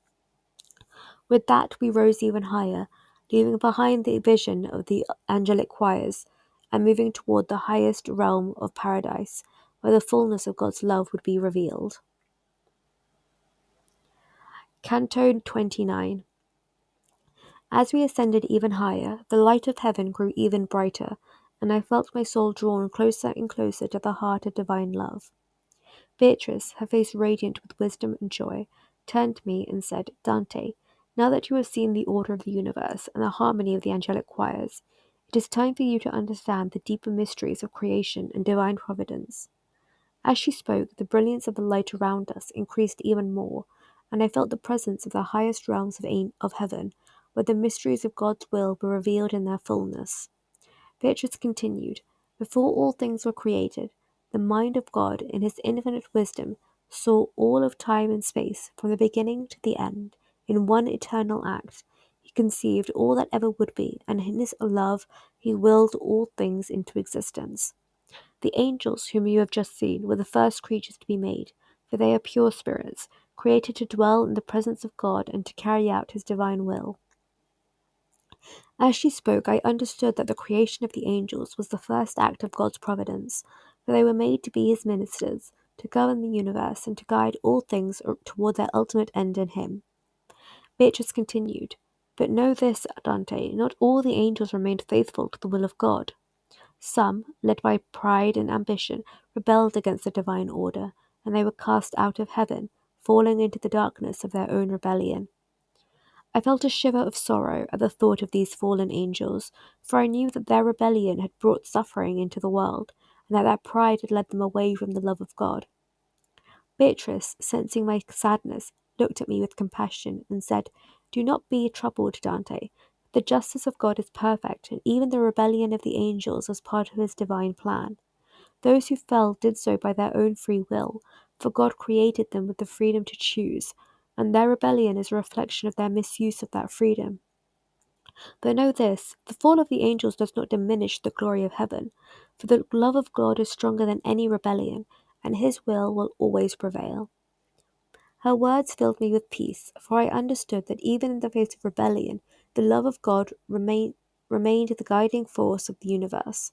With that, we rose even higher, leaving behind the vision of the angelic choirs, and moving toward the highest realm of paradise, where the fullness of God's love would be revealed. Canto 29. As we ascended even higher, the light of heaven grew even brighter, and I felt my soul drawn closer and closer to the heart of divine love. Beatrice, her face radiant with wisdom and joy, turned to me and said, "Dante, now that you have seen the order of the universe and the harmony of the angelic choirs, it is time for you to understand the deeper mysteries of creation and divine providence." As she spoke, the brilliance of the light around us increased even more, and I felt the presence of the highest realms of heaven, where the mysteries of God's will were revealed in their fullness. Beatrice continued, "Before all things were created, the mind of God, in his infinite wisdom, saw all of time and space, from the beginning to the end, in one eternal act. He conceived all that ever would be, and in his love he willed all things into existence. The angels whom you have just seen were the first creatures to be made, for they are pure spirits, created to dwell in the presence of God and to carry out his divine will." As she spoke, I understood that the creation of the angels was the first act of God's providence, for they were made to be his ministers, to govern the universe, and to guide all things toward their ultimate end in him. Beatrice continued, "But know this, Dante, not all the angels remained faithful to the will of God. Some, led by pride and ambition, rebelled against the divine order, and they were cast out of heaven, falling into the darkness of their own rebellion." I felt a shiver of sorrow at the thought of these fallen angels, for I knew that their rebellion had brought suffering into the world, and that their pride had led them away from the love of God. Beatrice, sensing my sadness, looked at me with compassion and said, "Do not be troubled, Dante. The justice of God is perfect, and even the rebellion of the angels was part of his divine plan. Those who fell did so by their own free will, for God created them with the freedom to choose, and their rebellion is a reflection of their misuse of that freedom. But know this, the fall of the angels does not diminish the glory of heaven, for the love of God is stronger than any rebellion, and his will always prevail." Her words filled me with peace, for I understood that even in the face of rebellion, the love of God remained the guiding force of the universe.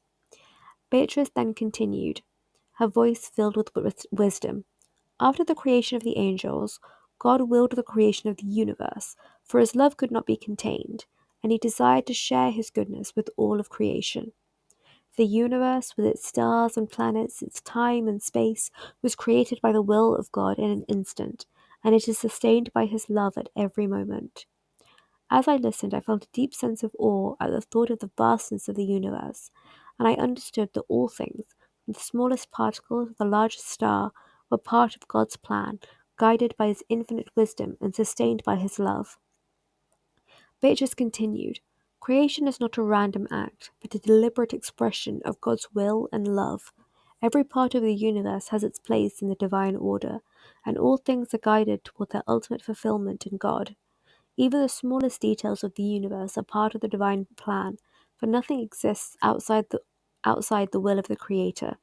Beatrice then continued, her voice filled with wisdom. "After the creation of the angels, God willed the creation of the universe, for his love could not be contained, and he desired to share his goodness with all of creation. The universe, with its stars and planets, its time and space, was created by the will of God in an instant, and it is sustained by his love at every moment." As I listened, I felt a deep sense of awe at the thought of the vastness of the universe, and I understood that all things, from the smallest particle to the largest star, were part of God's plan, guided by his infinite wisdom and sustained by his love. Beatrice continued, "Creation is not a random act, but a deliberate expression of God's will and love. Every part of the universe has its place in the divine order, and all things are guided toward their ultimate fulfillment in God. Even the smallest details of the universe are part of the divine plan, for nothing exists outside the will of the Creator."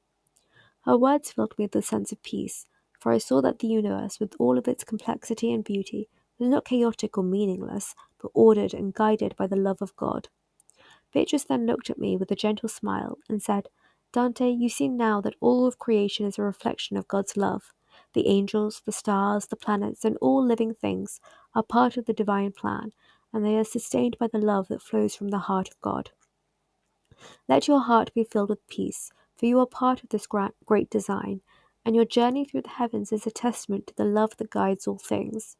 Her words filled me with a sense of peace, for I saw that the universe, with all of its complexity and beauty, was not chaotic or meaningless, but ordered and guided by the love of God. Beatrice then looked at me with a gentle smile and said, "Dante, you see now that all of creation is a reflection of God's love. The angels, the stars, the planets, and all living things are part of the divine plan, and they are sustained by the love that flows from the heart of God. Let your heart be filled with peace, for you are part of this great design, and your journey through the heavens is a testament to the love that guides all things."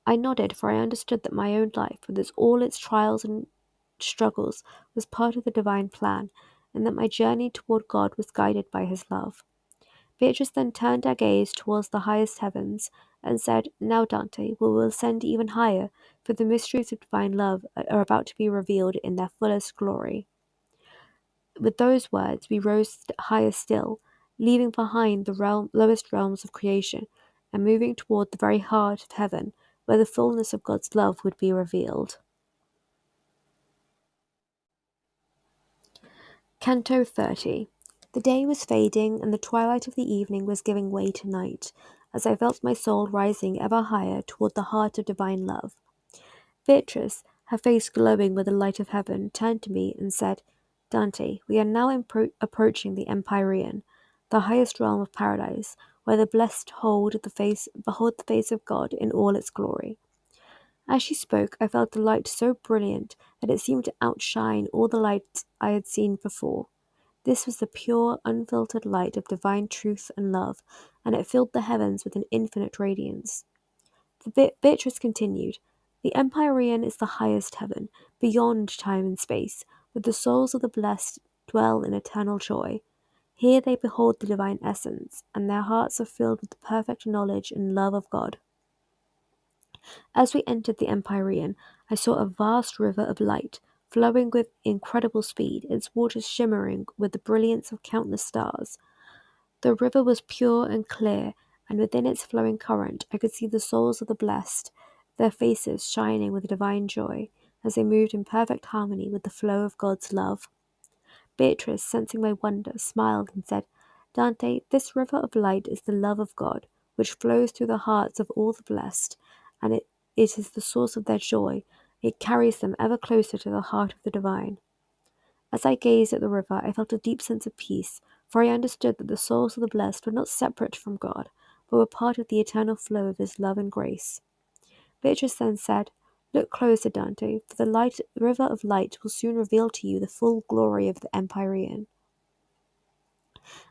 I nodded, for I understood that my own life, with all its trials and struggles, was part of the divine plan, and that my journey toward God was guided by his love. Beatrice then turned her gaze towards the highest heavens and said, "Now, Dante, we will ascend even higher, for the mysteries of divine love are about to be revealed in their fullest glory." With those words, we rose higher still, leaving behind the lowest realms of creation and moving toward the very heart of heaven, where the fullness of God's love would be revealed. Canto 30. The day was fading, and the twilight of the evening was giving way to night, as I felt my soul rising ever higher toward the heart of divine love. Beatrice, her face glowing with the light of heaven, turned to me and said, Dante, we are now approaching the Empyrean, the highest realm of paradise, where the blessed behold the face of God in all its glory. As she spoke, I felt the light so brilliant that it seemed to outshine all the lights I had seen before. This was the pure, unfiltered light of divine truth and love, and it filled the heavens with an infinite radiance. Beatrice continued, The Empyrean is the highest heaven, beyond time and space, where the souls of the blessed dwell in eternal joy. Here they behold the divine essence, and their hearts are filled with the perfect knowledge and love of God. As we entered the Empyrean, I saw a vast river of light, flowing with incredible speed, its waters shimmering with the brilliance of countless stars. The river was pure and clear, and within its flowing current I could see the souls of the blessed, their faces shining with divine joy, as they moved in perfect harmony with the flow of God's love. Beatrice, sensing my wonder, smiled and said, Dante, this river of light is the love of God, which flows through the hearts of all the blessed, and it is the source of their joy. It carries them ever closer to the heart of the divine. As I gazed at the river, I felt a deep sense of peace, for I understood that the souls of the blessed were not separate from God, but were part of the eternal flow of His love and grace. Beatrice then said, Look closer, Dante, for the river of light will soon reveal to you the full glory of the Empyrean.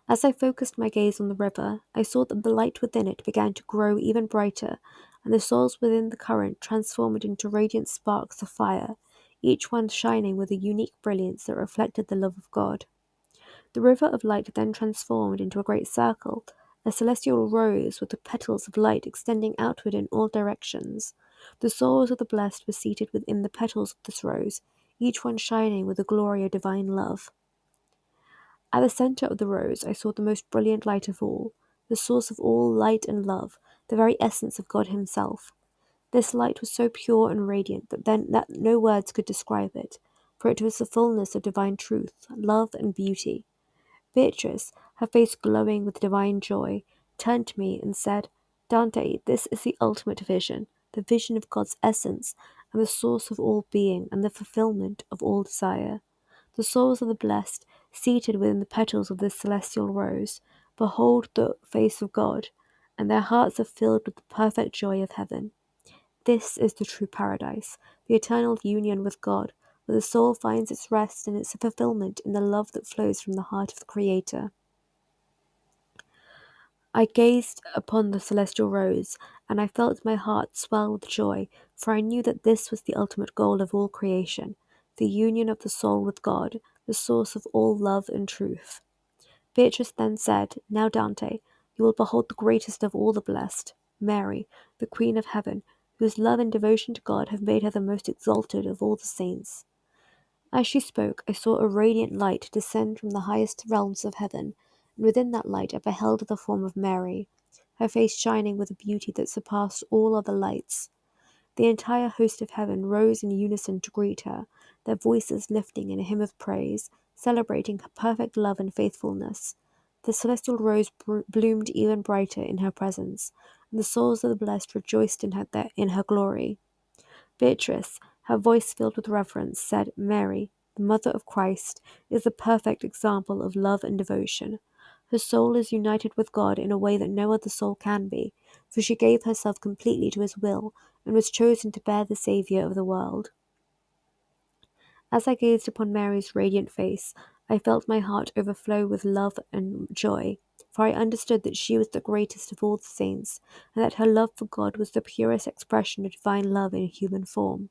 As I focused my gaze on the river, I saw that the light within it began to grow even brighter, and the souls within the current transformed into radiant sparks of fire, each one shining with a unique brilliance that reflected the love of God. The river of light then transformed into a great circle, a celestial rose with the petals of light extending outward in all directions. The souls of the blessed were seated within the petals of this rose, each one shining with the glory of divine love. At the center of the rose I saw the most brilliant light of all, the source of all light and love, the very essence of God Himself. This light was so pure and radiant that no words could describe it, for it was the fullness of divine truth, love, and beauty. Beatrice, her face glowing with divine joy, turned to me and said, Dante, this is the ultimate vision, the vision of God's essence, and the source of all being, and the fulfillment of all desire. The souls of the blessed, seated within the petals of this celestial rose, behold the face of God, and their hearts are filled with the perfect joy of heaven. This is the true paradise, the eternal union with God, where the soul finds its rest and its fulfillment in the love that flows from the heart of the Creator. I gazed upon the celestial rose, and I felt my heart swell with joy, for I knew that this was the ultimate goal of all creation, the union of the soul with God, the source of all love and truth. Beatrice then said, Now, Dante, you will behold the greatest of all the blessed, Mary, the Queen of Heaven, whose love and devotion to God have made her the most exalted of all the saints. As she spoke, I saw a radiant light descend from the highest realms of heaven, and within that light I beheld the form of Mary, her face shining with a beauty that surpassed all other lights. The entire host of heaven rose in unison to greet her, their voices lifting in a hymn of praise, celebrating her perfect love and faithfulness. The celestial rose bloomed even brighter in her presence, and the souls of the blessed rejoiced in her glory. Beatrice, her voice filled with reverence, said, Mary, the Mother of Christ, is the perfect example of love and devotion. Her soul is united with God in a way that no other soul can be, for she gave herself completely to His will and was chosen to bear the Saviour of the world. As I gazed upon Mary's radiant face, I felt my heart overflow with love and joy, for I understood that she was the greatest of all the saints, and that her love for God was the purest expression of divine love in human form.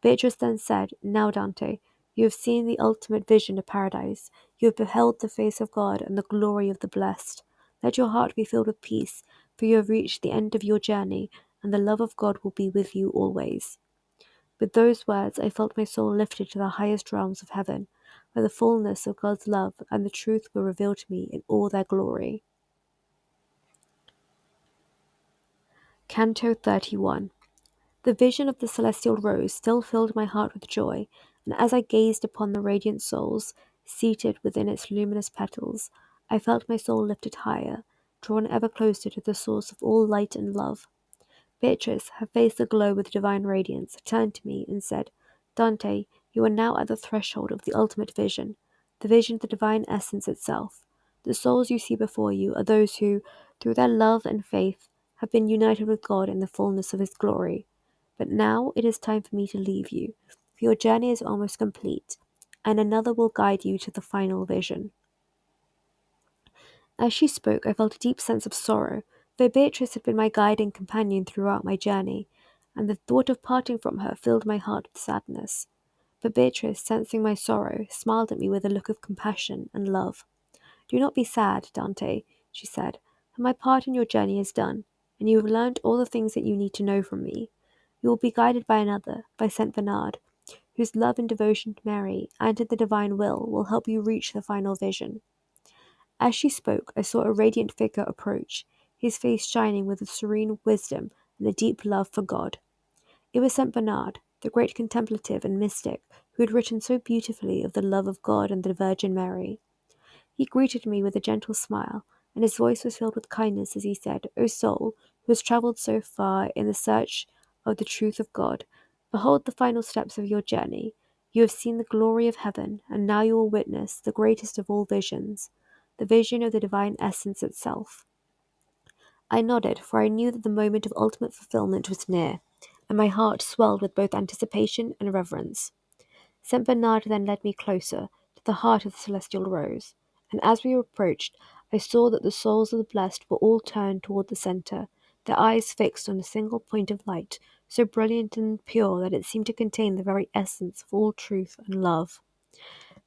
Beatrice then said, Now, Dante, you have seen the ultimate vision of paradise. You have beheld the face of God and the glory of the blessed. Let your heart be filled with peace, for you have reached the end of your journey, and the love of God will be with you always. With those words, I felt my soul lifted to the highest realms of heaven, where the fullness of God's love and the truth were revealed to me in all their glory. Canto 31. The vision of the celestial rose still filled my heart with joy, and as I gazed upon the radiant souls seated within its luminous petals, I felt my soul lifted higher, drawn ever closer to the source of all light and love. Beatrice, her face aglow with divine radiance, turned to me and said, Dante, you are now at the threshold of the ultimate vision, the vision of the divine essence itself. The souls you see before you are those who, through their love and faith, have been united with God in the fullness of His glory. But now it is time for me to leave you, for your journey is almost complete, and another will guide you to the final vision. As she spoke, I felt a deep sense of sorrow, though Beatrice had been my guide and companion throughout my journey, and the thought of parting from her filled my heart with sadness. But Beatrice, sensing my sorrow, smiled at me with a look of compassion and love. Do not be sad, Dante, she said, for my part in your journey is done, and you have learned all the things that you need to know from me. You will be guided by another, by Saint Bernard, whose love and devotion to Mary and to the divine will help you reach the final vision. As she spoke, I saw a radiant figure approach, his face shining with a serene wisdom and a deep love for God. It was Saint Bernard, the great contemplative and mystic who had written so beautifully of the love of God and the Virgin Mary. He greeted me with a gentle smile, and his voice was filled with kindness as he said, O soul, who has travelled so far in the search of the truth of God, behold the final steps of your journey. You have seen the glory of heaven, and now you will witness the greatest of all visions, the vision of the divine essence itself. I nodded, for I knew that the moment of ultimate fulfillment was near, and my heart swelled with both anticipation and reverence. Saint Bernard then led me closer to the heart of the celestial rose, and as we approached, I saw that the souls of the blessed were all turned toward the centre, their eyes fixed on a single point of light, so brilliant and pure that it seemed to contain the very essence of all truth and love.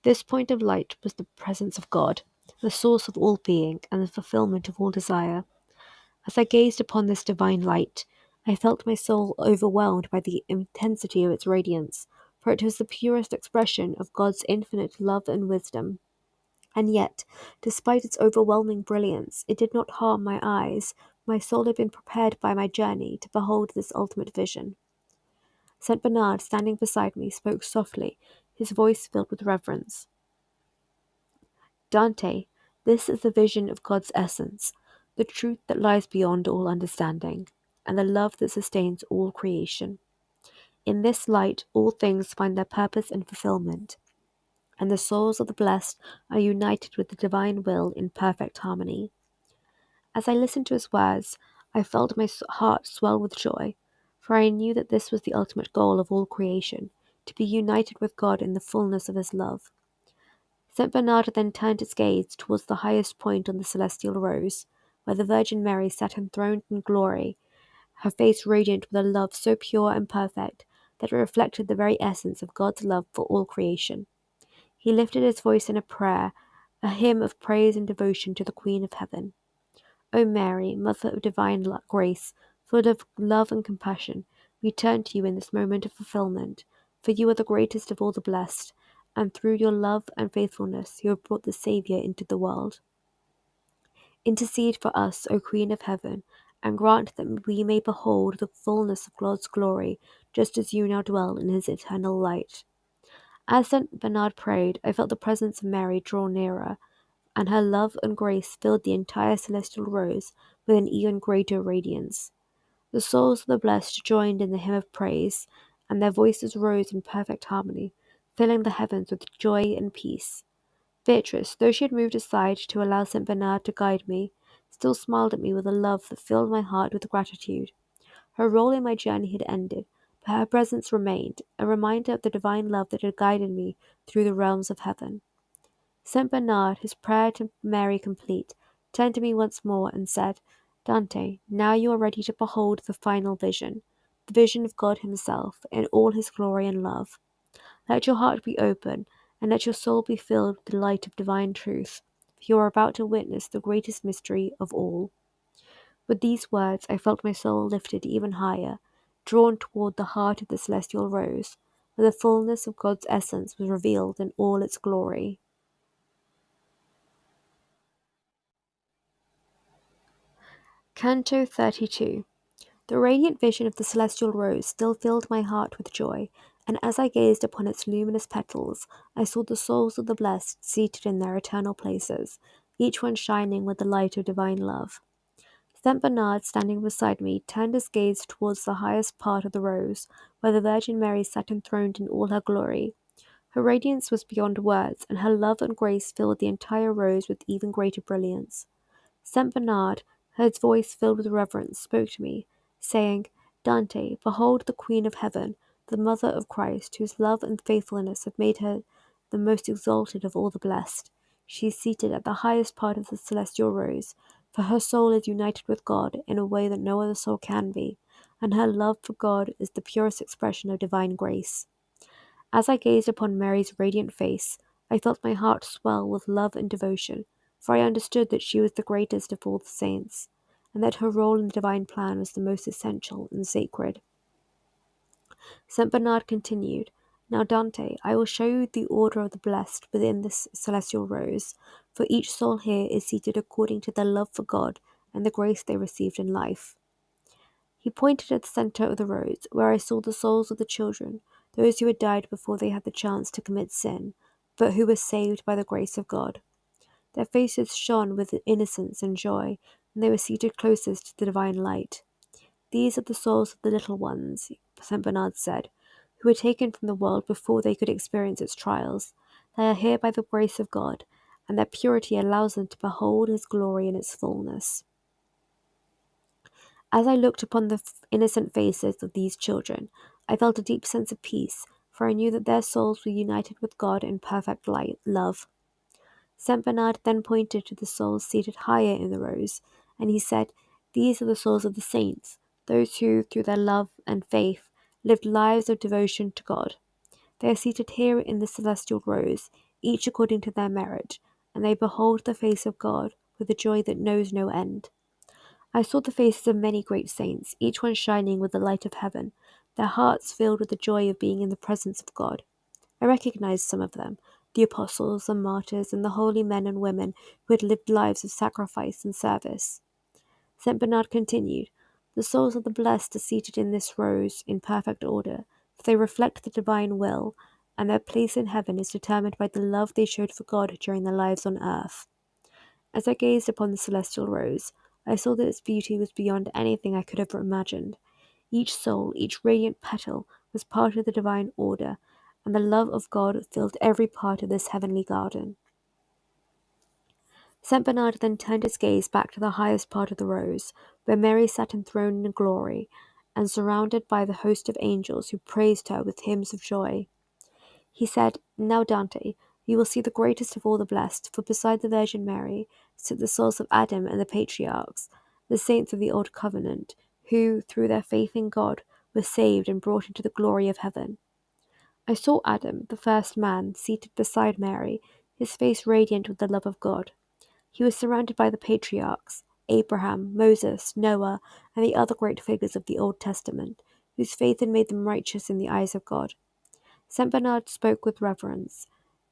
This point of light was the presence of God, the source of all being and the fulfillment of all desire. As I gazed upon this divine light, I felt my soul overwhelmed by the intensity of its radiance, for it was the purest expression of God's infinite love and wisdom. And yet, despite its overwhelming brilliance, it did not harm my eyes. My soul had been prepared by my journey to behold this ultimate vision. Saint Bernard, standing beside me, spoke softly, his voice filled with reverence. Dante, this is the vision of God's essence, the truth that lies beyond all understanding, and the love that sustains all creation. In this light, all things find their purpose and fulfillment, and the souls of the blessed are united with the divine will in perfect harmony. As I listened to his words, I felt my heart swell with joy, for I knew that this was the ultimate goal of all creation, to be united with God in the fullness of his love. Saint Bernard then turned his gaze towards the highest point on the celestial rose, where the Virgin Mary sat enthroned in glory, her face radiant with a love so pure and perfect that it reflected the very essence of God's love for all creation. He lifted his voice in a prayer, a hymn of praise and devotion to the Queen of Heaven. O Mary, Mother of divine grace, full of love and compassion, we turn to you in this moment of fulfillment, for you are the greatest of all the blessed, and through your love and faithfulness you have brought the Saviour into the world. Intercede for us, O Queen of Heaven, and grant that we may behold the fullness of God's glory, just as you now dwell in his eternal light. As Saint Bernard prayed, I felt the presence of Mary draw nearer, and her love and grace filled the entire celestial rose with an even greater radiance. The souls of the blessed joined in the hymn of praise, and their voices rose in perfect harmony, filling the heavens with joy and peace. Beatrice, though she had moved aside to allow Saint Bernard to guide me, still smiled at me with a love that filled my heart with gratitude. Her role in my journey had ended, but her presence remained, a reminder of the divine love that had guided me through the realms of heaven. Saint Bernard, his prayer to Mary complete, turned to me once more and said, Dante, now you are ready to behold the final vision, the vision of God himself in all his glory and love. Let your heart be open, and let your soul be filled with the light of divine truth, for you are about to witness the greatest mystery of all. With these words, I felt my soul lifted even higher, drawn toward the heart of the celestial rose, where the fullness of God's essence was revealed in all its glory. Canto 32. The radiant vision of the celestial rose still filled my heart with joy, and as I gazed upon its luminous petals, I saw the souls of the blessed seated in their eternal places, each one shining with the light of divine love. Saint Bernard, standing beside me, turned his gaze towards the highest part of the rose, where the Virgin Mary sat enthroned in all her glory. Her radiance was beyond words, and her love and grace filled the entire rose with even greater brilliance. Saint Bernard, his voice filled with reverence, spoke to me, saying, "Dante, behold the Queen of Heaven, the Mother of Christ, whose love and faithfulness have made her the most exalted of all the blessed. She is seated at the highest part of the celestial rose, for her soul is united with God in a way that no other soul can be, and her love for God is the purest expression of divine grace." As I gazed upon Mary's radiant face, I felt my heart swell with love and devotion, for I understood that she was the greatest of all the saints, and that her role in the divine plan was the most essential and sacred. Saint Bernard continued, "Now, Dante, I will show you the order of the blessed within this celestial rose, for each soul here is seated according to their love for God and the grace they received in life." He pointed at the center of the rose, where I saw the souls of the children, those who had died before they had the chance to commit sin, but who were saved by the grace of God. Their faces shone with innocence and joy, and they were seated closest to the divine light. "These are the souls of the little ones," St. Bernard said, "who were taken from the world before they could experience its trials. They are here by the grace of God, and their purity allows them to behold His glory in its fullness." As I looked upon the innocent faces of these children, I felt a deep sense of peace, for I knew that their souls were united with God in perfect love. Saint Bernard then pointed to the souls seated higher in the rose, and he said, "These are the souls of the saints, those who, through their love and faith, lived lives of devotion to God. They are seated here in the celestial rose, each according to their merit, and they behold the face of God with a joy that knows no end." I saw the faces of many great saints, each one shining with the light of heaven, their hearts filled with the joy of being in the presence of God. I recognized some of them, the apostles, the martyrs, and the holy men and women who had lived lives of sacrifice and service. Saint Bernard continued, "The souls of the blessed are seated in this rose in perfect order, for they reflect the divine will, and their place in heaven is determined by the love they showed for God during their lives on earth." As I gazed upon the celestial rose, I saw that its beauty was beyond anything I could have imagined. Each soul, each radiant petal, was part of the divine order, and the love of God filled every part of this heavenly garden. Saint Bernard then turned his gaze back to the highest part of the rose, where Mary sat enthroned in glory, and surrounded by the host of angels who praised her with hymns of joy. He said, "Now, Dante, you will see the greatest of all the blessed, for beside the Virgin Mary sit the souls of Adam and the patriarchs, the saints of the Old Covenant, who, through their faith in God, were saved and brought into the glory of heaven." I saw Adam, the first man, seated beside Mary, his face radiant with the love of God. He was surrounded by the patriarchs, Abraham, Moses, Noah, and the other great figures of the Old Testament, whose faith had made them righteous in the eyes of God. Saint Bernard spoke with reverence.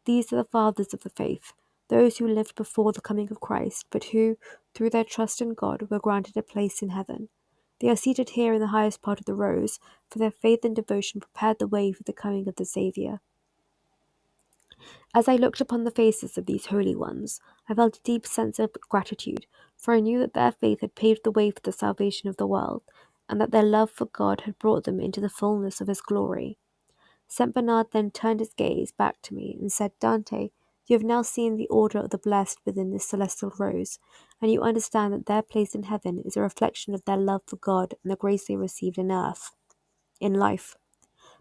"These are the fathers of the faith, those who lived before the coming of Christ, but who, through their trust in God, were granted a place in heaven. They are seated here in the highest part of the rose, for their faith and devotion prepared the way for the coming of the Saviour." As I looked upon the faces of these holy ones, I felt a deep sense of gratitude, for I knew that their faith had paved the way for the salvation of the world, and that their love for God had brought them into the fullness of His glory. Saint Bernard then turned his gaze back to me and said, "Dante, you have now seen the order of the blessed within this celestial rose, and you understand that their place in heaven is a reflection of their love for God and the grace they received in life.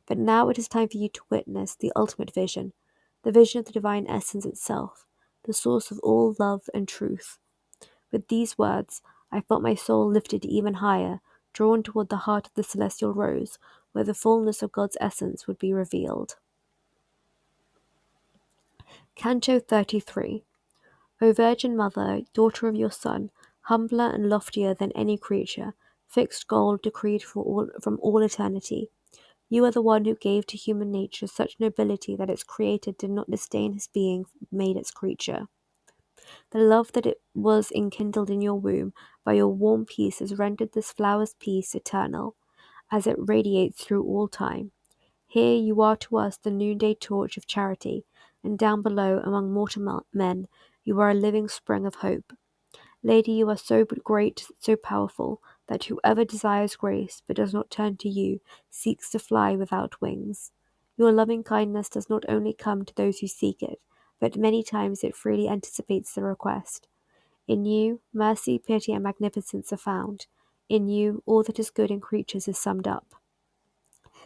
But now it is time for you to witness the ultimate vision, the vision of the divine essence itself, the source of all love and truth." With these words, I felt my soul lifted even higher, drawn toward the heart of the celestial rose, where the fullness of God's essence would be revealed. Canto 33. O Virgin Mother, daughter of your Son, humbler and loftier than any creature, fixed goal decreed from all eternity, You are the one who gave to human nature such nobility that its creator did not disdain his being made its creature. The love that it was enkindled in your womb by your warm peace has rendered this flower's peace eternal, as it radiates through all time. Here you are to us the noonday torch of charity, and down below among mortal men you are a living spring of hope. Lady, you are so great, so powerful, that whoever desires grace but does not turn to you seeks to fly without wings. Your loving kindness does not only come to those who seek it, but many times it freely anticipates the request. In you, mercy, pity, and magnificence are found. In you, all that is good in creatures is summed up.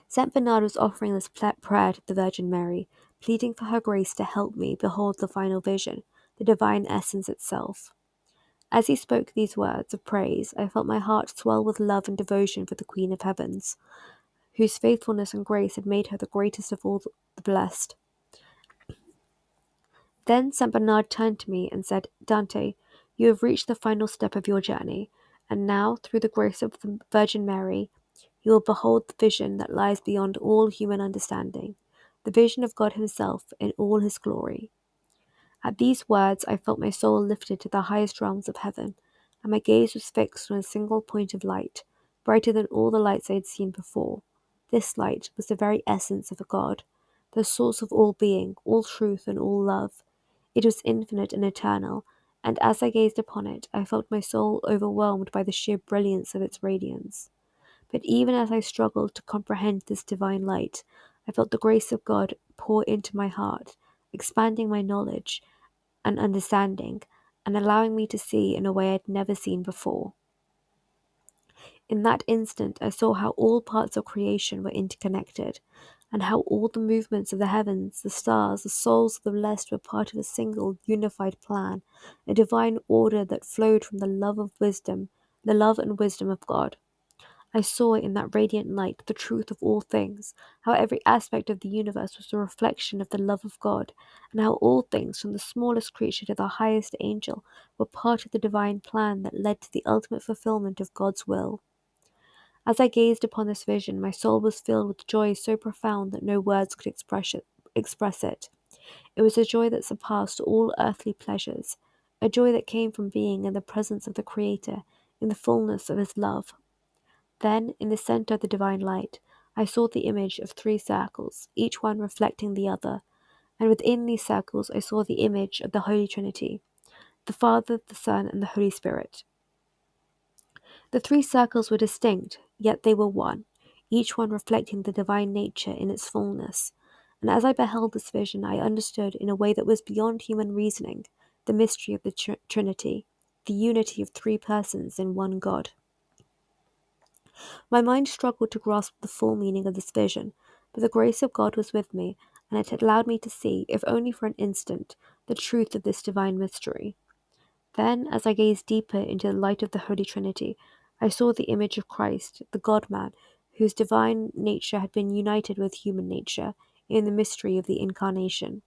St. Bernard was offering this prayer to the Virgin Mary, pleading for her grace to help me behold the final vision, the divine essence itself. As he spoke these words of praise, I felt my heart swell with love and devotion for the Queen of Heavens, whose faithfulness and grace had made her the greatest of all the blessed. Then St. Bernard turned to me and said, Dante, you have reached the final step of your journey, and now, through the grace of the Virgin Mary, you will behold the vision that lies beyond all human understanding, the vision of God Himself in all His glory. At these words I felt my soul lifted to the highest realms of heaven, and my gaze was fixed on a single point of light, brighter than all the lights I had seen before. This light was the very essence of a God, the source of all being, all truth, and all love. It was infinite and eternal, and as I gazed upon it, I felt my soul overwhelmed by the sheer brilliance of its radiance. But even as I struggled to comprehend this divine light, I felt the grace of God pour into my heart, expanding my knowledge and understanding, and allowing me to see in a way I'd never seen before. In that instant, I saw how all parts of creation were interconnected, and how all the movements of the heavens, the stars, the souls of the blessed were part of a single, unified plan, a divine order that flowed from the love and wisdom of God. I saw in that radiant light the truth of all things, how every aspect of the universe was a reflection of the love of God, and how all things, from the smallest creature to the highest angel, were part of the divine plan that led to the ultimate fulfillment of God's will. As I gazed upon this vision, my soul was filled with joy so profound that no words could express it. It was a joy that surpassed all earthly pleasures, a joy that came from being in the presence of the Creator, in the fullness of His love. Then, in the center of the divine light, I saw the image of 3 circles, each one reflecting the other, and within these circles I saw the image of the Holy Trinity, the Father, the Son, and the Holy Spirit. The 3 circles were distinct, yet they were one, each one reflecting the divine nature in its fullness. And as I beheld this vision, I understood, in a way that was beyond human reasoning, the mystery of the Trinity, the unity of 3 persons in one God. My mind struggled to grasp the full meaning of this vision, but the grace of God was with me, and it had allowed me to see, if only for an instant, the truth of this divine mystery. Then, as I gazed deeper into the light of the Holy Trinity, I saw the image of Christ, the God-man, whose divine nature had been united with human nature in the mystery of the Incarnation.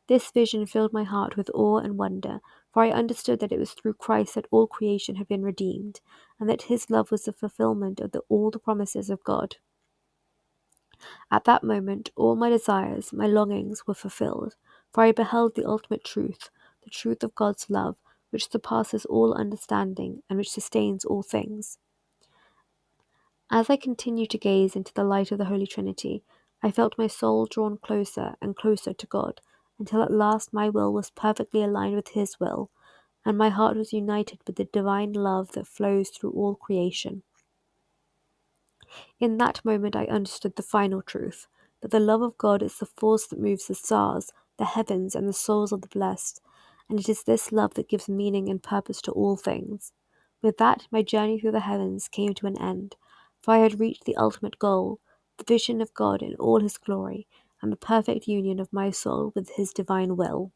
This vision filled my heart with awe and wonder, for I understood that it was through Christ that all creation had been redeemed, and that His love was the fulfillment of all the promises of God. At that moment, all my desires, my longings were fulfilled, for I beheld the ultimate truth, the truth of God's love, which surpasses all understanding and which sustains all things. As I continued to gaze into the light of the Holy Trinity, I felt my soul drawn closer and closer to God, until at last my will was perfectly aligned with His will, and my heart was united with the divine love that flows through all creation. In that moment I understood the final truth, that the love of God is the force that moves the stars, the heavens, and the souls of the blessed, and it is this love that gives meaning and purpose to all things. With that, my journey through the heavens came to an end, for I had reached the ultimate goal, the vision of God in all His glory, and the perfect union of my soul with His divine will.